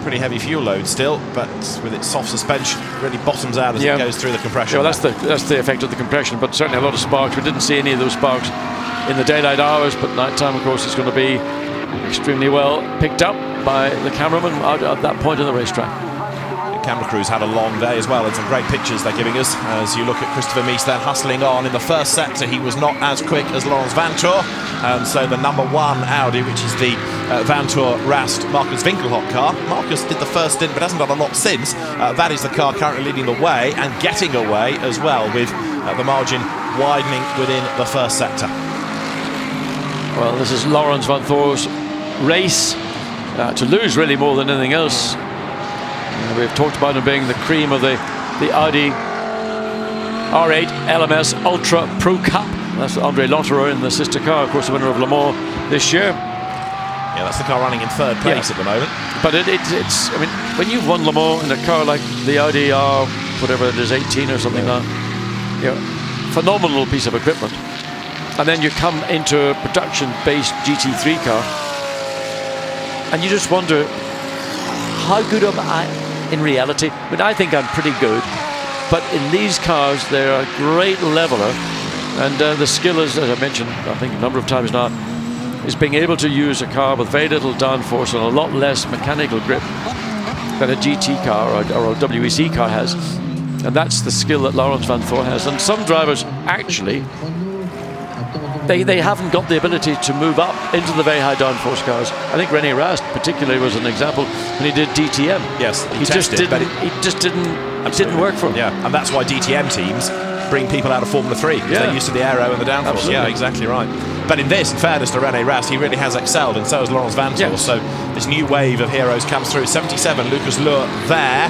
Speaker 2: pretty heavy fuel load still, but with its soft suspension, it really bottoms out as it goes through the compression.
Speaker 1: Yeah, well, that's the effect of the compression, but certainly a lot of sparks. We didn't see any of those sparks in the daylight hours, but nighttime, of course, is going to be extremely well picked up by the cameraman out at that point in the racetrack.
Speaker 2: camera crew's had a long day as well, and some great pictures they're giving us as you look at Christopher Mies then hustling on. In the first sector he was not as quick as Laurens Vanthoor, and so the number 1 Audi, which is the Vanthoor Rast Marcus Winkelhock car. Marcus did the first stint but hasn't done a lot since. That is the car currently leading the way and getting away as well, with the margin widening within the first sector.
Speaker 1: Well, this is Laurens Vanthoor's race to lose, really, more than anything else. We've talked about him being the cream of the Audi R8 LMS Ultra Pro Cup. That's Andre Lotterer in the sister car, of course, the winner of Le Mans this year.
Speaker 2: Yeah, that's the car running in 3rd place at the moment.
Speaker 1: But it's, I mean, when you've won Le Mans in a car like the Audi R, whatever it is, 18 or something like that, you know, phenomenal piece of equipment. And then you come into a production-based GT3 car, and you just wonder, how good am I in reality? I mean, I think I'm pretty good, but in these cars, they're a great leveler, and the skill is, as I mentioned, I think a number of times now, is being able to use a car with very little downforce and a lot less mechanical grip than a GT car or a WEC car has. And that's the skill that Laurens Vanthoor has. And some drivers, actually, they haven't got the ability to move up into the very high downforce cars. I think René Rast particularly was an example when he did DTM.
Speaker 2: Yes,
Speaker 1: he just didn't work for him.
Speaker 2: Yeah, and that's why DTM teams bring people out of Formula 3, because they're used to the aero and the downforce.
Speaker 1: Absolutely.
Speaker 2: Yeah, exactly right. But in this, in fairness to René Rast, he really has excelled, and so has Laurens Vanthoor.
Speaker 1: Yes.
Speaker 2: So this new wave of heroes comes through. 77, Lucas Luhr there,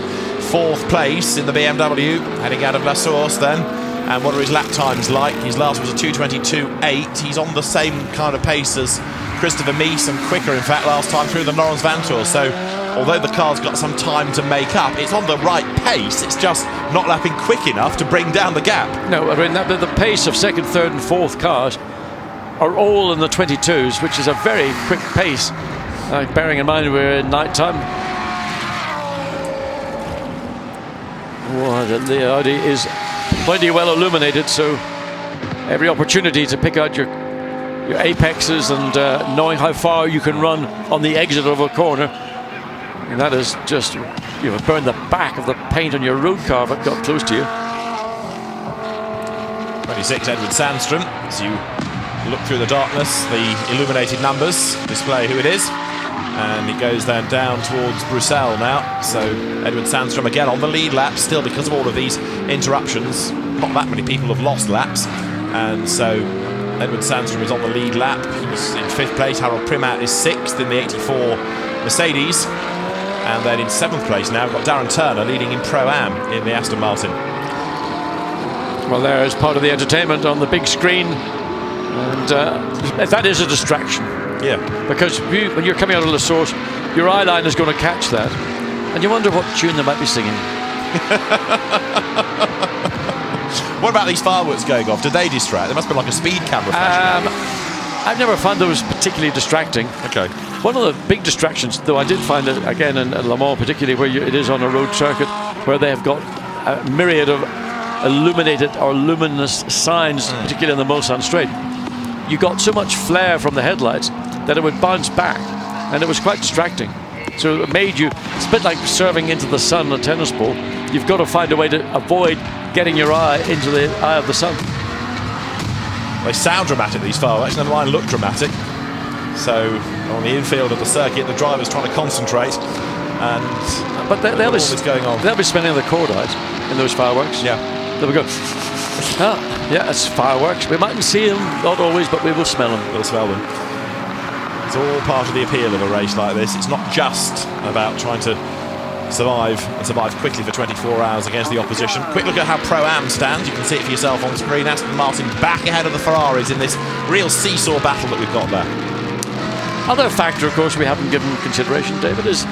Speaker 2: 4th place in the BMW, heading out of La Source then. And what are his lap times like? His last was a 2:22.8. He's on the same kind of pace as Christopher Mies, and quicker, in fact, last time through than Laurens Vanthoor. So although the car's got some time to make up, it's on the right pace. It's just not lapping quick enough to bring down the gap.
Speaker 1: No, I mean, the pace of 2nd, 3rd and 4th cars are all in the 22s, which is a very quick pace, bearing in mind we're in night time. Oh, the Audi is plenty well illuminated, so every opportunity to pick out your apexes and knowing how far you can run on the exit of a corner. And that is just, you know, burn the back of the paint on your road car if it got close to you.
Speaker 2: 26, Edward Sandstrom. As you look through the darkness, the illuminated numbers display who it is. And he goes then down towards Bruxelles now. So Edward Sandstrom again on the lead lap, still because of all of these interruptions. Not that many people have lost laps. And so Edward Sandstrom is on the lead lap. He's in 5th place. Harold Primat is 6th in the 84 Mercedes. And then in 7th place now, we've got Darren Turner leading in Pro-Am in the Aston Martin.
Speaker 1: Well, there is part of the entertainment on the big screen. And that is a distraction.
Speaker 2: Yeah.
Speaker 1: Because when you're coming out of La Source, your eye line is going to catch that. And you wonder what tune they might be singing.
Speaker 2: What about these fireworks going off? Did they distract? There must be like a speed camera flashing.
Speaker 1: I've never found those particularly distracting.
Speaker 2: Okay.
Speaker 1: One of the big distractions, though, I did find it again in Le Mans, particularly where it is on a road circuit, where they have got a myriad of illuminated or luminous signs, particularly in the Mulsanne Straight. You got so much flare from the headlights that it would bounce back, and it was quite distracting. So it made you, it's a bit like serving into the sun a tennis ball. You've got to find a way to avoid getting your eye into the eye of the sun.
Speaker 2: They sound dramatic, these fireworks, and mine look dramatic. So on the infield of the circuit, the driver's trying to concentrate, and
Speaker 1: but they'll
Speaker 2: be going on.
Speaker 1: They'll be spinning the cordite in those fireworks.
Speaker 2: Yeah.
Speaker 1: They'll go. Yeah, it's fireworks. We mightn't see them, not always, but we will smell them.
Speaker 2: We'll smell them. It's all part of the appeal of a race like this. It's not just about trying to survive and survive quickly for 24 hours against the opposition. Quick look at how Pro-Am stands. You can see it for yourself on screen. Aston Martin back ahead of the Ferraris in this real seesaw battle that we've got there.
Speaker 1: Other factor, of course, we haven't given consideration, David, is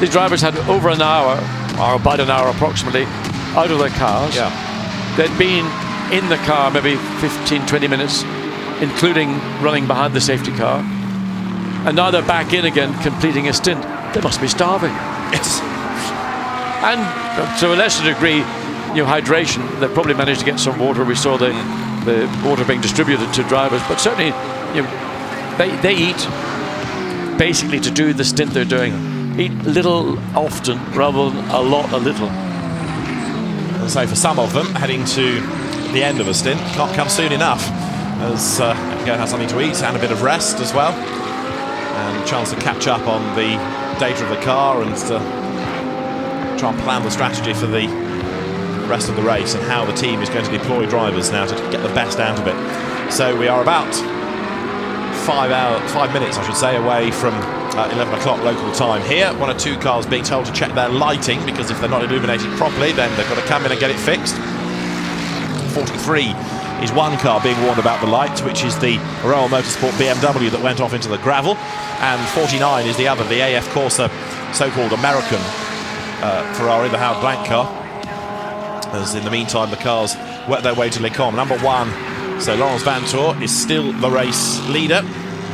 Speaker 1: these drivers had over an hour, or about an hour approximately, out of their cars.
Speaker 2: Yeah.
Speaker 1: They'd been in the car maybe 15, 20 minutes, including running behind the safety car. And now they're back in again, completing a stint. They must be starving.
Speaker 2: Yes.
Speaker 1: And to a lesser degree, hydration. They've probably managed to get some water. We saw the water being distributed to drivers, but certainly, they eat basically to do the stint they're doing. eat little often rather than a lot a little.
Speaker 2: And so for some of them, heading to the end of a stint can't come soon enough, as go have something to eat and a bit of rest as well, and a chance to catch up on the data of the car and to try and plan the strategy for the rest of the race and how the team is going to deploy drivers now to get the best out of it. So we are about 5 minutes, I should say, away from 11 o'clock local time here. 1 or 2 cars being told to check their lighting, because if they're not illuminated properly, then they've got to come in and get it fixed. 43 is one car being warned about the lights, which is the SRO Motorsports BMW that went off into the gravel, and 49 is the other, the AF Corsa, so-called American Ferrari, the Howard Blank car. As in the meantime, the cars work their way to Le Mans. Number 1, so Laurens Vanthoor is still the race leader.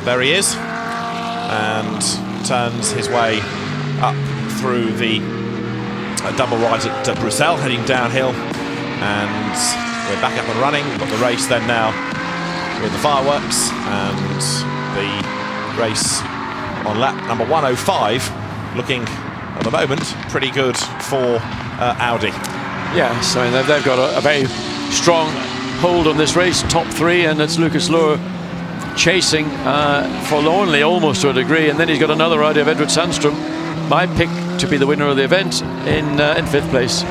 Speaker 2: There he is, and turns his way up through the double right at Bruxelles, heading downhill, and we're back up and running. We've got the race then now with the fireworks, and the race on lap number 105, looking at the moment pretty good for Audi.
Speaker 1: Yes, I mean they've got a very strong hold on this race, top 3, and it's Lucas Luhr chasing forlornly almost to a degree, and then he's got another Audi of Edward Sandstrom, my pick to be the winner of the event, in 5th place.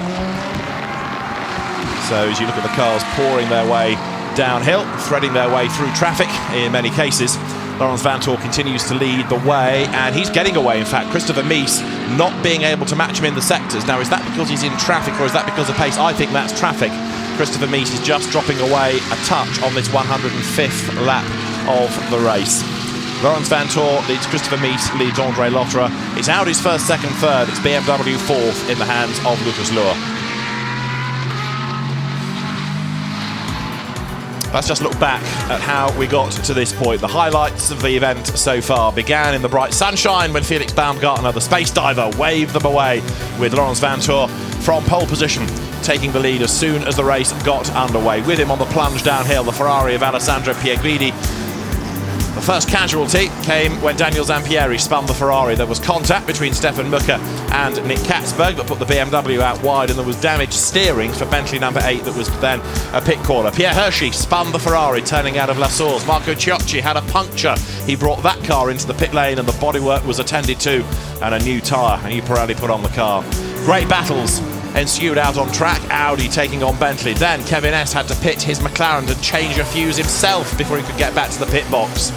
Speaker 2: So as you look at the cars pouring their way downhill, threading their way through traffic in many cases, Laurens Vanthoor continues to lead the way, and he's getting away. In fact, Christopher Mies not being able to match him in the sectors. Now, is that because he's in traffic, or is that because of pace? I think that's traffic. Christopher Mies is just dropping away a touch on this 105th lap of the race. Laurens Vanthoor leads Christopher Mies, leads André Lotterer. It's Audi's 1st, 2nd, 3rd. It's BMW 4th in the hands of Lucas Luhr. Let's just look back at how we got to this point. The highlights of the event so far began in the bright sunshine when Felix Baumgartner, the space diver, waved them away, with Laurens Vanthoor from pole position taking the lead as soon as the race got underway. With him on the plunge downhill, the Ferrari of Alessandro Pierguidi. The first casualty came when Daniel Zampieri spun the Ferrari. There was contact between Stefan Mucker and Nick Katzberg that put the BMW out wide, and there was damaged steering for Bentley number 8 that was then a pit caller. Pierre Hershey spun the Ferrari turning out of La Source. Marco Ciocci had a puncture. He brought that car into the pit lane, and the bodywork was attended to, and a new tyre, a new Pirelli put on the car. Great battles ensued out on track, Audi taking on Bentley. Then Kevin S had to pit his McLaren to change a fuse himself before he could get back to the pit box.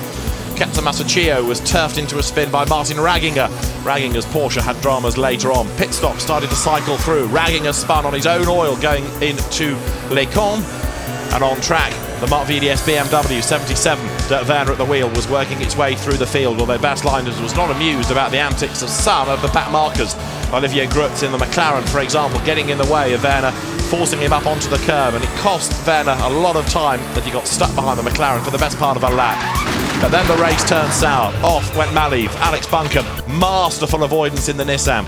Speaker 2: Kepler Masaccio was turfed into a spin by Martin Ragginger. Ragginger's Porsche had dramas later on. Pit stop started to cycle through. Ragginger spun on his own oil going into Les Cons, and on track the Mark VDS BMW 77, Dirk Werner at the wheel, was working its way through the field, although Bas Linders was not amused about the antics of some of the back markers. Olivier Grutz in the McLaren, for example, getting in the way of Werner, forcing him up onto the curb, and it cost Werner a lot of time that he got stuck behind the McLaren for the best part of a lap. But then the race turned sour. Off went Maliv, Alex Buncombe, masterful avoidance in the Nissan.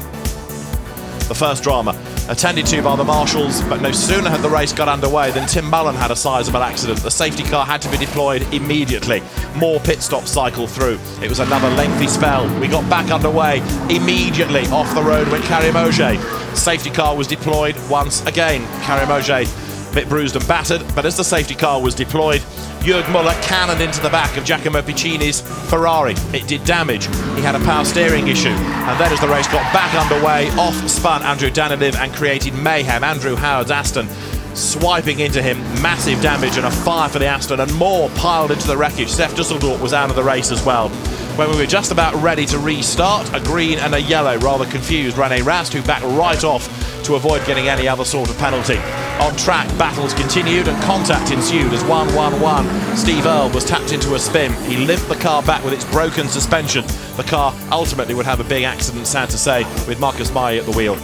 Speaker 2: The first drama attended to by the marshals, but no sooner had the race got underway than Tim Mullen had a sizable accident. The safety car had to be deployed immediately. More pit stops cycled through. It was another lengthy spell. We got back underway immediately. Off the road went Karim Auger. Safety car was deployed once again. Karim Auger a bit bruised and battered, but as the safety car was deployed, Jörg Müller cannoned into the back of Giacomo Piccini's Ferrari. It did damage. He had a power steering issue. And then as the race got back underway, off spun Andrew Danilov and created mayhem. Andrew Howard's Aston swiping into him. Massive damage and a fire for the Aston, and more piled into the wreckage. Seth Dusseldorp was out of the race as well. When we were just about ready to restart, a green and a yellow, rather confused René Rast, who backed right off to avoid getting any other sort of penalty. On track, battles continued and contact ensued as 1-1-1. Steve Earle was tapped into a spin. He limped the car back with its broken suspension. The car ultimately would have a big accident, sad to say, with Marcus Mai at the wheel.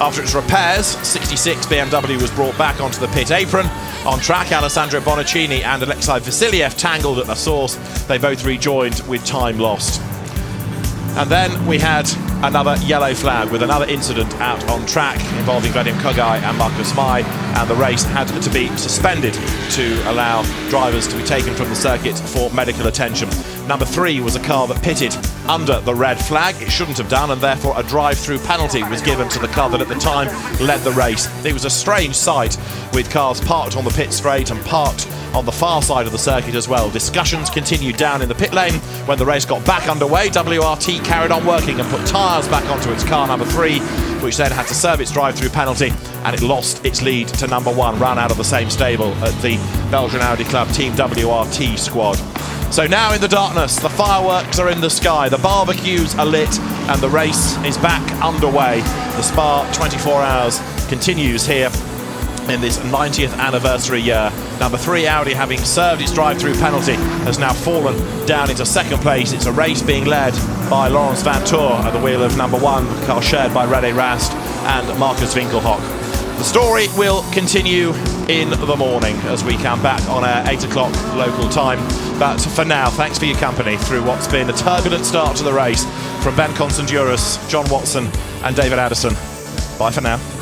Speaker 2: After its repairs, 66 BMW was brought back onto the pit apron. On track, Alessandro Bonaccini and Alexei Vasiliev tangled at the source. They both rejoined with time lost. And then we had another yellow flag with another incident out on track involving Vadim Kogai and Marcus Mai, and the race had to be suspended to allow drivers to be taken from the circuit for medical attention. Number 3 was a car that pitted under the red flag. It shouldn't have done, and therefore a drive-through penalty was given to the car that at the time led the race. It was a strange sight, with cars parked on the pit straight and parked on the far side of the circuit as well. Discussions continued down in the pit lane. When the race got back underway, WRT carried on working and put tyres back onto its car number 3, which then had to serve its drive-through penalty, and it lost its lead to number 1, ran out of the same stable at the Belgian Audi Club Team WRT squad. So now in the darkness, the fireworks are in the sky, the barbecues are lit, and the race is back underway. The Spa 24 Hours continues here in this 90th anniversary year. Number 3 Audi, having served its drive-through penalty, has now fallen down into second place. It's a race being led by Laurens Vanthoor at the wheel of number 1, car shared by René Rast and Marcus Winkelhock. The story will continue in the morning as we come back on our 8 o'clock local time. But for now, thanks for your company through what's been a turbulent start to the race. From Ben Constanduros, John Watson and David Addison. Bye for now.